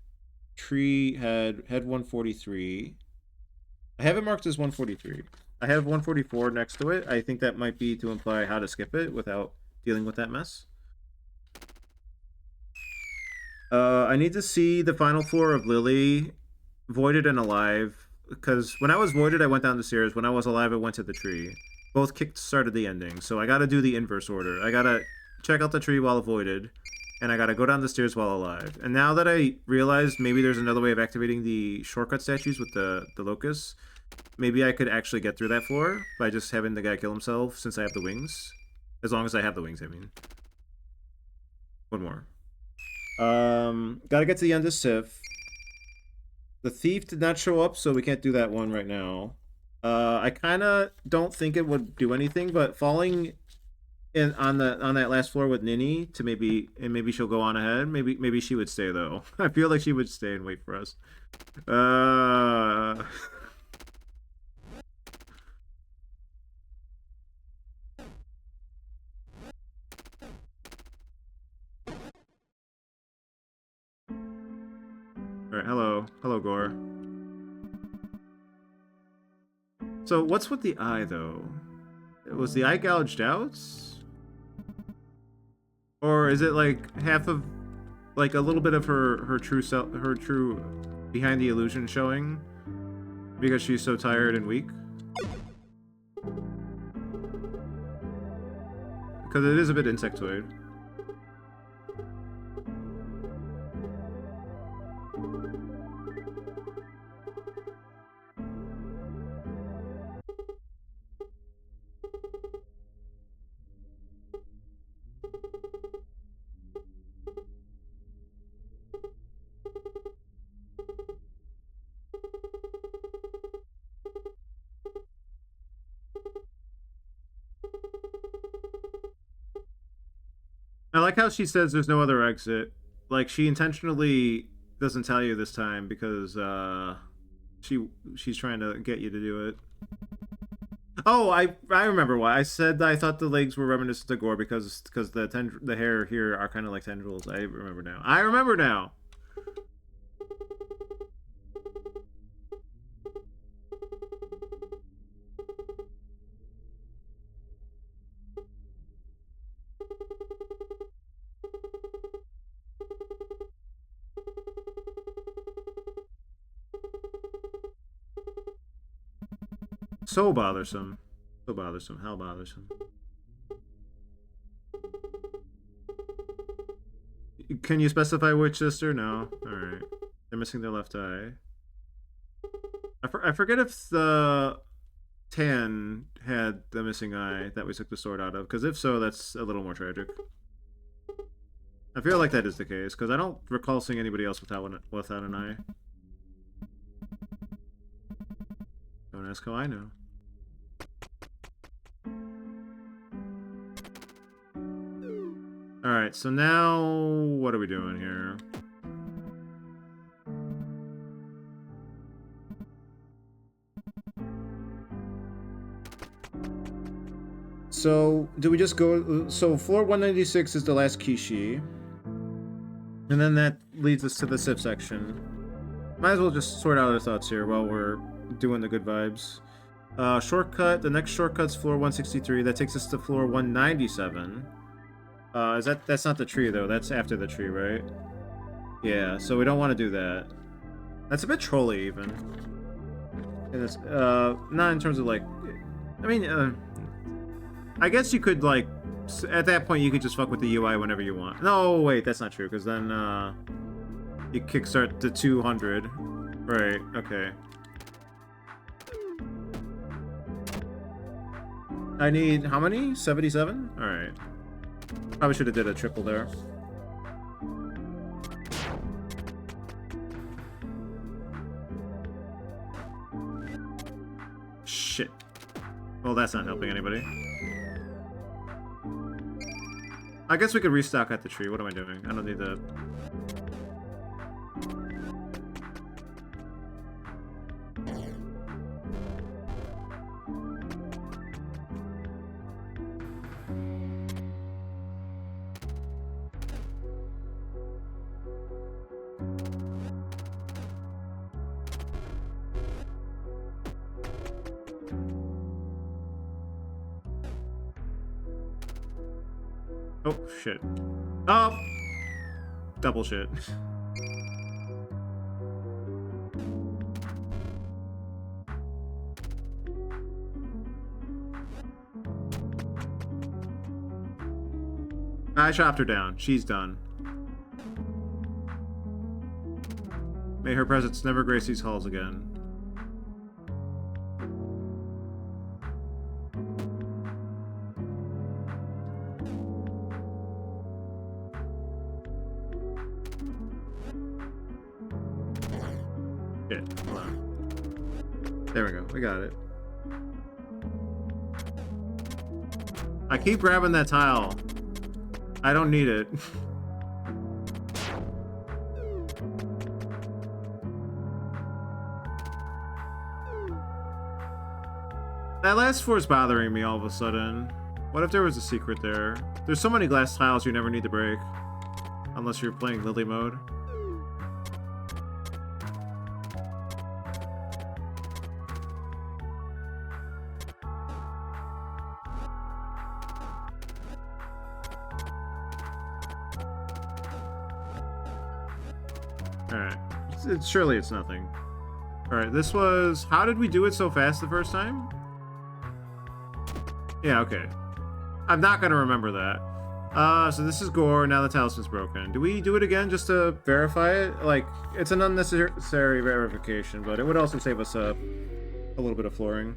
Tree had 143. I have it marked as 143. I have 144 next to it. I think that might be to imply how to skip it without dealing with that mess. I need to see the final floor of Lily, voided and alive. Because when I was voided, I went down the stairs. When I was alive, I went to the tree. Both started the ending. So I gotta do the inverse order. I gotta check out the tree while voided. And I gotta go down the stairs while alive. And now that I realized maybe there's another way of activating the shortcut statues with the locusts, maybe I could actually get through that floor by just having the guy kill himself since I have the wings. As long as I have the wings, I mean. One more. Gotta get to the end of Sif. The thief did not show up, so we can't do that one right now. I kind of don't think it would do anything, but falling in on that last floor with Nini to maybe she'll go on ahead. Maybe she would stay though. I feel like she would stay and wait for us. Alright, hello, Gore. So what's with the eye though? Was the eye gouged out? Or is it like half of, like a little bit of her true self, her true behind the illusion showing because she's so tired and weak? Because it is a bit insectoid. I like how she says there's no other exit. Like she intentionally doesn't tell you this time because she's trying to get you to do it. Oh, I remember why. I said I thought the legs were reminiscent to Gore because the hair here are kind of like tendrils. I remember now. I remember now. So bothersome. So bothersome. How bothersome. Can you specify which sister? No. Alright. They're missing their left eye. I forget if the Tan had the missing eye that we took the sword out of, because if so, that's a little more tragic. I feel like that is the case, because I don't recall seeing anybody else without an eye. Don't ask how I know. Alright, so now what are we doing here? So, do we just go... So, floor 196 is the last Kishi. And then that leads us to the SIP section. Might as well just sort out our thoughts here while we're doing the good vibes. Shortcut. The next shortcut's floor 163. That takes us to floor 197. That's not the tree, though. That's after the tree, right? Yeah, so we don't want to do that. That's a bit trolly, even. And it's, not in terms of, like... I mean, I guess you could, like, at that point you could just fuck with the UI whenever you want. No, wait, that's not true, because then, you kickstart to 200. Right, okay. I need, how many? 77? Alright. Probably should have did a triple there. Shit. Well, that's not helping anybody. I guess we could restock at the tree. What am I doing? I don't need that. Oh, shit. Oh! Double shit. I chopped her down. She's done. May her presence never grace these halls again. Shit, hold on. There we go, we got it. I keep grabbing that tile. I don't need it. That last floor is bothering me all of a sudden. What if there was a secret there? There's so many glass tiles you never need to break. Unless you're playing Lily mode. Alright. Surely it's nothing. Alright, this was... How did we do it so fast the first time? Yeah, okay. I'm not gonna remember that. So this is gore, now the talisman's broken. Do we do it again just to verify it? Like, it's an unnecessary verification, but it would also save us a little bit of flooring.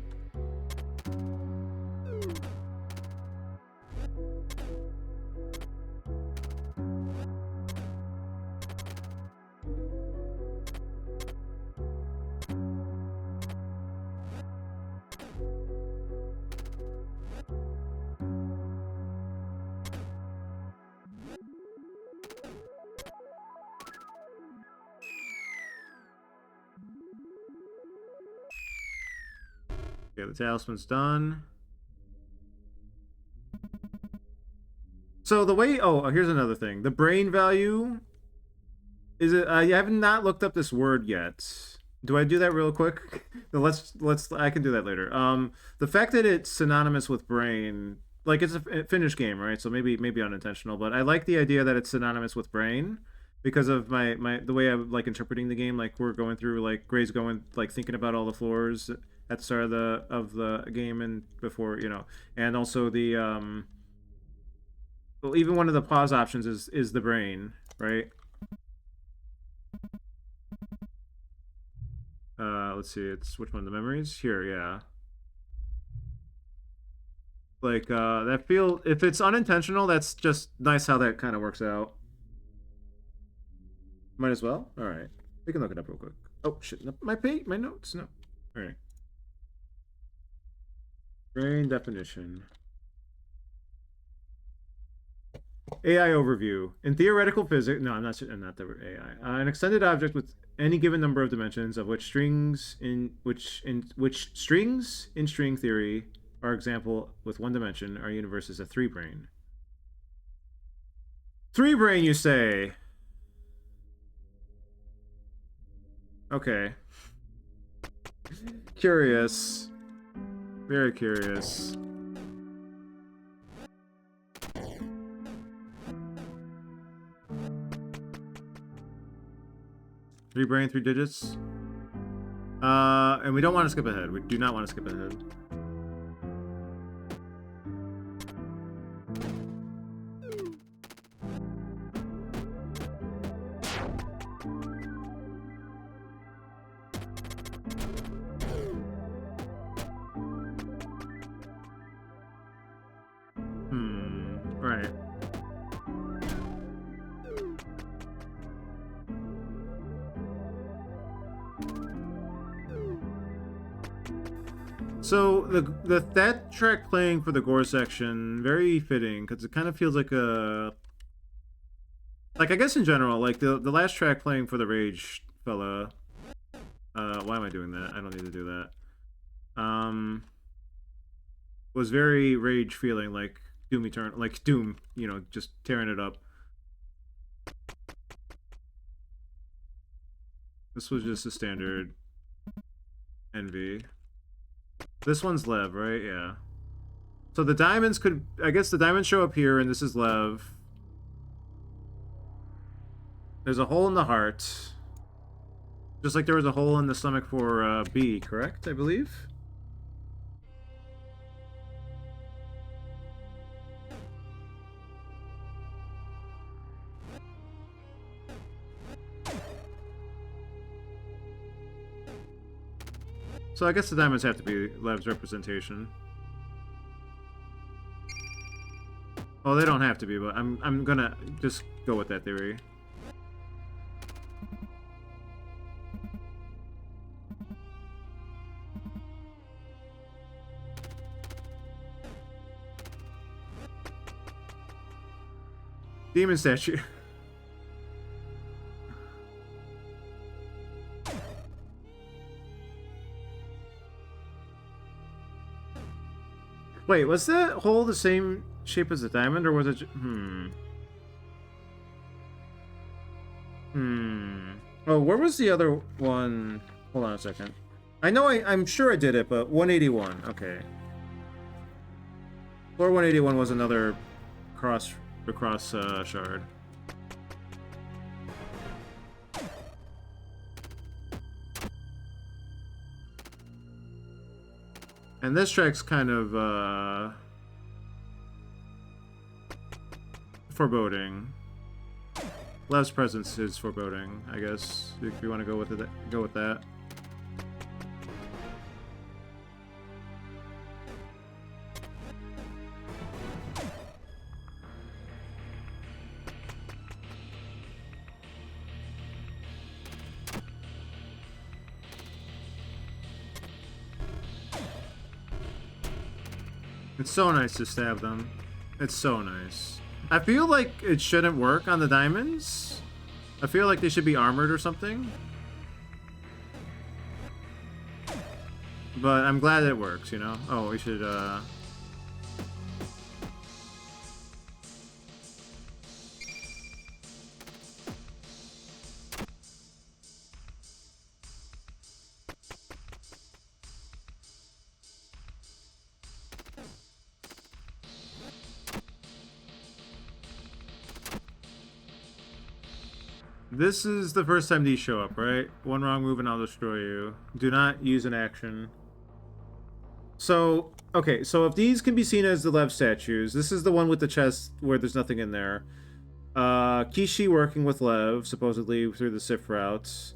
Okay, the talisman's done. So the way... Oh, here's another thing. The brain value... Is it... I have not looked up this word yet. Do I do that real quick? let's... I can do that later. The fact that it's synonymous with brain... Like, it's a Finnish game, right? So maybe unintentional, but I like the idea that it's synonymous with brain because of the way I'm, like, interpreting the game. Like, we're going through, like, Gray's going, like, thinking about all the floors at the start of the game and before, you know, and also the well, even one of the pause options is the brain, right? Let's see, it's which one? The memories here, yeah. Like, that feel, if it's unintentional, that's just nice how that kind of works out. Might as well. All right, we can look it up real quick. Oh shit, no, my notes. No. All right. Brain definition. AI overview. In theoretical physics, no, I'm not the AI. An extended object with any given number of dimensions, of which strings in string theory are example with one dimension. Our universe is a three brain. Three brain, you say? Okay. Curious. Very curious. Three brain, three digits. And we don't want to skip ahead. We do not want to skip ahead. Right. So that track playing for the gore section, very fitting, because it kind of feels like a, like, I guess in general, like the last track playing for the rage fella. Why am I doing that? I don't need to do that. Was very rage feeling, like Doom Eternal, like Doom, you know, just tearing it up. This was just a standard Envy. This one's Lev, right? Yeah. So the diamonds could, I guess the diamonds show up here, and this is Lev. There's a hole in the heart. Just like there was a hole in the stomach for B, correct? I believe? So I guess the diamonds have to be Lev's representation. Oh, they don't have to be, but I'm gonna just go with that theory. Demon statue. Wait, was that hole the same shape as the diamond, or was it? Oh, where was the other one? Hold on a second. I know I'm sure I did it, but 181. Okay. Floor 181 was another cross shard. And this track's kind of foreboding. Lev's presence is foreboding, I guess, if you want to go with it. Go with that. It's so nice to stab them. It's so nice. I feel like it shouldn't work on the diamonds. I feel like they should be armored or something. But I'm glad it works, you know? Oh, we should, This is the first time these show up, right? One wrong move and I'll destroy you. Do not use an action. So, okay, so if these can be seen as the Lev statues, this is the one with the chest where there's nothing in there. Kishi working with Lev, supposedly through the Sif routes.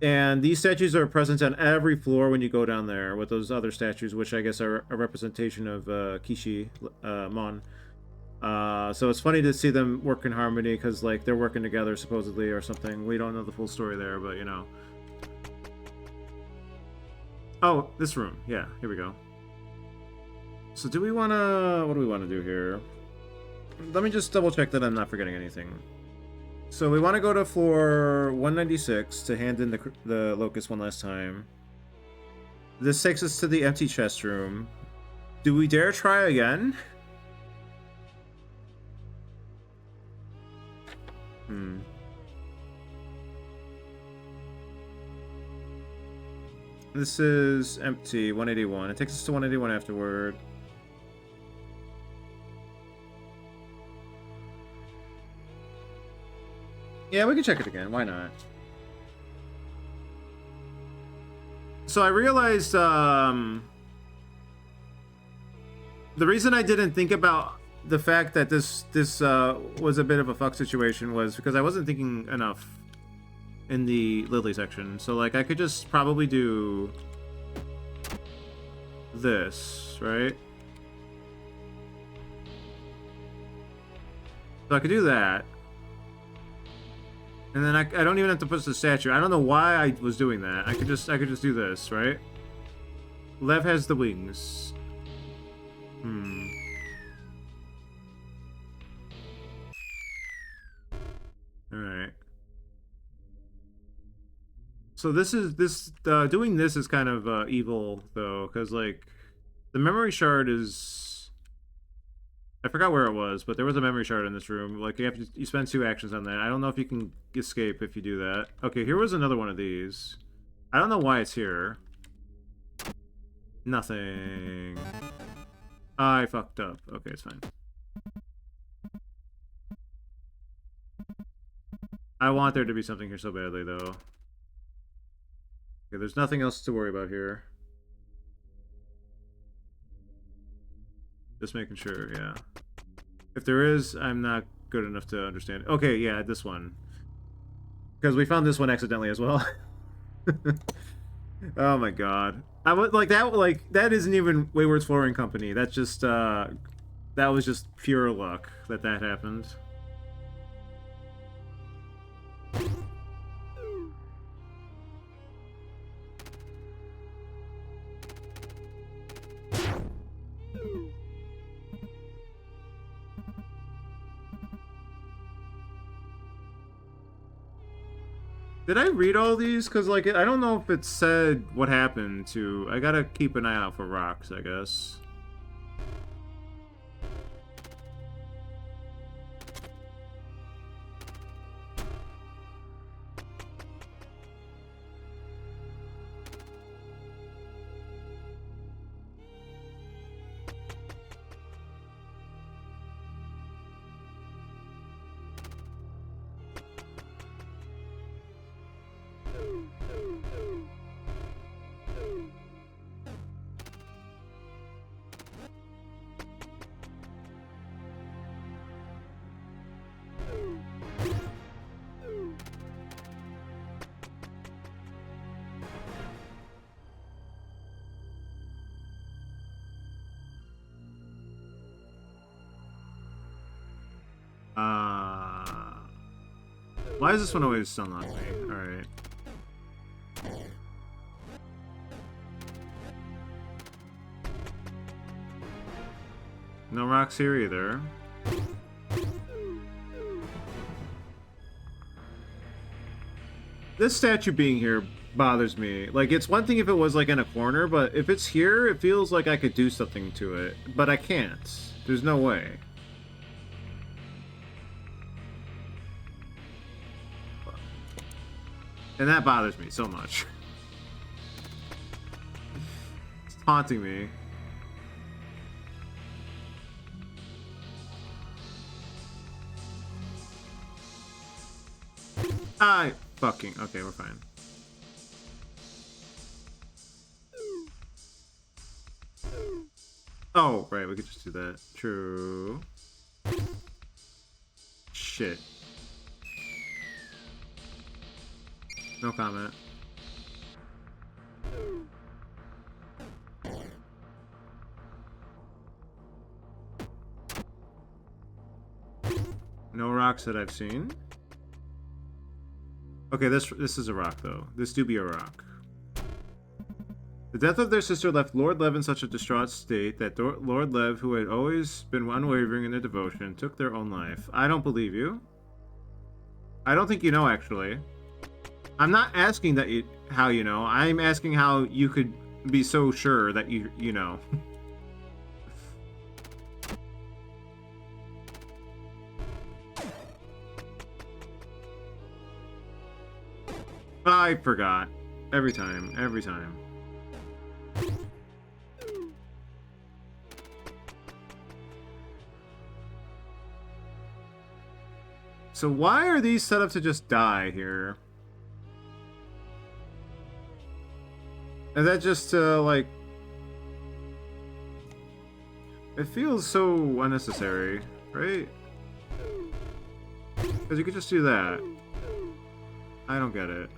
And these statues are present on every floor when you go down there with those other statues, which I guess are a representation of Kishi Mon. So it's funny to see them work in harmony because like they're working together supposedly or something. We don't know the full story there, but you know. Oh, this room. Yeah, here we go. So do we want to... What do we want to do here? Let me just double check that I'm not forgetting anything. So we want to go to floor 196 to hand in the locust one last time. This takes us to the empty chest room. Do we dare try again? This is empty, 181. It takes us to 181 afterward. Yeah, we can check it again. Why not? So I realized the reason I didn't think about the fact that this was a bit of a fuck situation was because I wasn't thinking enough in the Lily section. So like I could just probably do this, right? So I could do that. And then I don't even have to push the statue. I don't know why I was doing that. I could just do this, right? Lev has the wings. Alright. So doing this is kind of evil though, because like the memory shard is, I forgot where it was, but there was a memory shard in this room. Like you spend 2 actions on that. I don't know if you can escape if you do that. Okay, here was another one of these. I don't know why it's here. Nothing. I fucked up. Okay, it's fine. I want there to be something here so badly though. Okay, there's nothing else to worry about here. Just making sure, yeah. If there is, I'm not good enough to understand. Okay, yeah, this one. Because we found this one accidentally as well. Oh my god. I would like that isn't even Wayward's Flooring Company. That's just that was just pure luck that happened. Did I read all these? Because, like, I don't know if it said what happened to... I gotta keep an eye out for rocks, I guess. Why does this one always unlock me? Alright. No rocks here either. This statue being here bothers me. Like, it's one thing if it was, like, in a corner, but if it's here, it feels like I could do something to it. But I can't. There's no way. And that bothers me so much. It's haunting me. Fucking... Okay, we're fine. Oh, right, we could just do that. True. Shit. No comment. rocks that I've seen. Okay, this is a rock though. This do be a rock. The death of their sister left Lord Lev in such a distraught state that Lord Lev, who had always been unwavering in their devotion, took their own life. I don't believe you. I don't think you know, actually. I'm not asking that how you know. I'm asking how you could be so sure that you know. I forgot. Every time. Every time. So why are these set up to just die here? Is that just like... It feels so unnecessary, right? Because you could just do that. I don't get it.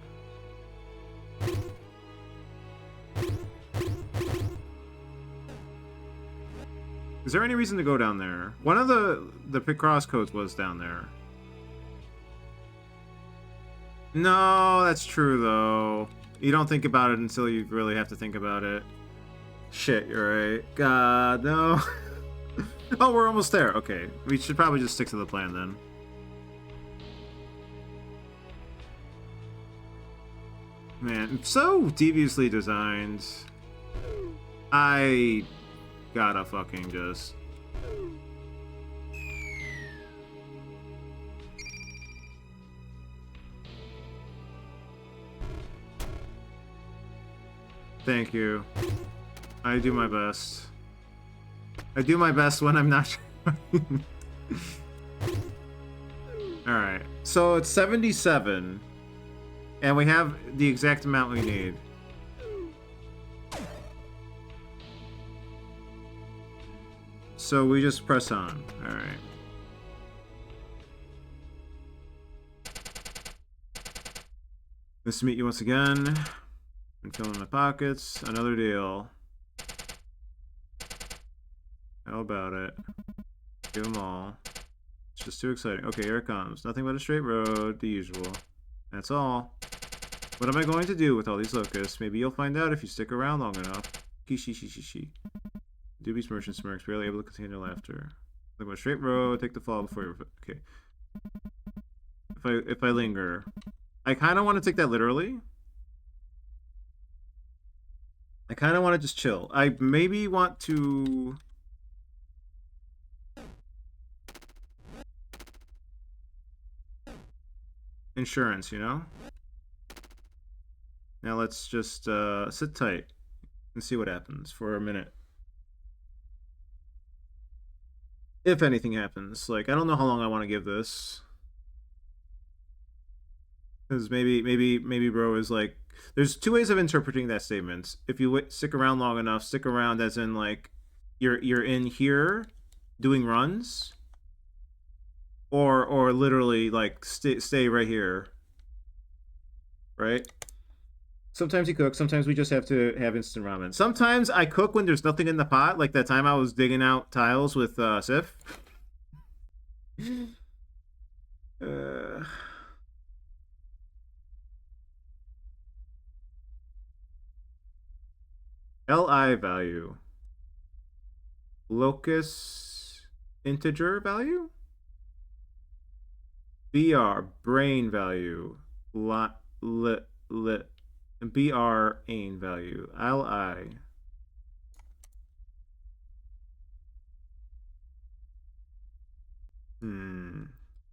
Is there any reason to go down there? One of the picrossed codes was down there. No, that's true though. You don't think about it until you really have to think about it. Shit, you're right. God, no. Oh, we're almost there. Okay, we should probably just stick to the plan then. Man, so deviously designed. I gotta fucking just... Thank you. I do my best. I do my best when I'm not trying. Alright, so it's 77. And we have the exact amount we need. So we just press on. Alright. Nice to meet you once again. Been filling my pockets. Another deal. How about it? Give them all. It's just too exciting. Okay, here it comes. Nothing but a straight road. The usual. That's all. What am I going to do with all these locusts? Maybe you'll find out if you stick around long enough. Kishi. Dubious merchant smirks, barely able to contain their laughter. Look, a straight road, take the fall before you... Okay. If I linger... I kind of want to take that literally. I kind of want to just chill. I maybe want to... Insurance, you know? Now let's just sit tight and see what happens for a minute. If anything happens. Like, I don't know how long I want to give this. Because maybe bro is like... There's two ways of interpreting that statement. If you stick around long enough, stick around as in, like, you're in here doing runs. Or literally, like, stay right here. Right? Sometimes you cook, sometimes we just have to have instant ramen. Sometimes I cook when there's nothing in the pot, like that time I was digging out tiles with Sif. LI value. Locus integer value? BR brain value. BR ain value. LI. Hmm.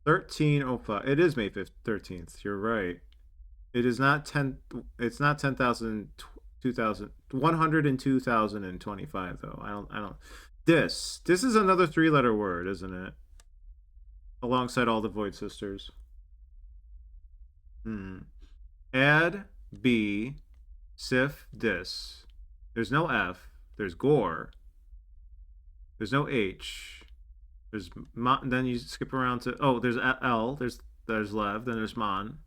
1305. It is May 5th, 13th. You're right. It is not 10. It's not 10,000. 2,000. 102,025 though. I don't. This is another three-letter word, isn't it? Alongside all the Void Sisters. Add B Sif dis. There's no F. There's gore. There's no H. There's mon. Then you skip around to there's L. There's Lev. Then there's Mon.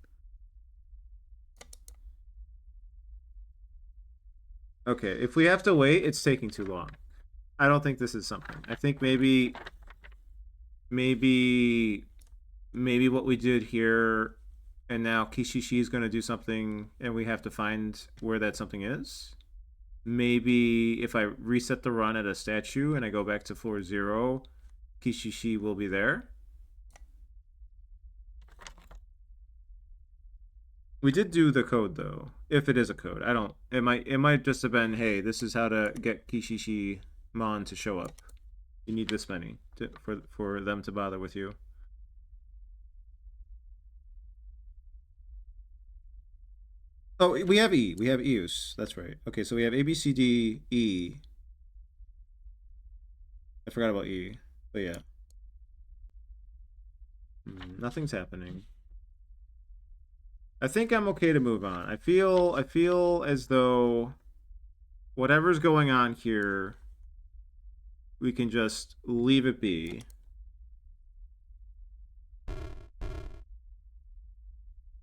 Okay, if we have to wait, it's taking too long. I don't think this is something. I think maybe maybe what we did here, and now Kishishi is going to do something, and we have to find where that something is. Maybe if I reset the run at a statue and I go back to floor 0, Kishishi will be there. We did do the code though, if it is a code. I don't. It might just have been, hey, this is how to get Kishishi Mon to show up. You need this many for them to bother with you. Oh, we have E. We have Eus. That's right. Okay, so we have A, B, C, D, E. I forgot about E. But yeah. Nothing's happening. I think I'm okay to move on. I feel as though whatever's going on here, we can just leave it be.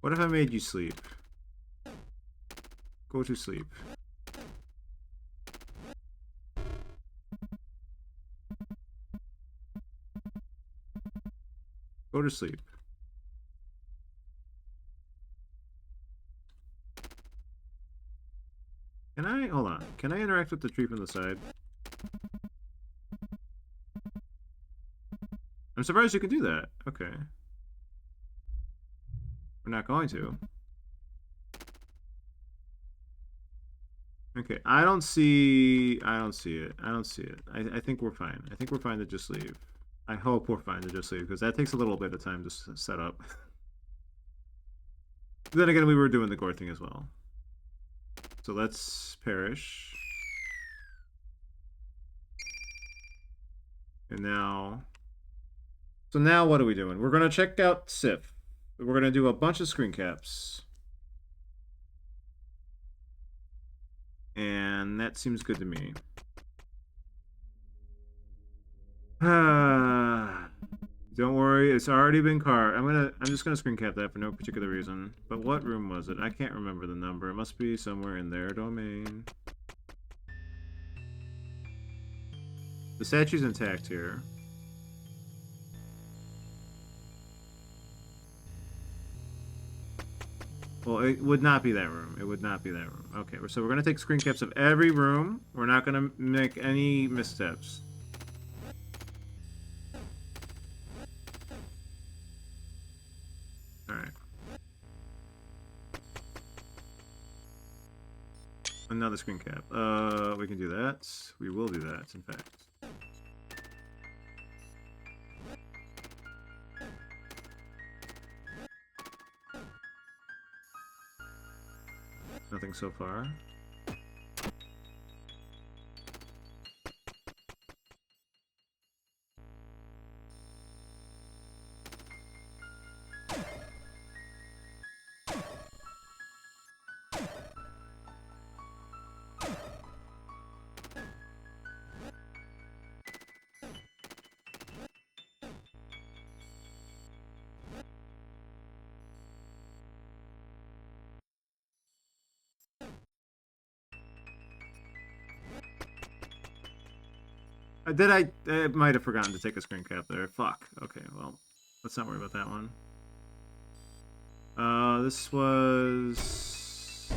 What if I made you sleep? Go to sleep. Go to sleep. Can I, hold on, can I interact with the tree from the side? I'm surprised you can do that. Okay. We're not going to. Okay, I don't see it. I don't see it. I think we're fine. I think we're fine to just leave. I hope we're fine to just leave, because that takes a little bit of time to set up. Then again, we were doing the gore thing as well. So let's perish. And now... So now what are we doing? We're going to check out Sif. We're going to do a bunch of screen caps. And that seems good to me. Don't worry, it's already been carved. I'm just gonna screen cap that for no particular reason. But what room was it? I can't remember the number. It must be somewhere in their domain. The statue's intact here. Well, it would not be that room. It would not be that room. Okay, so we're gonna take screen caps of every room. We're not gonna make any missteps. Alright. Another screen cap. We can do that. We will do that, in fact. Nothing so far. I might have forgotten to take a screen cap there. Fuck. Okay, well, let's not worry about that one. This was...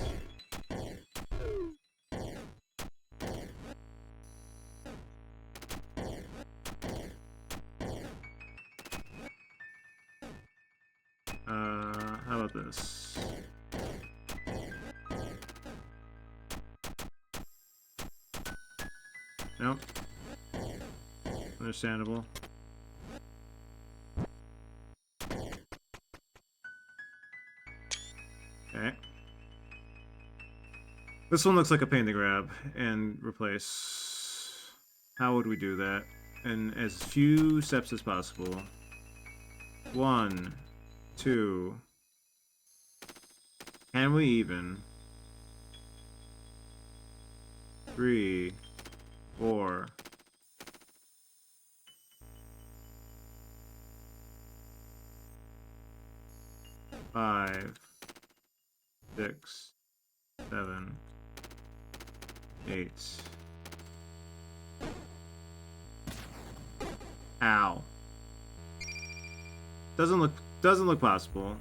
how about this? Nope. Understandable. Okay. This one looks like a pain to grab and replace. How would we do that? In as few steps as possible. 1, 2. Can we even? 3, 4. 5, 6, 7, 8. Ow. Doesn't look Doesn't look possible.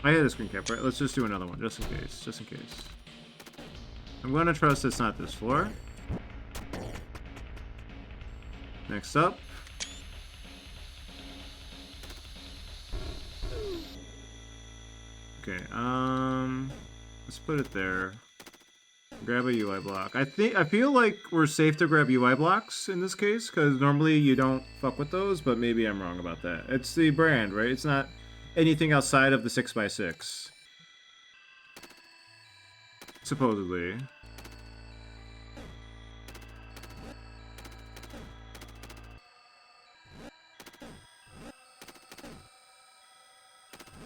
I had a screen cap, right? Let's just do another one, just in case. Just in case. I'm gonna trust it's not this floor. Next up. Okay, let's put it there. Grab a UI block. I feel like we're safe to grab UI blocks in this case, because normally you don't fuck with those, but maybe I'm wrong about that. It's the brand, right? It's not anything outside of the 6x6. Supposedly.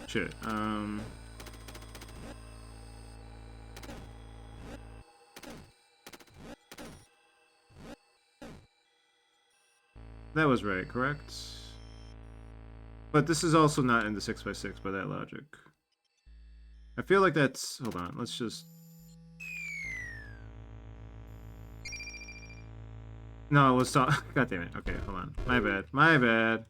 Shit, that was right, correct? But this is also not in the 6x6 by that logic. I feel like that's... Hold on, let's just... No, let's talk... God damn it. Okay, hold on. My bad. My bad.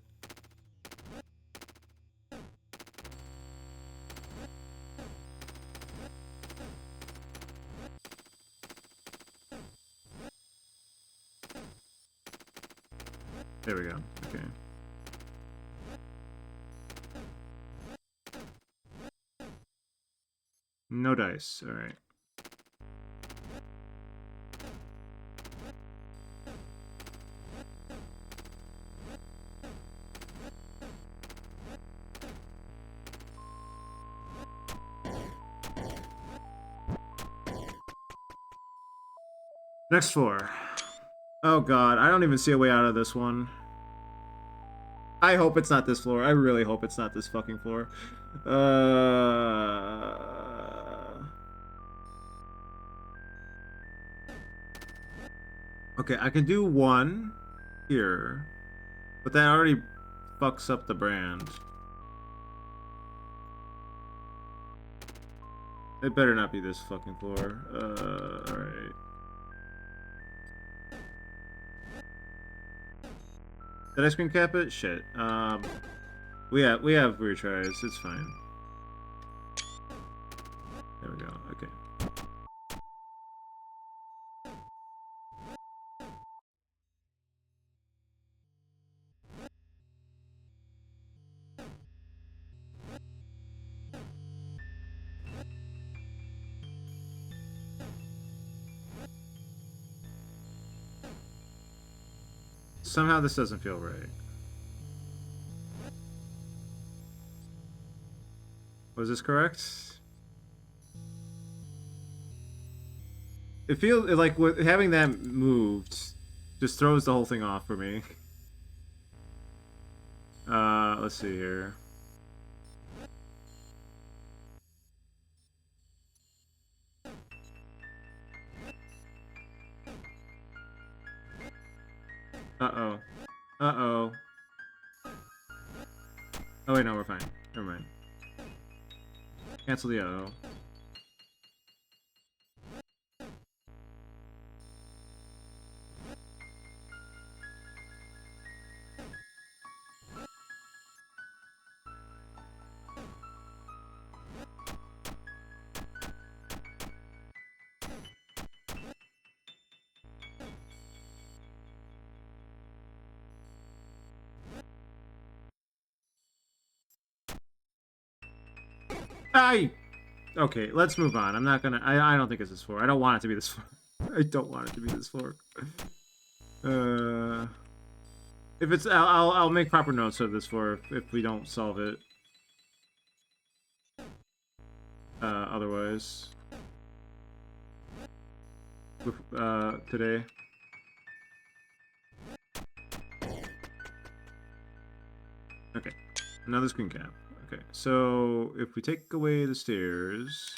There we go. Okay. No dice. Alright. Next floor. Oh god, I don't even see a way out of this one. I hope it's not this floor. I really hope it's not this fucking floor. Okay, I can do one here, but that already fucks up the brand. It better not be this fucking floor. Alright. Did I screen cap it? Shit. We have retries. It's fine. There we go. Okay. Somehow this doesn't feel right. Was this correct? It feels like with having that moved just throws the whole thing off for me. Let's see here. Uh-oh. Uh-oh. Oh wait, no, we're fine. Never mind. Cancel the uh-oh. Okay, let's move on. I'm not gonna... I don't think it's this floor. I don't want it to be this floor. I don't want it to be this floor. If it's... I'll make proper notes of this floor if we don't solve it. Otherwise. Today. Okay. Another screen cap. Okay, so if we take away the stairs...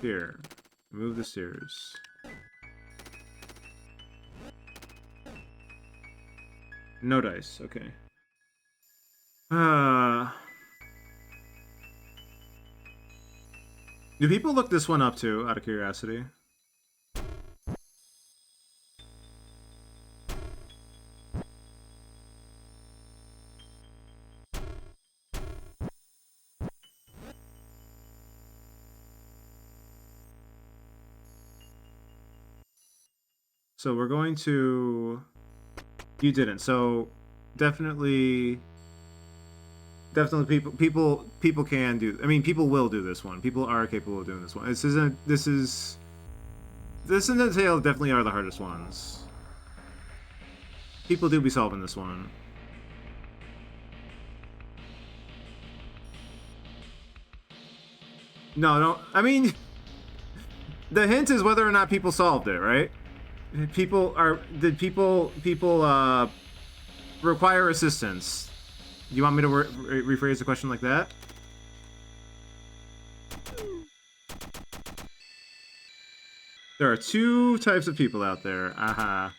Here. Move the stairs. No dice, okay. Do people look this one up too, out of curiosity? So we're going to... You didn't. So definitely people can do, I mean, people will do this one. People are capable of doing this one. This and the tail definitely are the hardest ones. People do be solving this one. No, I mean, the hint is whether or not people solved it, right? Did people require assistance? You want me to rephrase the question like that? There are two types of people out there. Aha.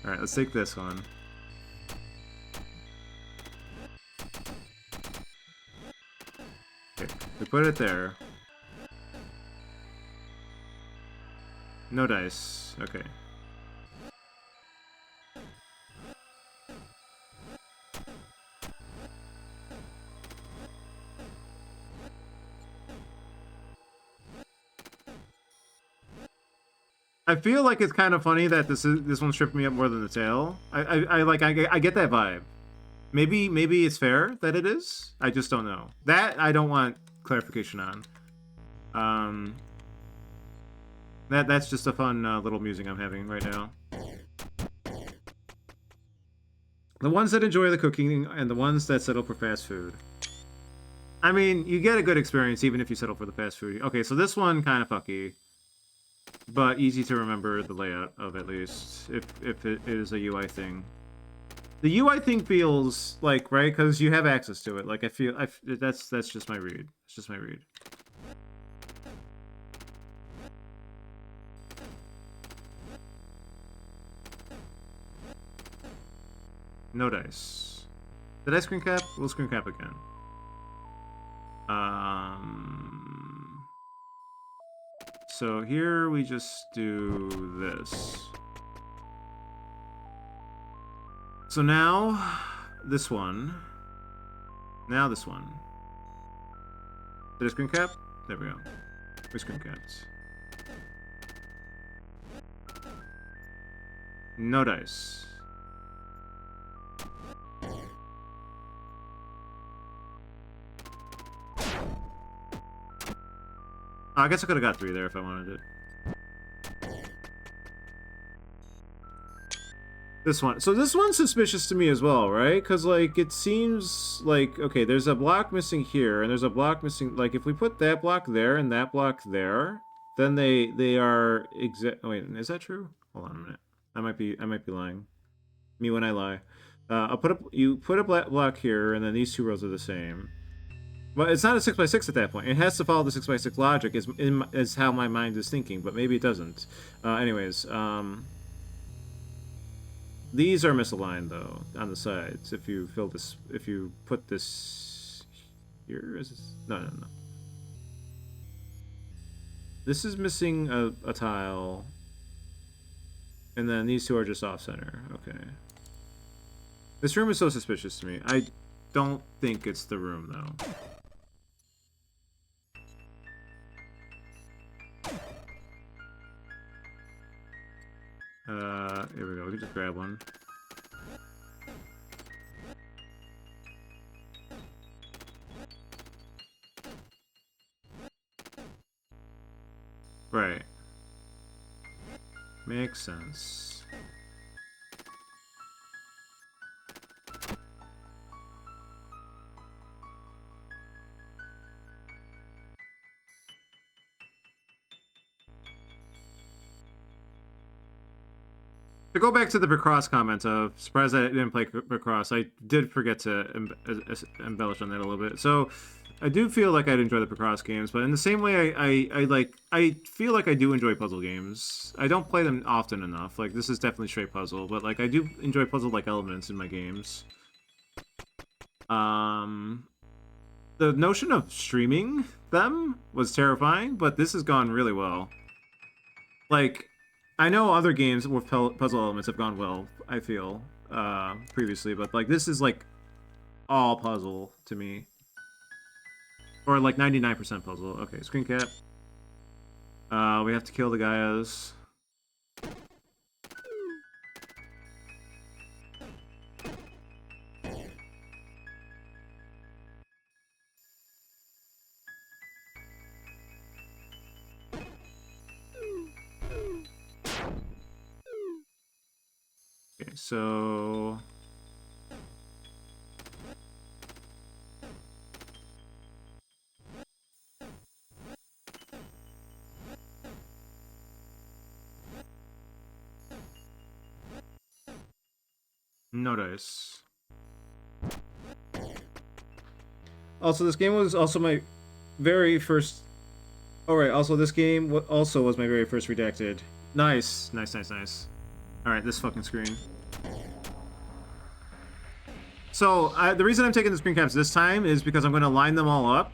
Alright, let's take this one. Okay, we put it there. No dice. Okay. I feel like it's kind of funny that this one's tripping me up more than the tail. I get that vibe. Maybe it's fair that it is. I just don't know. That I don't want clarification on. That's just a fun little musing I'm having right now. The ones that enjoy the cooking and the ones that settle for fast food. I mean, you get a good experience even if you settle for the fast food. Okay, so this one kind of fucky, but easy to remember the layout of, at least if it is a UI thing. The UI thing feels like, right, because you have access to it. Like that's just my read. It's just my read. No dice. Did I screen cap? We'll screen cap again. So here we just do this. So now, this one. Now this one. Did I screen cap? There we go. We screen capped. No dice. I guess I could have got 3 there if I wanted it. This one. So this one's suspicious to me as well, right? Because, like, it seems like... Okay, there's a block missing here, and there's a block missing... Like, if we put that block there and that block there, then they are exact... Wait, is that true? Hold on a minute. I might be lying. Me when I lie. You put a block here, and then these two rows are the same. But it's not a 6x6 at that point. It has to follow the 6x6 logic, is how my mind is thinking, but maybe it doesn't. Anyways, these are misaligned though on the sides. If you put this here, is this? No. This is missing a tile, and then these two are just off center. Okay. This room is so suspicious to me. I don't think it's the room though. Here we go. We can just grab one. Right. Makes sense. To go back to the picrossed comment of surprised I didn't play picrossed, I did forget to embellish on that a little bit. So I do feel like I'd enjoy the picrossed games, but in the same way, I feel like I do enjoy puzzle games. I don't play them often enough. Like, this is definitely straight puzzle, but like I do enjoy puzzle-like elements in my games. The notion of streaming them was terrifying, but this has gone really well. Like, I know other games with puzzle elements have gone well, I feel, previously, but like this is like all puzzle to me. Or like 99% puzzle. Okay, screen cap. We have to kill the guys. Okay, so... No dice. Also, this game was also my very first... Alright, also this game also was my very first redacted. Nice. Nice, nice, nice. Alright, this fucking screen. So, the reason I'm taking the screen caps this time is because I'm going to line them all up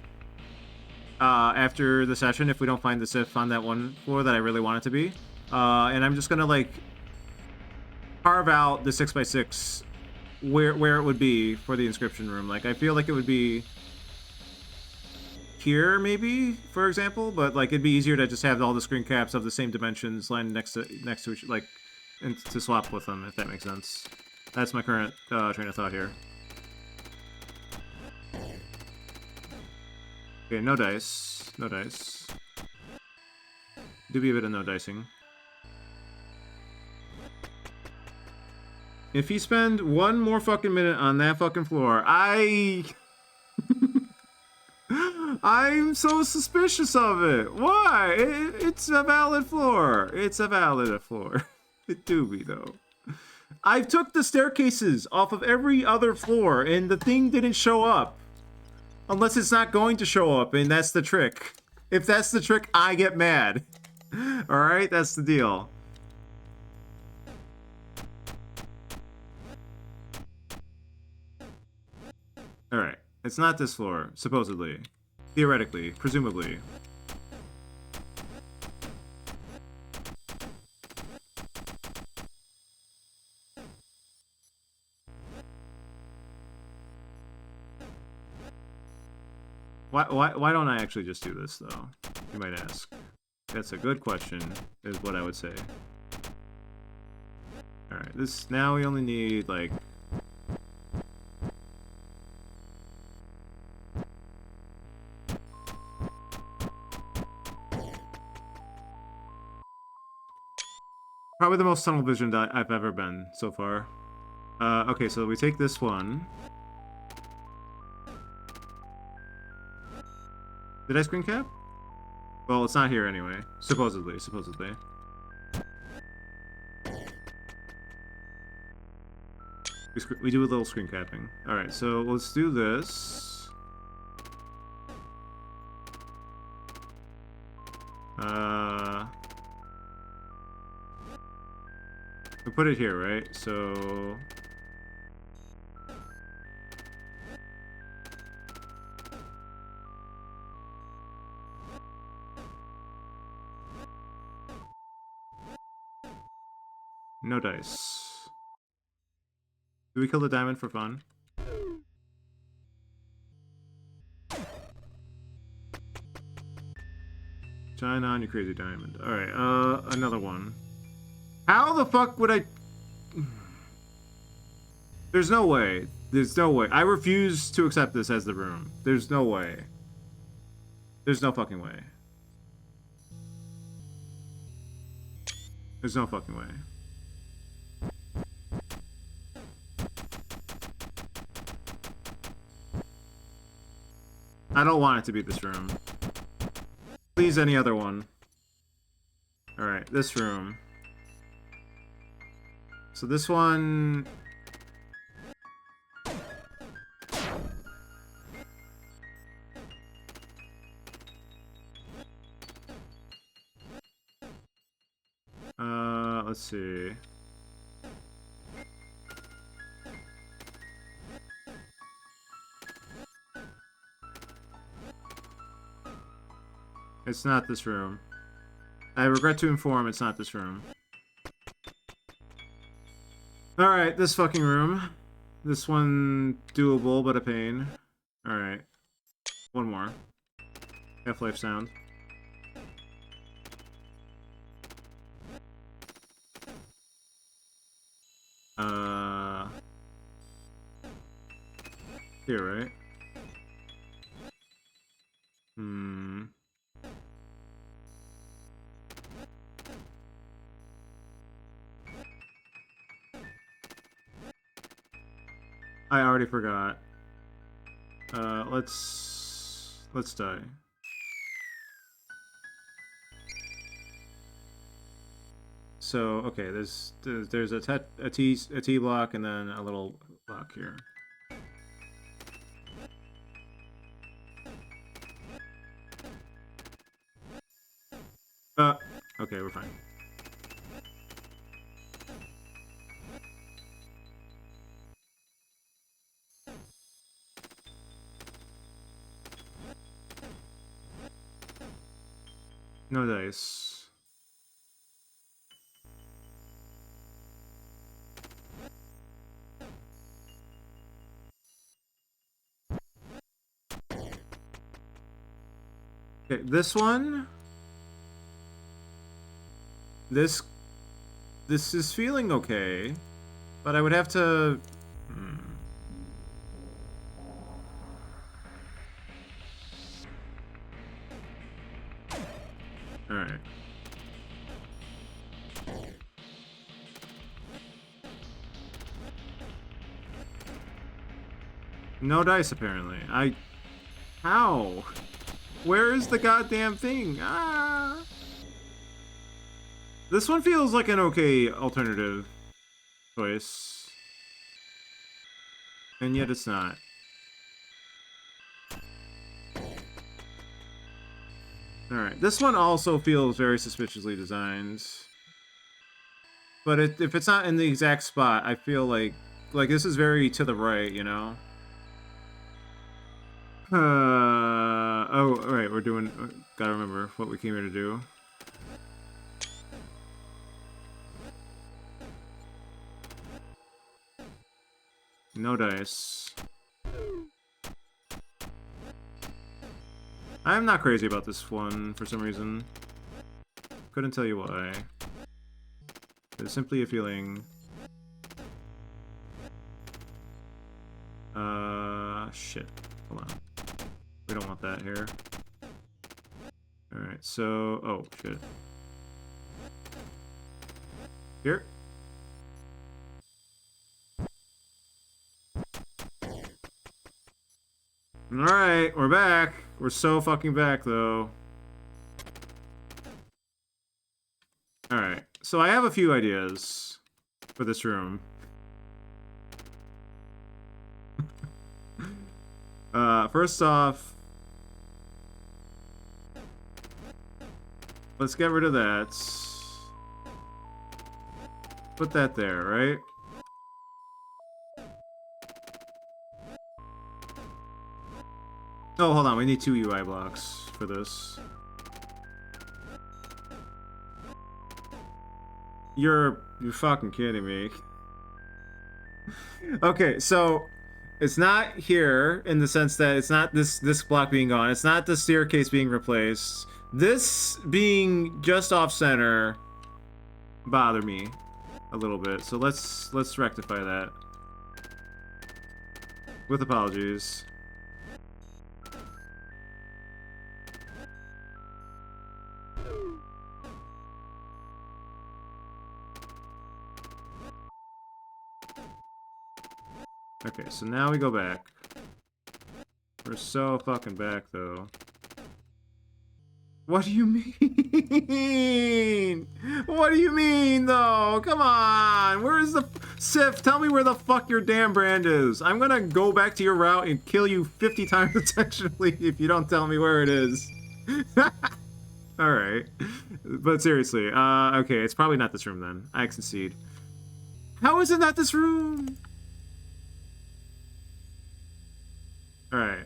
after the session if we don't find the Sif on that one floor that I really want it to be. And I'm just going to, like, carve out the 6x6 where it would be for the inscription room. Like, I feel like it would be here, maybe, for example, but, like, it'd be easier to just have all the screen caps of the same dimensions lined next to each, like, and to swap with them, if that makes sense. That's my current train of thought here. Okay, no dice. No dice. Do be a bit of no dicing. If you spend one more fucking minute on that fucking floor, I'm so suspicious of it. Why? It's a valid floor. It's a valid floor. It do be, though. I took the staircases off of every other floor, and the thing didn't show up. Unless it's not going to show up, and that's the trick. If that's the trick, I get mad. Alright, that's the deal. Alright, it's not this floor, supposedly. Theoretically, presumably. Why don't I actually just do this, though? You might ask. That's a good question, is what I would say. Alright, this... Now we only need, like... Probably the most tunnel visioned I've ever been so far. Okay, so we take this one. Did I screen cap? Well, it's not here anyway. Supposedly. We do a little screen capping. Alright, so let's do this. We put it here, right? So... No dice. Do we kill the diamond for fun? Shine on, you crazy diamond. Alright, another one. How the fuck would I... There's no way. There's no way. I refuse to accept this as the room. There's no way. There's no fucking way. There's no fucking way. I don't want it to be this room. Please, any other one. Alright, this room. So this one... let's see. It's not this room. I regret to inform it's not this room. Alright, this fucking room. This one doable, but a pain. Alright. One more. Half-Life sound. Here, right? I already forgot. Let's die. So okay, there's a T block and then a little block here. Okay, we're fine. No dice. Okay, this one. This is feeling okay, but I would have to. All right. No dice, apparently. How? Where is the goddamn thing? Ah! This one feels like an okay alternative choice. And yet it's not. Alright, this one also feels very suspiciously designed. But if it's not in the exact spot, I feel like this is very to the right, you know? Oh, alright, we're doing... Gotta remember what we came here to do. No dice. I'm not crazy about this one for some reason. Couldn't tell you why. It's simply a feeling. Shit. Hold on. We don't want that here. Alright, so... Oh, shit. Here. Alright, we're back. We're so fucking back, though. Alright, so I have a few ideas for this room. First off, let's get rid of that. Put that there, right? Oh, hold on, we need 2 UI blocks for this. You're fucking kidding me. Okay, so it's not here in the sense that it's not this block being gone. It's not the staircase being replaced. This being just off center bothered me a little bit. So let's rectify that. With apologies. Okay, so now we go back. We're so fucking back, though. What do you mean? What do you mean, though? Come on! Where's the... Sif, tell me where the fuck your damn brand is. I'm gonna go back to your route and kill you 50 times intentionally if you don't tell me where it is. Alright. But seriously, okay, it's probably not this room, then. I concede. How is it not this room? All right.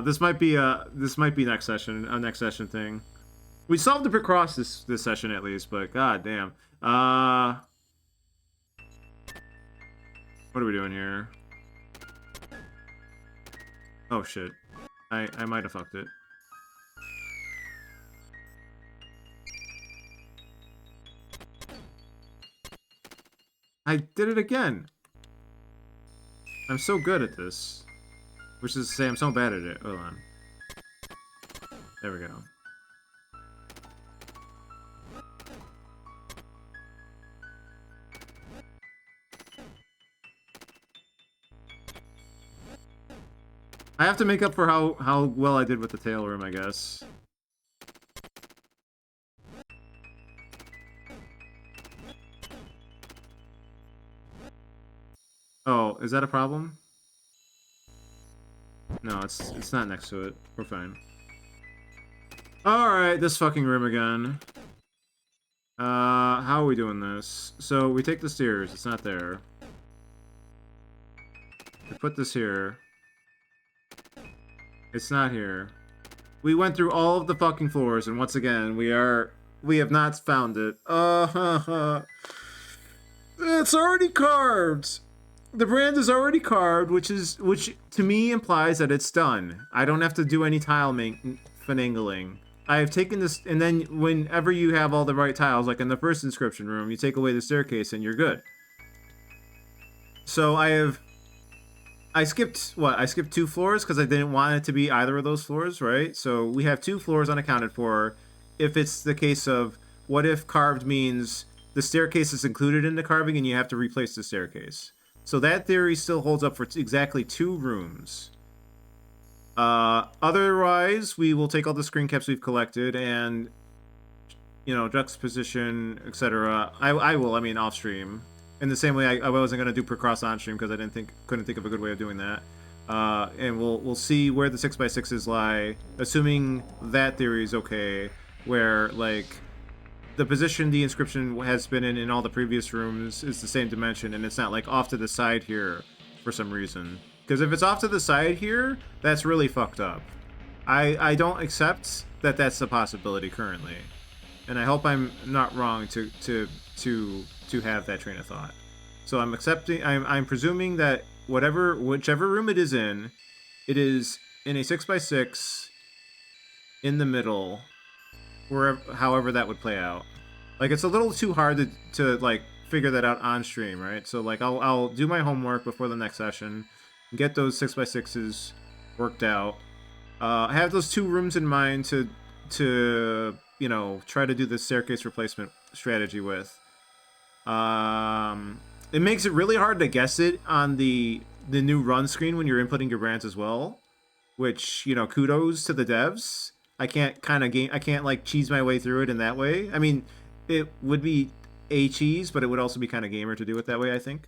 This might be next session, a next session thing. We solved the picrossed this session at least, but god damn. What are we doing here? Oh shit. I might have fucked it. I did it again. I'm so good at this. Which is to say I'm so bad at it. Hold on. There we go. I have to make up for how well I did with the tail room, I guess. Oh, is that a problem? No, it's not next to it. We're fine. Alright, this fucking room again. How are we doing this? So, we take the stairs. It's not there. We put this here. It's not here. We went through all of the fucking floors, and once again, we have not found it. It's already carved! The brand is already carved, which to me implies that it's done. I don't have to do any tile finagling. I have taken this, and then whenever you have all the right tiles, like in the first inscription room, you take away the staircase and you're good. So I skipped, what? I skipped 2 floors because I didn't want it to be either of those floors, right? So we have 2 floors unaccounted for. If it's the case of, what if carved means the staircase is included in the carving and you have to replace the staircase? So that theory still holds up for exactly 2 rooms. Otherwise, we will take all the screen caps we've collected and, you know, juxtaposition, etc. I mean, off stream. In the same way, I wasn't gonna do picrossed on stream because I couldn't think of a good way of doing that. And we'll see where the 6x6s lie, assuming that theory is okay. Where like the position the inscription has been in all the previous rooms is the same dimension, and it's not like off to the side here for some reason. Because if it's off to the side here, that's really fucked up. I don't accept that that's a possibility currently, and I hope I'm not wrong to have that train of thought. So I'm presuming that whichever room it is in a 6x6 in the middle, however that would play out. Like, it's a little too hard to like figure that out on stream, right? So like I'll do my homework before the next session, get those 6x6s worked out. Have those 2 rooms in mind to you know, try to do the staircase replacement strategy with. It makes it really hard to guess it on the new run screen when you're inputting your brands as well, which, you know, kudos to the devs. I can't like cheese my way through it in that way. I mean, it would be a cheese, but it would also be kind of gamer to do it that way, I think.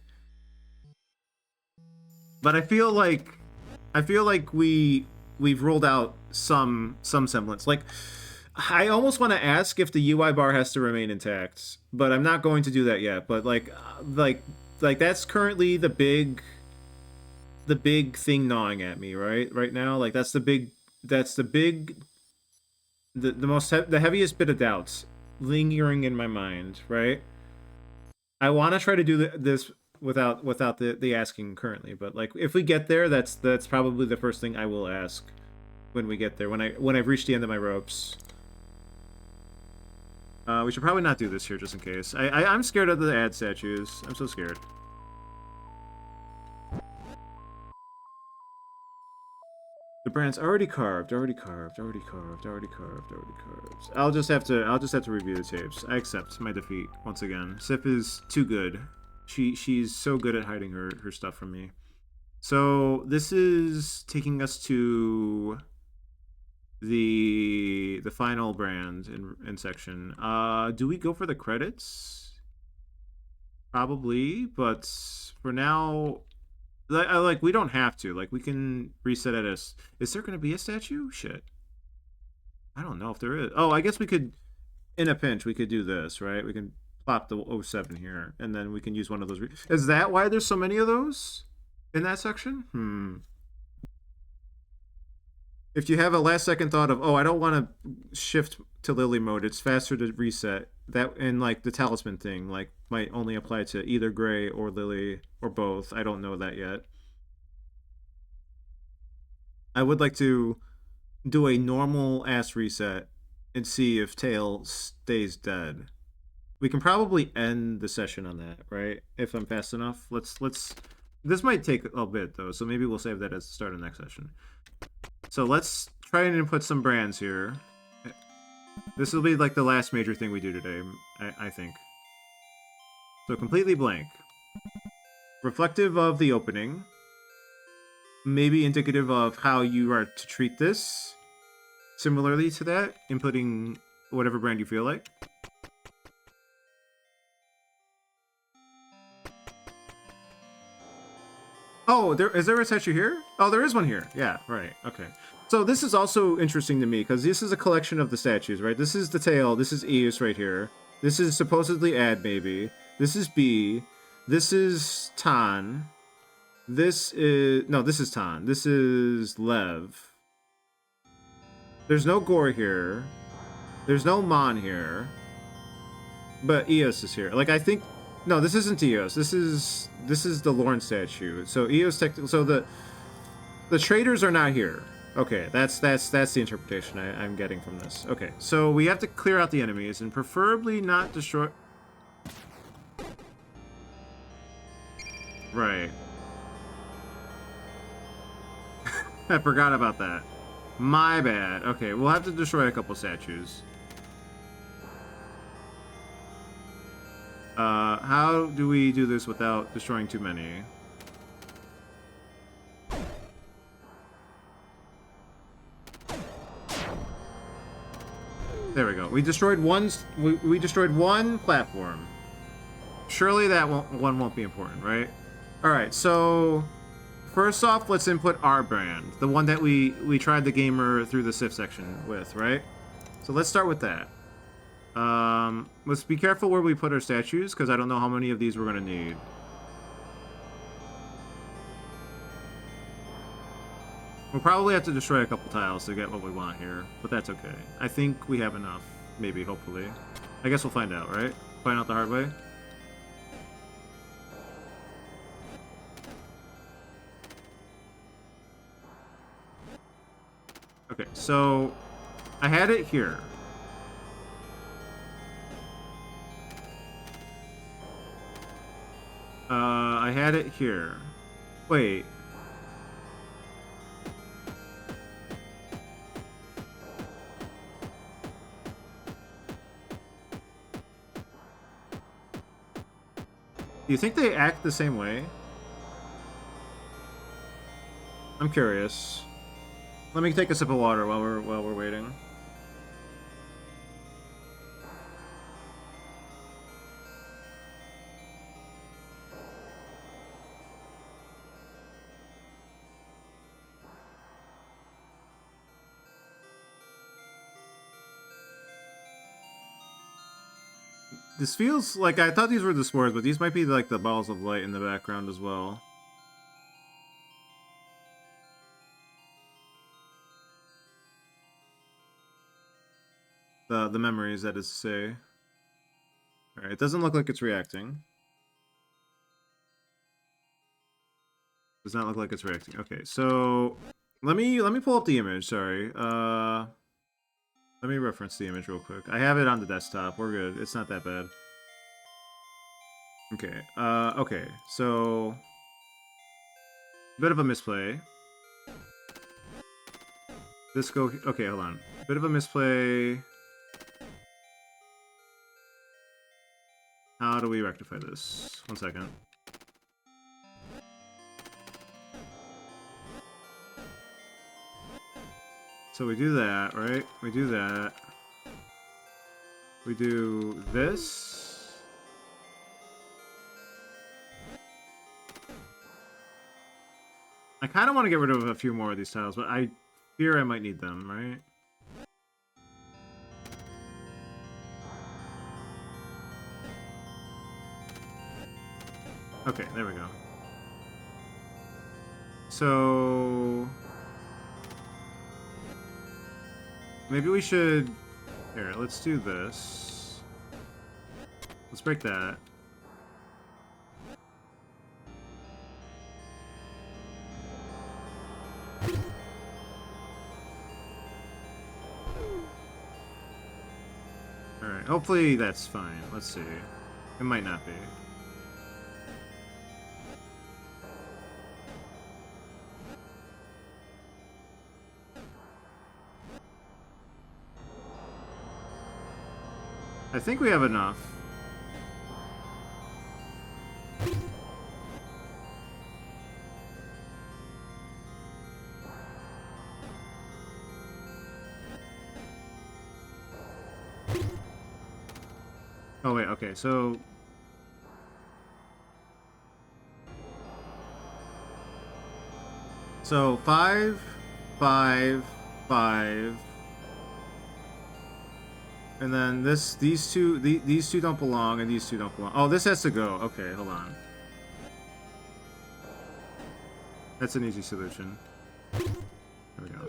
But I feel like we've rolled out some semblance. Like, I almost want to ask if the UI bar has to remain intact, but I'm not going to do that yet. But like that's currently the big thing gnawing at me right now. Like the heaviest bit of doubts lingering in my mind, right? I want to try to do this without the asking currently, but like if we get there, that's probably the first thing I will ask when we get there, when I've reached the end of my ropes. We should probably not do this here just in case. I'm scared of the ad statues. I'm so scared. The brand's already carved. I'll just have to review the tapes. I accept my defeat once again. Sif is too good. She's so good at hiding her stuff from me. So this is taking us to the final brand in section. Do we go for the credits? Probably, but for now, like we don't have to. Like, we can reset it as. Is there going to be a statue? Shit. I don't know if there is. Oh, I guess we could, in a pinch, we could do this, right? We can plop the 07 here, and then we can use one of those. Is that why there's so many of those in that section? If you have a last second thought of, oh, I don't want to shift to Lily mode, it's faster to reset. That and like the talisman thing, like might only apply to either Gray or Lily or both. I don't know that yet. I would like to do a normal ass reset and see if Tail stays dead. We can probably end the session on that, right? If I'm fast enough. Let's this might take a bit though, so maybe we'll save that as the start of next session. So let's try and input some brands here. This will be like the last major thing we do today, I think. So completely blank. Reflective of the opening. Maybe indicative of how you are to treat this. Similarly to that, inputting whatever brand you feel like. Oh, is there a statue here? Oh, there is one here. Yeah, right. Okay. So this is also interesting to me because this is a collection of the statues, right? This is the tail. This is Eus right here. This is supposedly Ad, maybe. This is B. This is Tan. This is... No, this is Tan. This is Lev. There's no Gore here. There's no Mon here. But Eos is here. Like, I think... No, this isn't Eos. This is the Lorne statue. So Eos technically... So the traders are not here. Okay, that's the interpretation I'm getting from this. Okay, so we have to clear out the enemies and preferably not destroy... Right. I forgot about that. My bad. Okay, we'll have to destroy a couple statues. How do we do this without destroying too many? There we go. We destroyed one. We destroyed one platform. Surely that one won't be important, right? All right. So first off, let's input our brand, the one that we tried the gamer through the Sif section with, right? So let's start with that. Let's be careful where we put our statues, because I don't know how many of these we're going to need. We'll probably have to destroy a couple tiles to get what we want here, but that's okay. I think we have enough, maybe, hopefully. I guess we'll find out, right? Find out the hard way. Okay, so I had it here. I had it here. Wait. Do you think they act the same way? I'm curious. Let me take a sip of water while we're waiting. This feels like I thought these were the spores, but these might be like the balls of light in the background as well. The memories, that is to say. Alright, it doesn't look like it's reacting. Does not look like it's reacting. Okay, so let me pull up the image, sorry. Let me reference the image real quick. I have it on the desktop. We're good. It's not that bad. Okay. Okay. So bit of a misplay. This go. Okay, hold on. Bit of a misplay. How do we rectify this? 1 second. So we do that, right? We do that. We do this. I kind of want to get rid of a few more of these tiles, but I fear I might need them, right? Okay, there we go. So maybe we should Here, let's do this. Let's break that. Alright, hopefully that's fine. Let's see. It might not be. I think we have enough. Oh wait, okay, so... So, 5, 5, 5... And then these two don't belong, and these two don't belong. Oh, this has to go. Okay, hold on. That's an easy solution. There we go.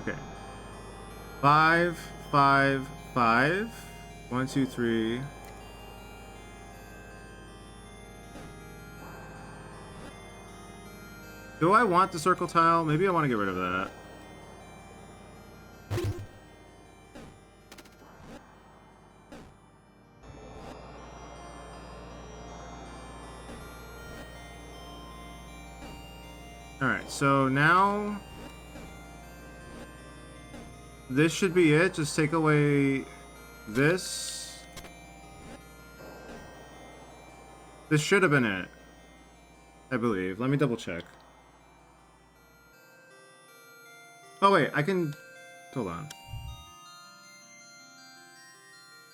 Okay. 5, 5, 5. 1, 2, 3. Do I want the circle tile? Maybe I want to get rid of that. Alright, so now... This should be it. Just take away this. This should have been it, I believe. Let me double check. Oh wait, I can... Hold on.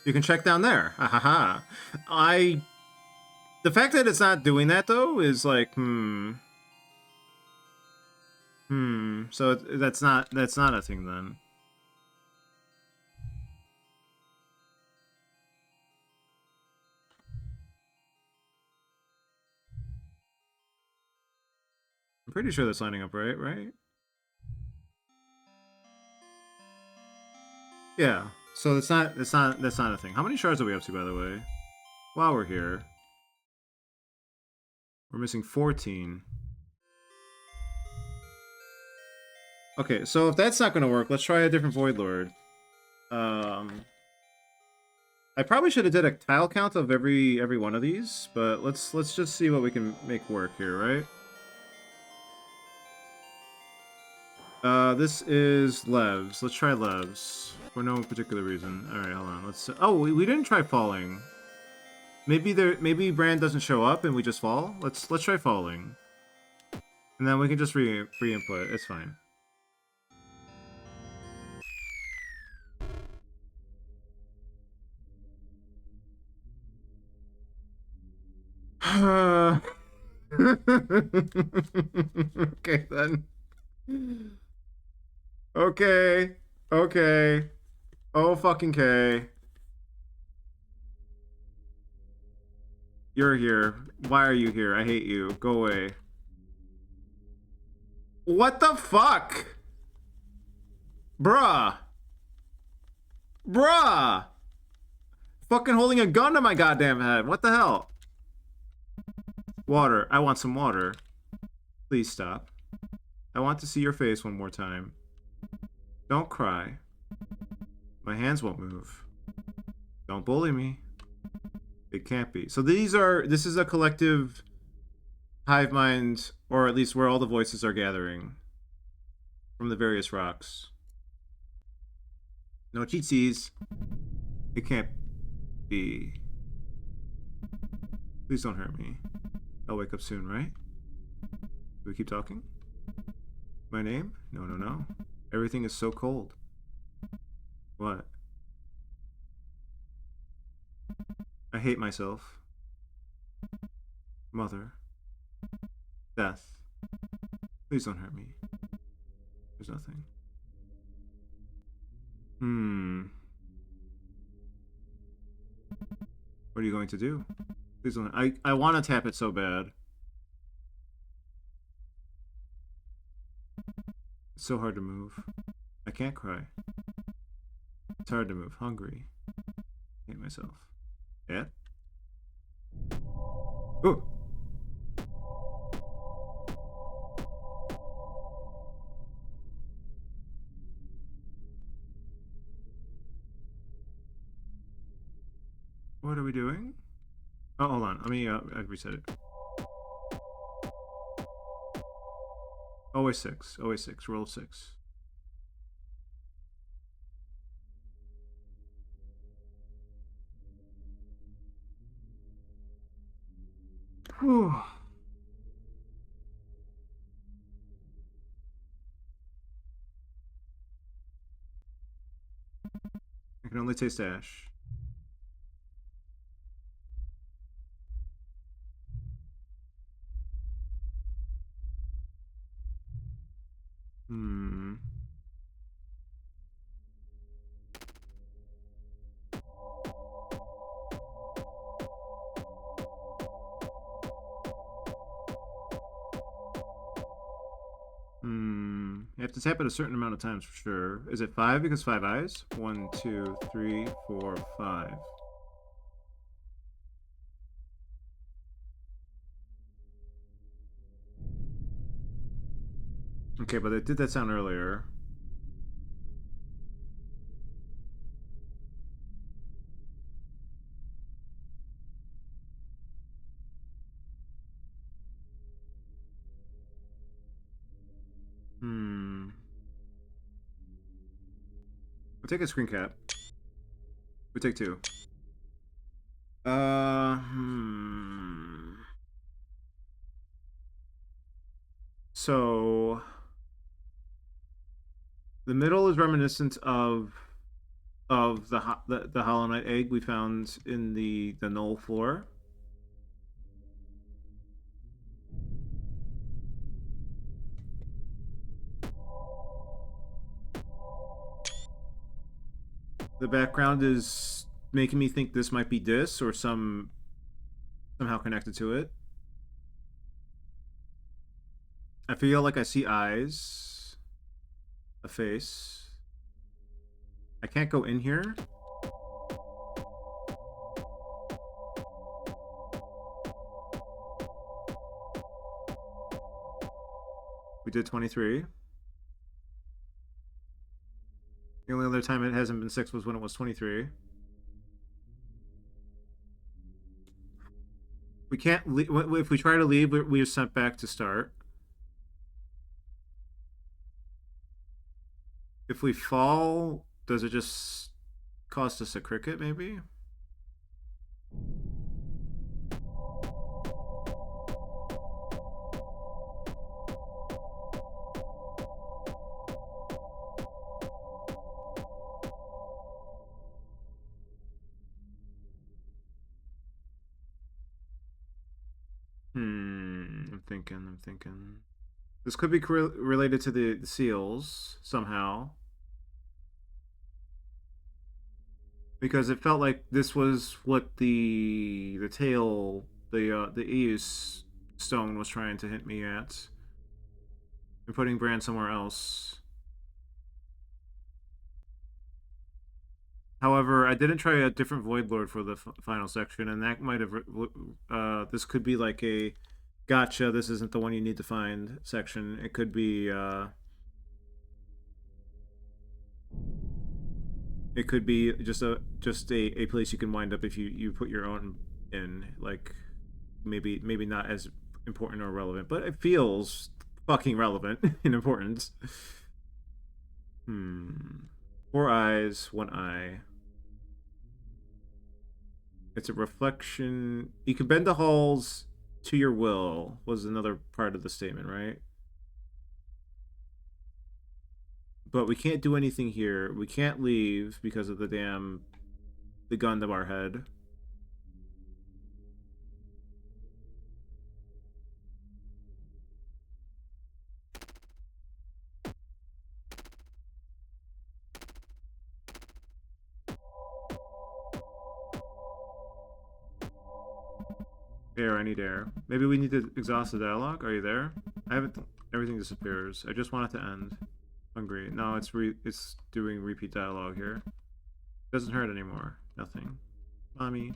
You can check down there. Ha ha ha. The fact that it's not doing that though is like, So that's not a thing then. I'm pretty sure that's lining up right? Yeah. So that's not a thing. How many shards are we up to, by the way? While we're here. We're missing 14. Okay, so if that's not gonna work, let's try a different Void Lord. I probably should have did a tile count of every one of these, but let's just see what we can make work here, right? This is Levs. Let's try Levs. For no particular reason. Alright, hold on. Let's... Oh, we didn't try falling. Maybe Brand doesn't show up and we just fall? Let's try falling. And then we can just re-input. It's fine. Okay, then. Okay. Okay. Oh, fucking K. You're here. Why are you here? I hate you. Go away. What the fuck? Bruh. Bruh. Fucking holding a gun to my goddamn head. What the hell? Water. I want some water. Please stop. I want to see your face one more time. Don't cry. My hands won't move. Don't bully me. It can't be. So this is a collective hive mind, or at least where all the voices are gathering from the various rocks. No cheatsies. It can't be. Please don't hurt me. I'll wake up soon, right? Do we keep talking? My name? No. Everything is so cold. What? I hate myself. Mother. Death. Please don't hurt me. There's nothing. What are you going to do? Please don't. I want to tap it so bad. It's so hard to move. I can't cry. It's hard to move. Hungry. Hate myself. Yeah? Oh! What are we doing? Oh, hold on. Let me reset it. Always 6. Always 6. Roll 6. Whew. I can only taste ash. Hmm. Hmm. You have to tap it a certain amount of times for sure. Is it 5 because 5 eyes? 1, 2, 3, 4, 5. Okay, but it did that sound earlier. Hmm. We'll take a screen cap. We take 2. Hmm. So the middle is reminiscent of the Hollow Knight egg we found in the knoll floor. The background is making me think this might be this or somehow connected to it. I feel like I see eyes, a face. I can't go in here. We did 23. The only other time it hasn't been 6 was when it was 23. We can't leave. If we try to leave, we are sent back to start. If we fall, does it just cost us a cricket, maybe? I'm thinking. This could be related to the seals somehow. Because it felt like this was what the tail, the Eus stone was trying to hint me at. And putting Bran somewhere else. However, I didn't try a different Void Lord for the final section, and that might have. This could be like a gotcha, this isn't the one you need to find section. It could be. It could be just a place you can wind up if you put your own in. Like maybe not as important or relevant, but it feels fucking relevant in importance. 4 eyes, 1 eye. It's a reflection. You can bend the halls to your will, was another part of the statement, right? But we can't do anything here. We can't leave because of the gun to our head. Air, I need air. Maybe we need to exhaust the dialogue. Are you there? I haven't. Everything disappears. I just want it to end. Hungry. No, it's doing repeat dialogue here. Doesn't hurt anymore. Nothing. Mommy.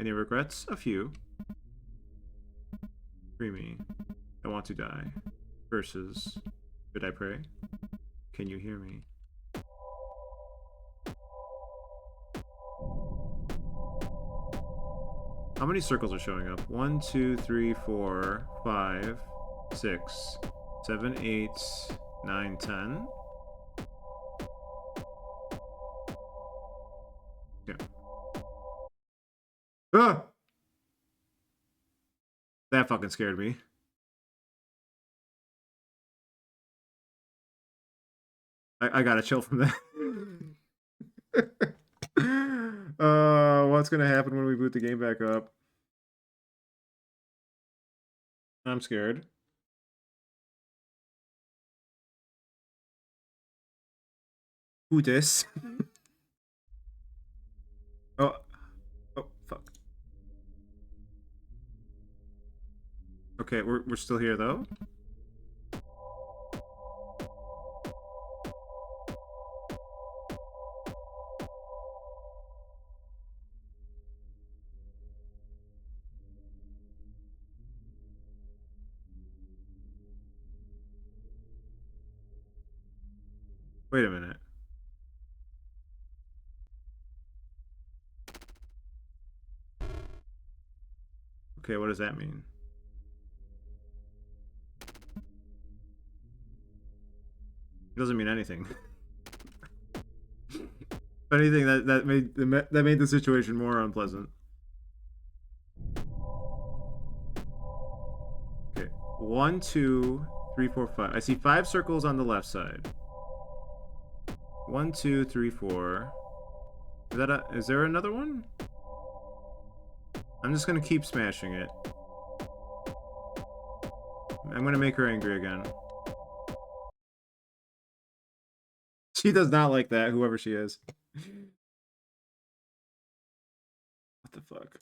Any regrets? A few. Free me. I want to die. Versus. Should I pray? Can you hear me? How many circles are showing up? 1, 2, 3, 4, 5, 6, 7, 8, 9, 10. Okay. Ah! That fucking scared me. I gotta chill from that. What's gonna happen when we boot the game back up? I'm scared. Who this? Oh, oh, fuck. Okay, we're still here though. Wait a minute. Okay, what does that mean? It doesn't mean anything. If anything, that made the situation more unpleasant. Okay, 1, 2, 3, 4, 5. I see 5 circles on the left side. 1, 2, 3, 4. Is there another one? I'm just gonna keep smashing it. I'm gonna make her angry again. She does not like that, whoever she is. What the fuck?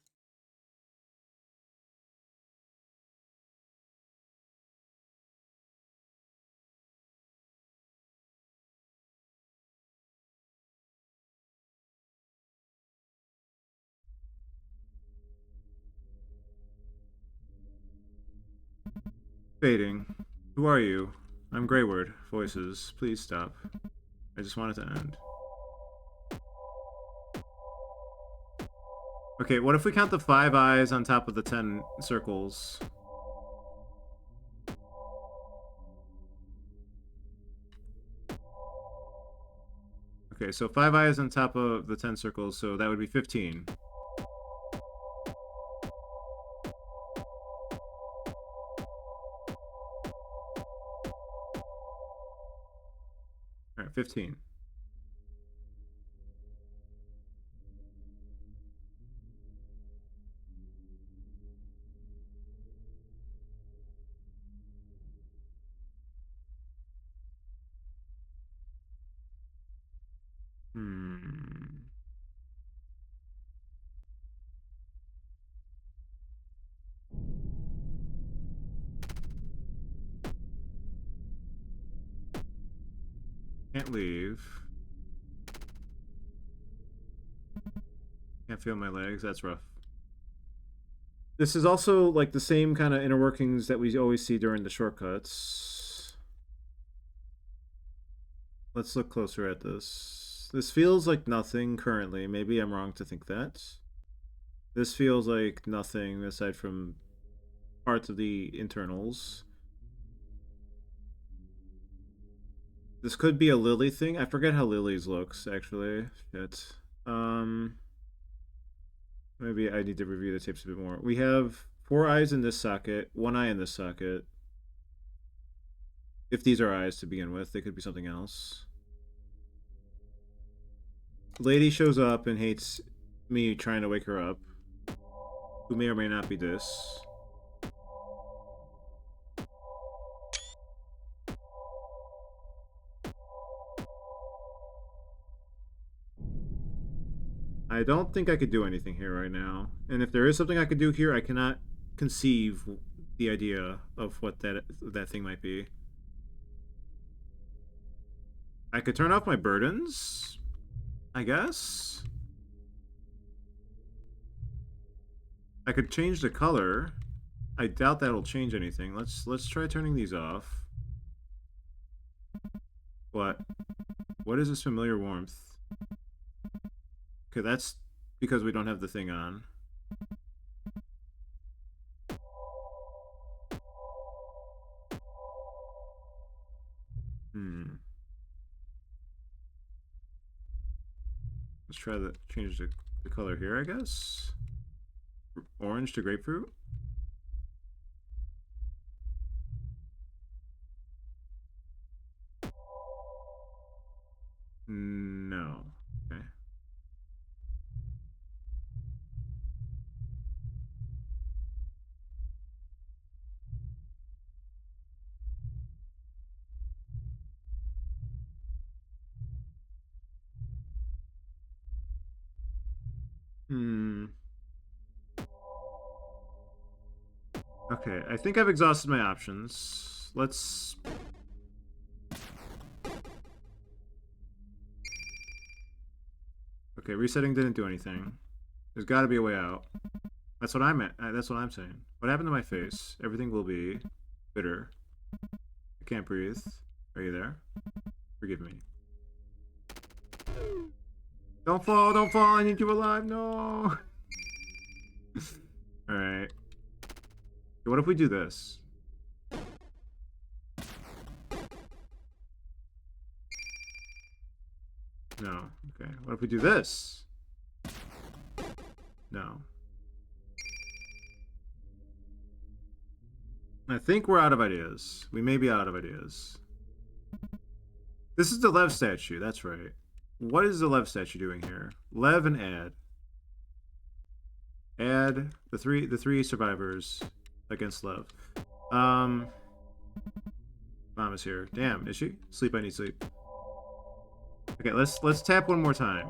Fading. Who are you? I'm Greyward. Voices. Please stop. I just want it to end. Okay, what if we count the 5 eyes on top of the 10 circles? Okay, so 5 eyes on top of the 10 circles, so that would be 15. Alright, 15. Can't leave. Can't feel my legs. That's rough. This is also like the same kind of inner workings that we always see during the shortcuts. Let's look closer at this. This feels like nothing currently. Maybe I'm wrong to think that. This feels like nothing aside from parts of the internals. This could be a Lily thing. I forget how Lily's looks, actually. Shit. Maybe I need to review the tapes a bit more. We have 4 eyes in this socket, 1 eye in this socket. If these are eyes to begin with, they could be something else. Lady shows up and hates me trying to wake her up. Who may or may not be this. I don't think I could do anything here right now. And if there is something I could do here, I cannot conceive the idea of what that thing might be. I could turn off my burdens, I guess. I could change the color. I doubt that'll change anything. Let's try turning these off. What? What is this familiar warmth? Okay, that's because we don't have the thing on. Hmm. Let's try to change the color here, I guess. Orange to grapefruit. No. Okay. Hmm. Okay, I think I've exhausted my options. Let's... Okay, resetting didn't do anything. There's got to be a way out. That's what I'm at. That's what I'm saying. What happened to my face? Everything will be bitter. I can't breathe. Are you there? Forgive me. Don't fall! Don't fall! I need you alive! No! Alright. What if we do this? No. Okay. What if we do this? No. I think we're out of ideas. We may be out of ideas. This is the Lev statue. That's right. What is the Lev statue doing here? Lev and add. Add the three survivors against Lev. Mom is here. Damn, is she? Sleep, I need sleep. Okay, let's tap one more time.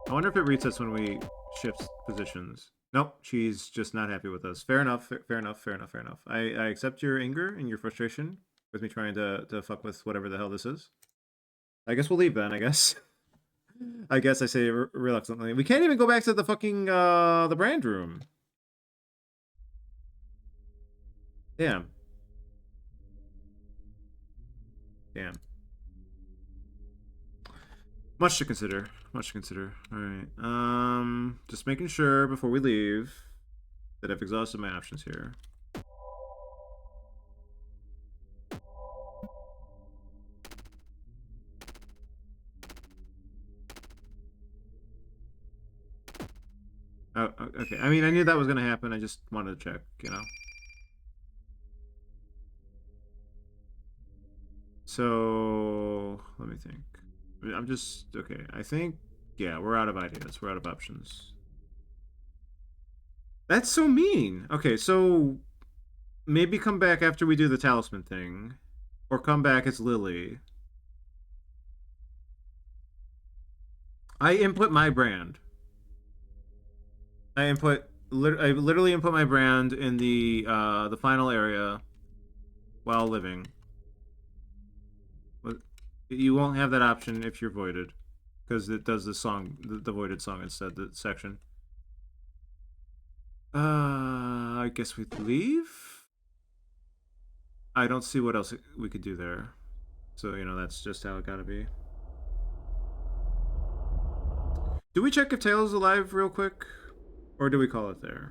I wonder if it resets when we shift positions. Nope, she's just not happy with us. Fair enough, fair enough, fair enough, fair enough. I accept your anger and your frustration with me trying to fuck with whatever the hell this is. I guess we'll leave then, I guess. I guess I say reluctantly. We can't even go back to the fucking, the brand room. Damn. Damn. Much to consider. Much to consider. Alright. Just making sure before we leave that I've exhausted my options here. Oh, okay. I mean, I knew that was gonna happen. I just wanted to check, you know? So, let me think. I'm just, okay. I think, yeah, we're out of ideas. We're out of options. That's so mean. Okay, so maybe come back after we do the talisman thing. Or come back as Lily. I input my brand. I literally input my brand in the final area while living. But you won't have that option if you're voided, because it does the song, the voided song instead, the section. I guess we leave. I don't see what else we could do there. So, you know, that's just how it gotta be. Do we check if Tails is alive real quick? Or do we call it there?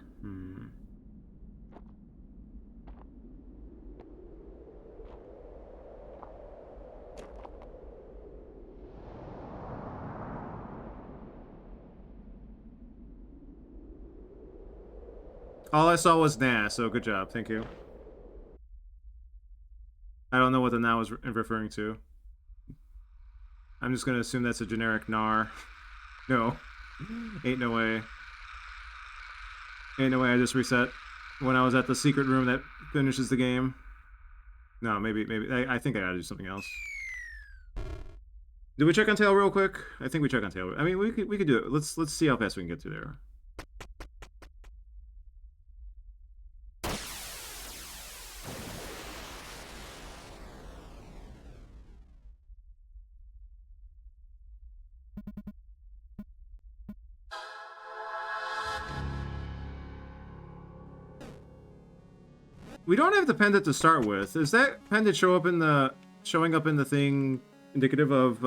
All I saw was nah, so good job. Thank you. I don't know what the now is referring to. I'm just gonna assume that's a generic nar. No. Ain't no way. Ain't no way I just reset when I was at the secret room that finishes the game. No, maybe. I think I gotta do something else. Did we check on tail real quick? I think we check on tail. I mean, we could do it. Let's see how fast we can get through there. We don't have the pendant to start with. Is that pendant showing up in the thing indicative of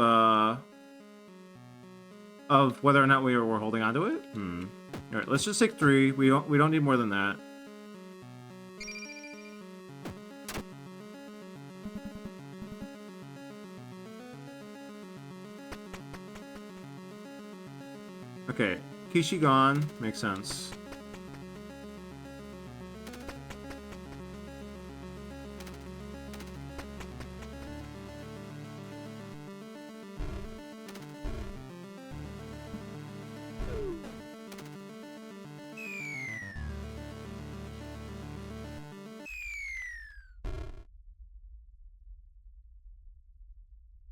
whether or not we're holding onto it? All right, let's just take 3. We don't need more than that. Okay, Kishi gone. Makes sense.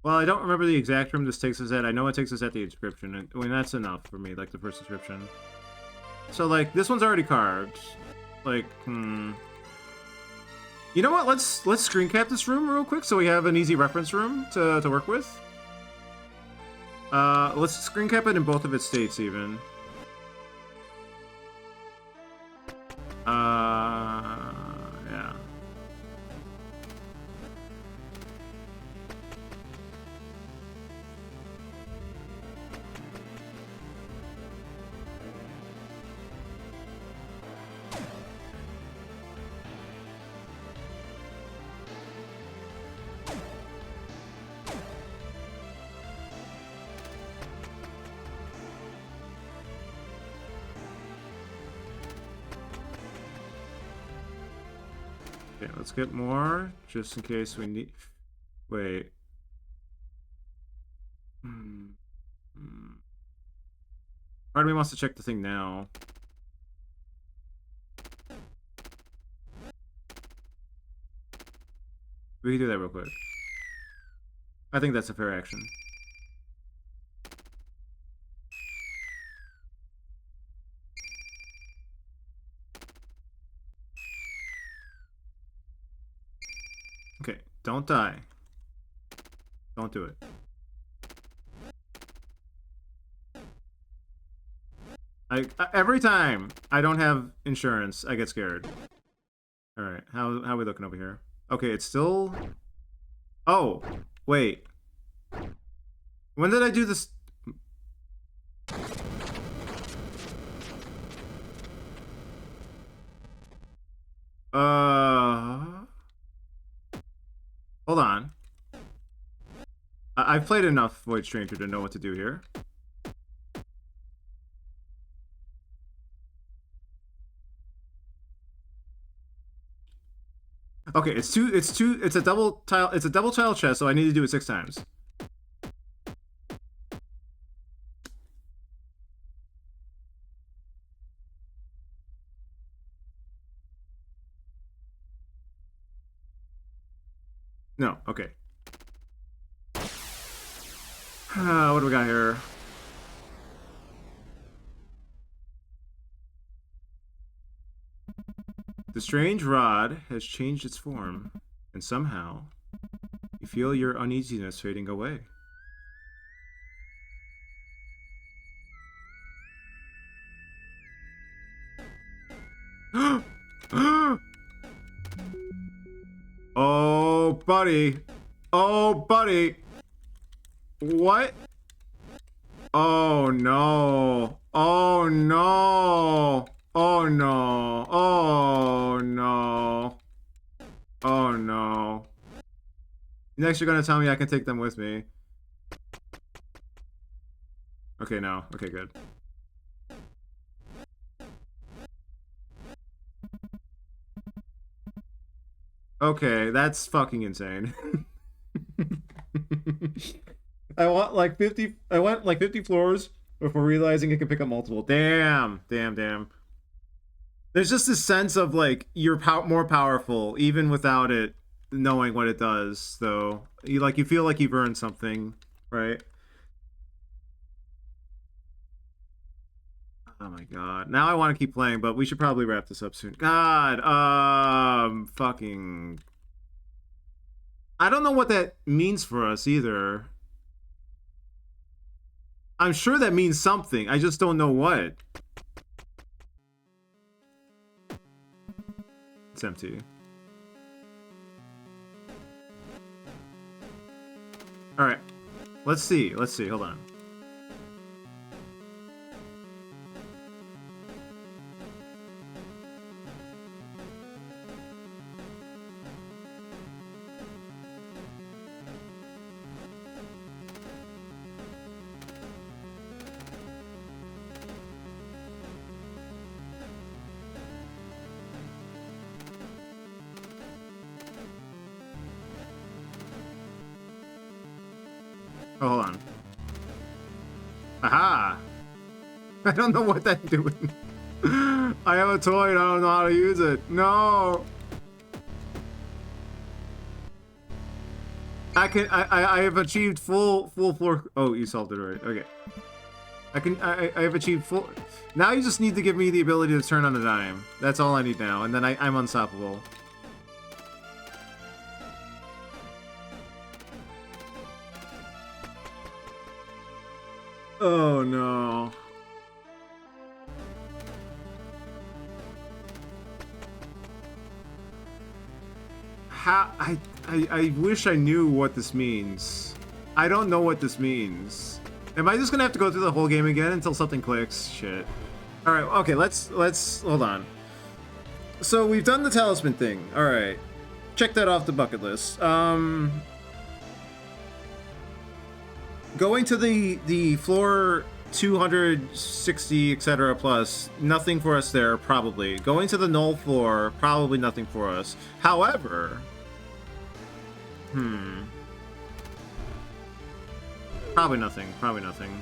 Well, I don't remember the exact room this takes us at. I know it takes us at the inscription. I mean, that's enough for me, like the first inscription. So, like, this one's already carved. Like, You know what? Let's screen cap this room real quick so we have an easy reference room to work with. Let's screen cap it in both of its states, even. Yeah. Okay, let's get more, just in case we need... Wait. Part of me wants to check the thing now. We can do that real quick. I think that's a fair action. Okay, don't die. Don't do it. Every time I don't have insurance, I get scared. All right, how are we looking over here? Okay, it's still... Oh, wait. When did I do this? Hold on. I've played enough Void Stranger to know what to do here. Okay, it's a double tile chest, so I need to do it 6 times. No, okay. What do we got here? The strange rod has changed its form, and somehow you feel your uneasiness fading away. Oh, buddy. Oh, buddy. What? Oh, no. Oh, no. Oh, no. Oh, no. Oh, no. Next, you're gonna tell me I can take them with me. Okay, no. Okay, good. Okay, that's fucking insane. I want like 50 floors before realizing it can pick up multiple. Damn. There's just this sense of like you're more powerful even without it knowing what it does, though. You feel like you've earned something, right? Oh my god. Now I want to keep playing, but we should probably wrap this up soon. God, fucking... I don't know what that means for us either. I'm sure that means something. I just don't know what. It's empty. All right. Let's see. Let's see. Hold on. Oh, hold on. Aha! I don't know what that's doing. I have a toy and I don't know how to use it. No! I have achieved full floor. Oh, you solved it right. Okay. I have achieved full. Now you just need to give me the ability to turn on a dime. That's all I need now, and then I'm unstoppable. Oh no. How I wish I knew what this means. I don't know what this means. Am I just gonna have to go through the whole game again until something clicks? Shit. All right. Okay. Let's hold on. So we've done the talisman thing. All right. Check that off the bucket list. Going to the floor 260, etc. plus, nothing for us there, probably. Going to the null floor, probably nothing for us. However, probably nothing, probably nothing.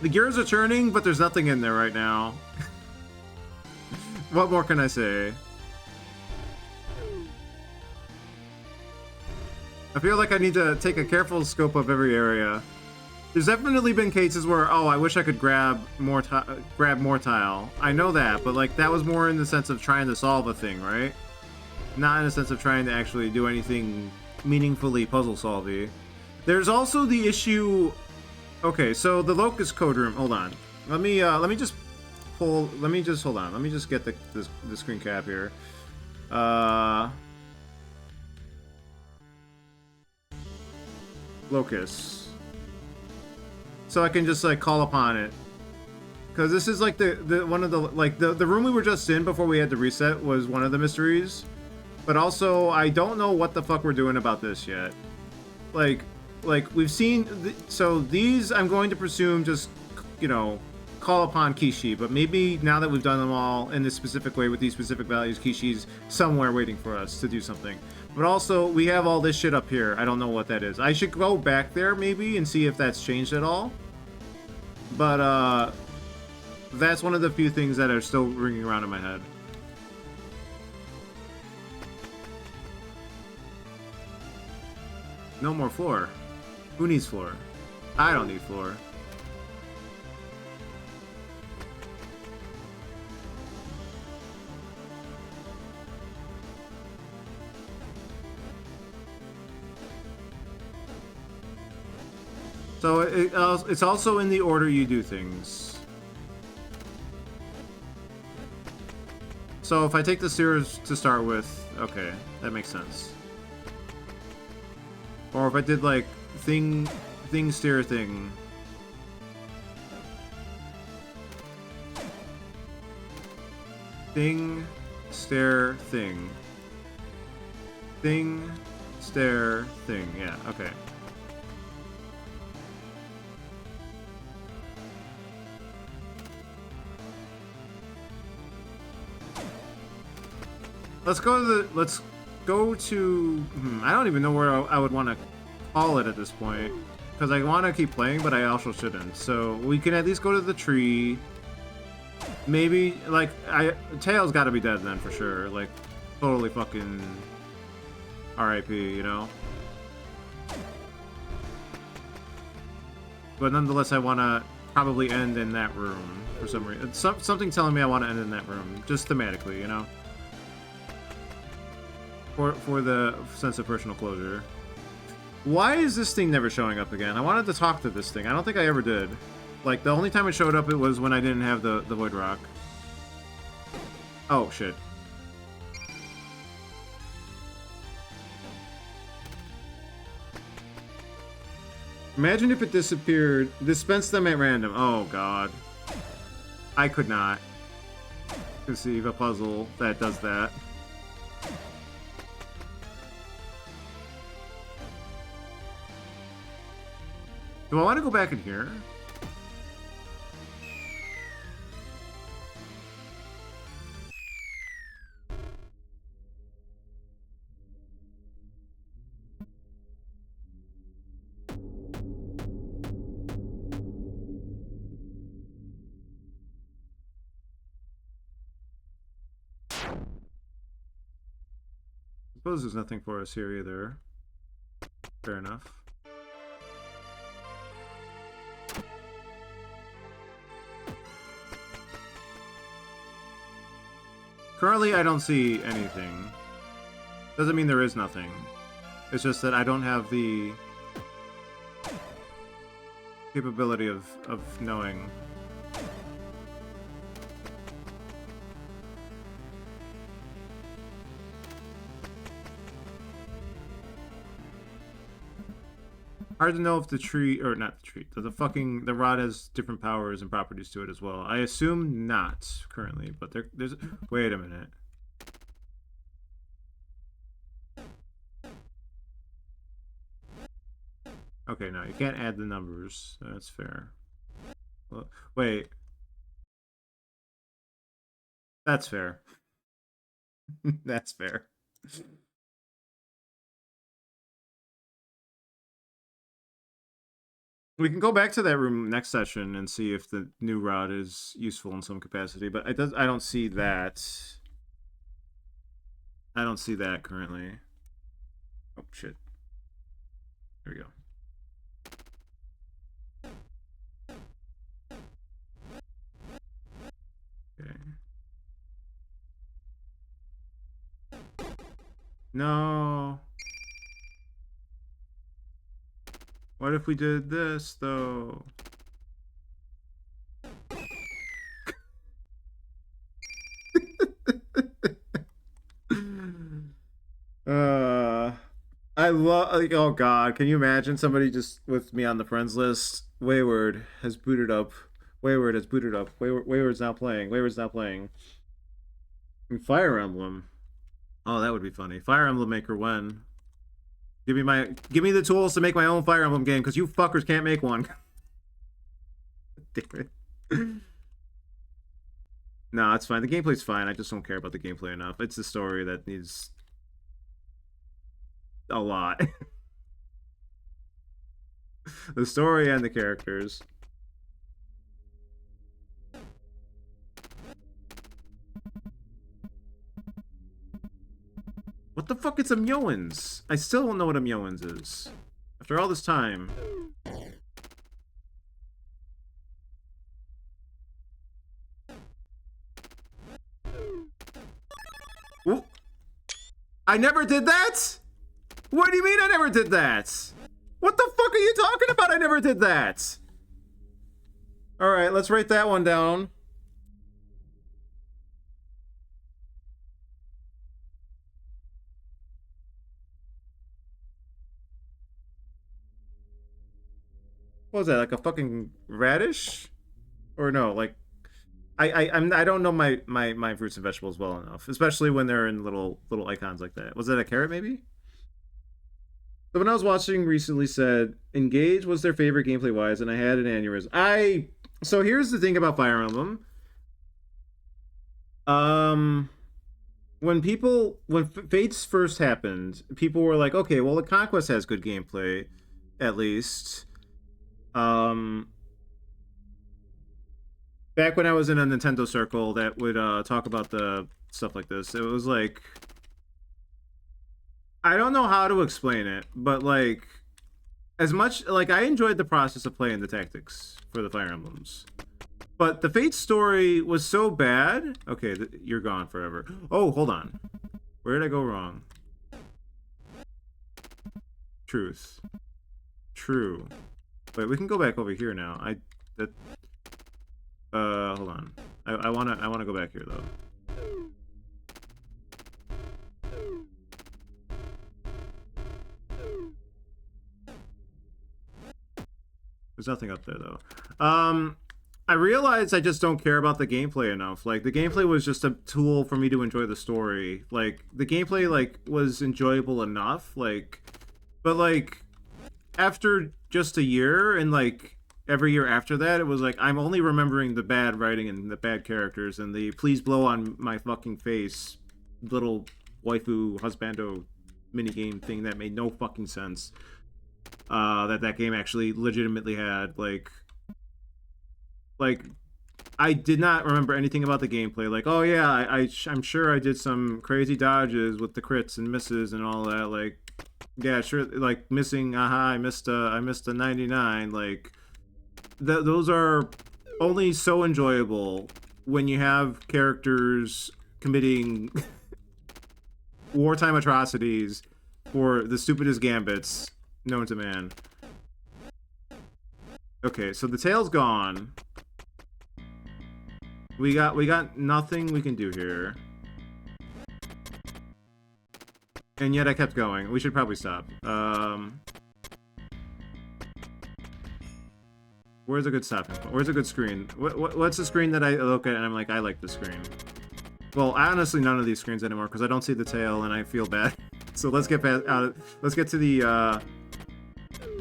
The gears are turning, but there's nothing in there right now. What more can I say? I feel like I need to take a careful scope of every area. There's definitely been cases where, oh, I wish I could grab more tile. I know that, but like that was more in the sense of trying to solve a thing, right? Not in the sense of trying to actually do anything meaningfully puzzle-solvy. There's also the issue. Okay, so the locust code room. Hold on. Let me just hold on. Let me just get the screen cap here. Locust. So I can just like call upon it. Cause this is like the one of the like the room we were just in before we had to reset was one of the mysteries. But also I don't know what the fuck we're doing about this yet. Like we've seen, so these I'm going to presume just, you know, call upon Kishi, but maybe now that we've done them all in this specific way with these specific values, Kishi's somewhere waiting for us to do something. But also, we have all this shit up here. I don't know what that is. I should go back there maybe and see if that's changed at all. But, that's one of the few things that are still ringing around in my head. No more floor. Who needs floor? I don't need floor. So it's also in the order you do things. So if I take the stairs to start with, okay, that makes sense. Or if I did like thing stair thing. Thing stair thing. Thing stair thing. Yeah, okay. Let's go to I don't even know where I would want to call it at this point, because I want to keep playing, but I also shouldn't. So we can at least go to the tree. Maybe like Tail's got to be dead then for sure. Like totally fucking R.I.P. You know. But nonetheless, I want to probably end in that room for some reason. Something telling me I want to end in that room, just thematically, you know. For the sense of personal closure. Why is this thing never showing up again? I wanted to talk to this thing. I don't think I ever did. Like, the only time it showed up, it was when I didn't have the Void Rock. Oh, shit. Imagine if it disappeared. Dispense them at random. Oh, God. I could not conceive a puzzle that does that. Do I want to go back in here? Suppose there's nothing for us here either. Fair enough. Currently, I don't see anything. Doesn't mean there is nothing. It's just that I don't have the capability of knowing. Hard to know if the tree, or not the tree, the rod has different powers and properties to it as well. I assume not currently, but there's. Wait a minute. Okay, no, you can't add the numbers. That's fair. Well, wait. That's fair. That's fair. We can go back to that room next session and see if the new rod is useful in some capacity, but I don't see that. I don't see that currently. Oh shit. There we go. Okay. No. What if we did this, though? I love, like, oh god, can you imagine somebody just with me on the friends list? Wayward has booted up. Wayward has booted up. Wayward's not playing. Wayward's not playing. And Fire Emblem. Oh, that would be funny. Fire Emblem Maker when? Give me the tools to make my own Fire Emblem game, because you fuckers can't make one. Damn it. No, it's fine. The gameplay's fine. I just don't care about the gameplay enough. It's the story that needs a lot. The story and the characters. What the fuck is a Myoans? I still don't know what a Myoans is. After all this time. Ooh. I never did that? What do you mean I never did that? What the fuck are you talking about? I never did that. Alright, let's write that one down. What was that, like a fucking radish? Or no, like I don't know my fruits and vegetables well enough, especially when they're in little icons like that. Was that a carrot maybe? Someone I was watching recently said Engage was their favorite gameplay wise, and I had an aneurysm. So here's the thing about Fire Emblem. When Fates first happened, people were like, okay, well, the Conquest has good gameplay, at least. Back when I was in a Nintendo circle that would talk about the stuff like this, it was like, I don't know how to explain it, but like, as much like I enjoyed the process of playing the tactics for the Fire Emblems, but the Fate story was so bad. Okay, you're gone forever. Oh, hold on, where did I go wrong? Truth, true. Wait, we can go back over here now. Hold on. I wanna go back here though. There's nothing up there though. I realized I just don't care about the gameplay enough. Like the gameplay was just a tool for me to enjoy the story. Like the gameplay like was enjoyable enough. Like, but like after just a year and like every year after that, it was like I'm only remembering the bad writing and the bad characters and the please blow on my fucking face little waifu husbando minigame thing that made no fucking sense. That game actually legitimately had like I did not remember anything about the gameplay. Like, oh yeah, I'm sure I did some crazy dodges with the crits and misses and all that. Like, yeah, sure. Like missing, I missed a 99. Like, those are only so enjoyable when you have characters committing wartime atrocities for the stupidest gambits known to man. Okay, so the tail's gone. We got nothing we can do here. And yet I kept going. We should probably stop. Where's a good stopping point? Where's a good screen? What's the screen that I look at and I'm like, I like this screen? Well, honestly, none of these screens anymore because I don't see the tail and I feel bad. So let's get out. Let's get to the.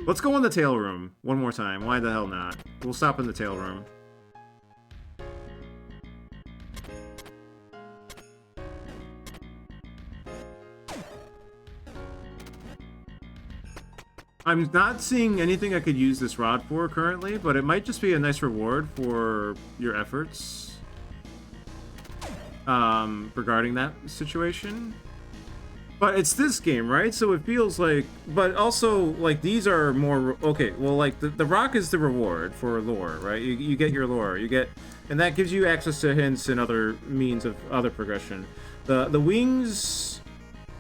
Let's go in the tail room one more time. Why the hell not? We'll stop in the tail room. I'm not seeing anything I could use this rod for currently, but it might just be a nice reward for your efforts regarding that situation. But it's this game, right? So it feels like... But also, like, these are more... Okay, well, like, the rock is the reward for lore, right? You get your lore. You get... And that gives you access to hints and other means of other progression. The wings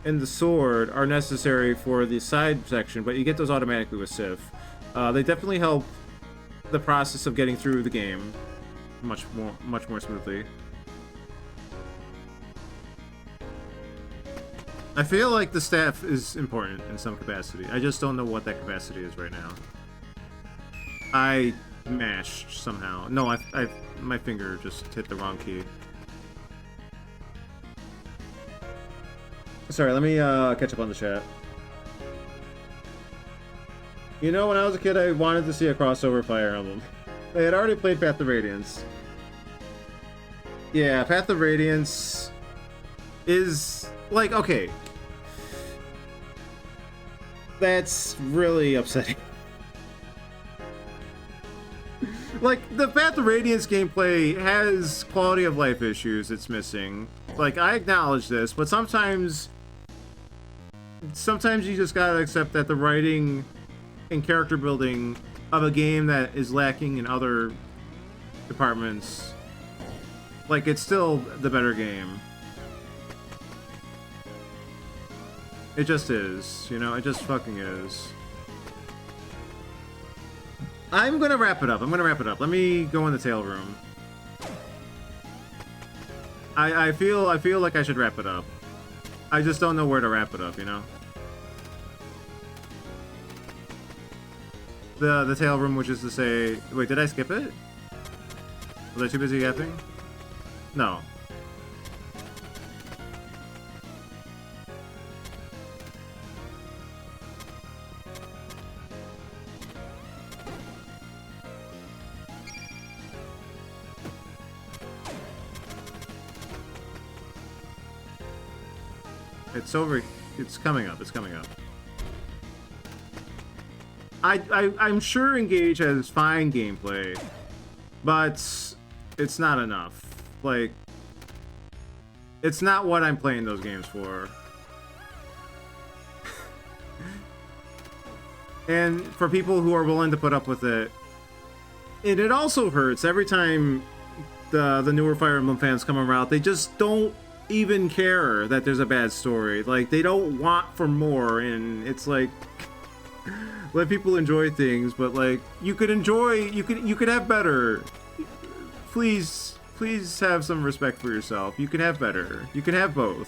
and the sword are necessary for the side section, but you get those automatically with Sif. They definitely help the process of getting through the game much more smoothly. I feel like the staff is important in some capacity. I just don't know what that capacity is right now. I mashed somehow. No, my finger just hit the wrong key. Sorry, let me catch up on the chat. You know, when I was a kid, I wanted to see a crossover Fire Emblem. I had already played Path of Radiance. Yeah, Path of Radiance is like, okay. That's really upsetting. Like, the Path of Radiance gameplay has quality of life issues it's missing. Like, I acknowledge this, but sometimes you just gotta accept that the writing and character building of a game that is lacking in other departments, like, it's still the better game. It just is, you know, it just fucking is. I'm gonna wrap it up. Let me go in the tail room. I feel like I should wrap it up. I just don't know where to wrap it up, you know? The tail room, which is to say... Wait, did I skip it? Was I too busy yapping? No. It's over. It's coming up. It's coming up. I'm sure Engage has fine gameplay, but it's not enough. Like, it's not what I'm playing those games for. And for people who are willing to put up with it, and it also hurts every time the newer Fire Emblem fans come around. They just don't even care that there's a bad story. Like, they don't want for more, and it's like, let people enjoy things, but like, you could have better please have some respect for yourself. You can have better. You can have both.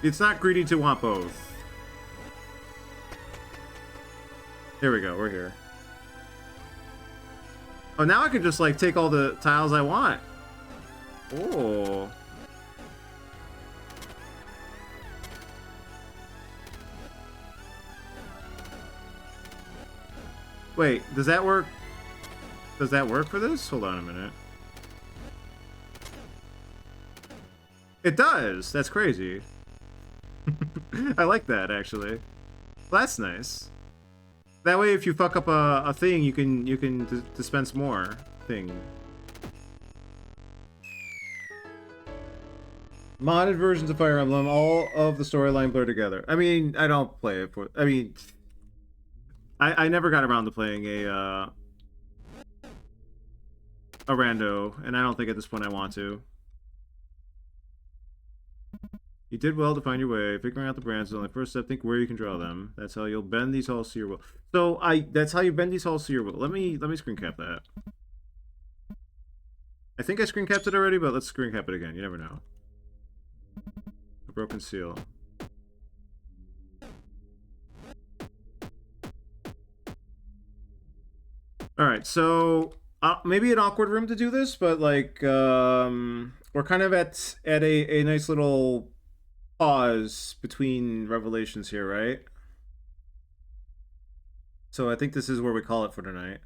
It's not greedy to want both. Here we go, we're here. Oh, now I can just, like, take all the tiles I want. Oh. Wait, does that work? Does that work for this? Hold on a minute. It does! That's crazy. I like that, actually. That's nice. That way, if you fuck up a thing, you can dispense more thing. Modded versions of Fire Emblem, all of the storyline blur together. I mean, I don't play it for. I mean, I never got around to playing a rando, and I don't think at this point I want to. You did well to find your way. Figuring out the brands is only the first step. Think where you can draw them. That's how you'll bend these halls to your will. So that's how you bend these halls to your will. Let me screen cap that. I think I screen capped it already, but let's screen cap it again. You never know. A broken seal. All right, so maybe an awkward room to do this, but like we're kind of at a nice little pause between revelations here, right? So I think this is where we call it for tonight.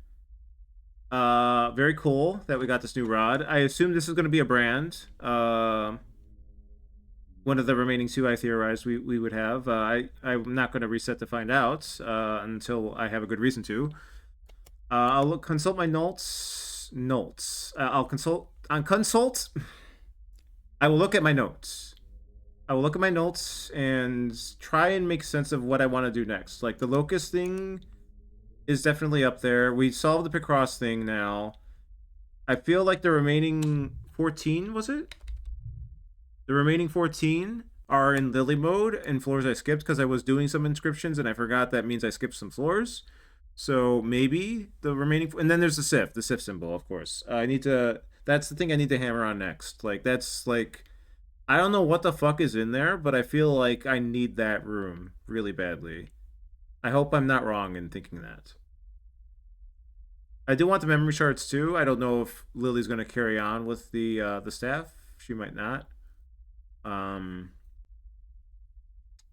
Very cool that we got this new rod. I assume this is going to be a brand. One of the remaining two I theorized we would have. I'm not going to reset to find out until I have a good reason to. I'll consult my notes. I'll consult on consult. I will look at my notes. I will look at my notes and try and make sense of what I want to do next. Like the locust thing is definitely up there. We solved the picrossed thing now. I feel like the remaining 14, was it? The remaining 14 are in lily mode and floors I skipped because I was doing some inscriptions and I forgot that means I skipped some floors. So maybe the remaining, and then there's the Sif symbol, of course. I need to, that's the thing I need to hammer on next. Like that's like, I don't know what the fuck is in there, but I feel like I need that room really badly. I hope I'm not wrong in thinking that. I do want the memory shards too. I don't know if Lily's going to carry on with the staff. She might not.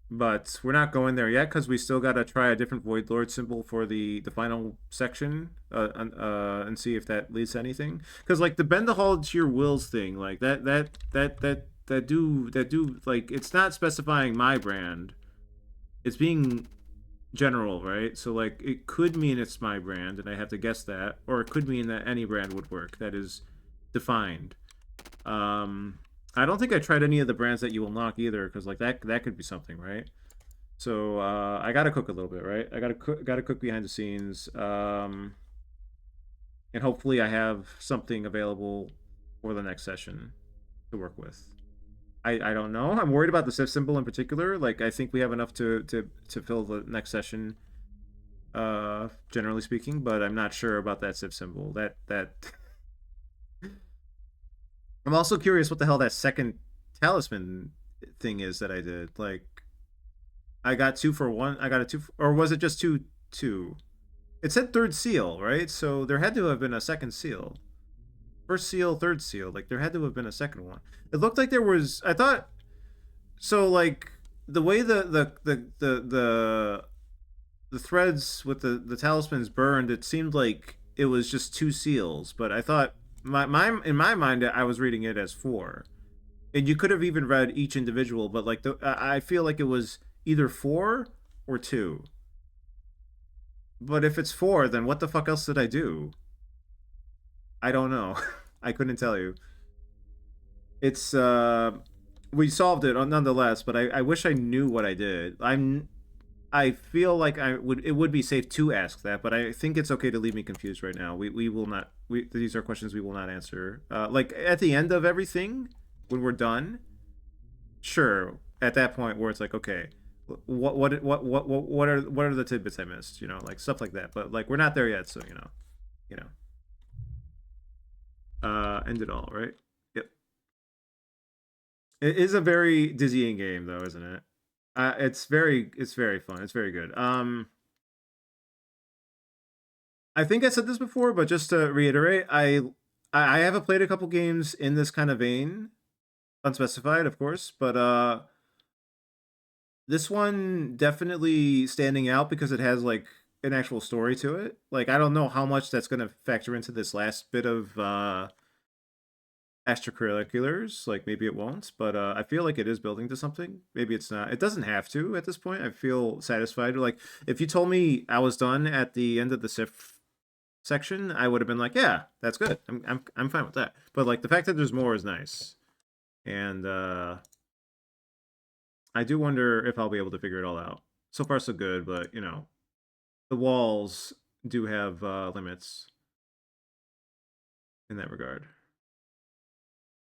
But we're not going there yet because we still got to try a different Void Lord symbol for the final section and see if that leads to anything. Because like the bend the hull to your wills thing, like that do like it's not specifying my brand. It's being general, right? So like it could mean it's my brand and I have to guess that, or it could mean that any brand would work that is defined. I don't think I tried any of the brands that you unlock either, because like that could be something, right? So I gotta cook a little bit, right? I gotta cook behind the scenes, and hopefully I have something available for the next session to work with. I don't know. I'm worried about the Sif symbol in particular. Like I think we have enough to fill the next session, generally speaking, but I'm not sure about that Sif symbol. That I'm also curious what the hell that second talisman thing is that I did. Like, I got 2 for 1. I got a 2 for, or was it just 2? It said third seal, right? So there had to have been a second seal. First seal, third seal. Like there had to have been a second one. It looked like there was. I thought. So like the way the threads with the talismans burned, it seemed like it was just 2 seals. But I thought. In my mind, I was reading it as 4, and you could have even read each individual. But like I feel like it was either 4 or 2. But if it's 4, then what the fuck else did I do? I don't know. I couldn't tell you. It's we solved it nonetheless, but I wish I knew what I did. I feel like it would be safe to ask that, but I think it's okay to leave me confused right now. We will not. These are questions we will not answer. Like at the end of everything, when we're done, sure. At that point where it's like, okay, what are the tidbits I missed? You know, like stuff like that. But like we're not there yet, so you know. End it all, right? Yep. It is a very dizzying game, though, isn't it? It's very fun. It's very good. I think I said this before, but just to reiterate, I haven't played a couple games in this kind of vein, unspecified, of course, but this one definitely standing out because it has like an actual story to it. Like I don't know how much that's going to factor into this last bit of extracurriculars. Like maybe it won't, but I feel like it is building to something. Maybe it's not. It doesn't have to at this point. I feel satisfied. Like if you told me I was done at the end of the Sif section, I would have been like, yeah, that's good. I'm fine with that. But like the fact that there's more is nice, and I do wonder if I'll be able to figure it all out. So far, so good, but you know, the walls do have limits in that regard.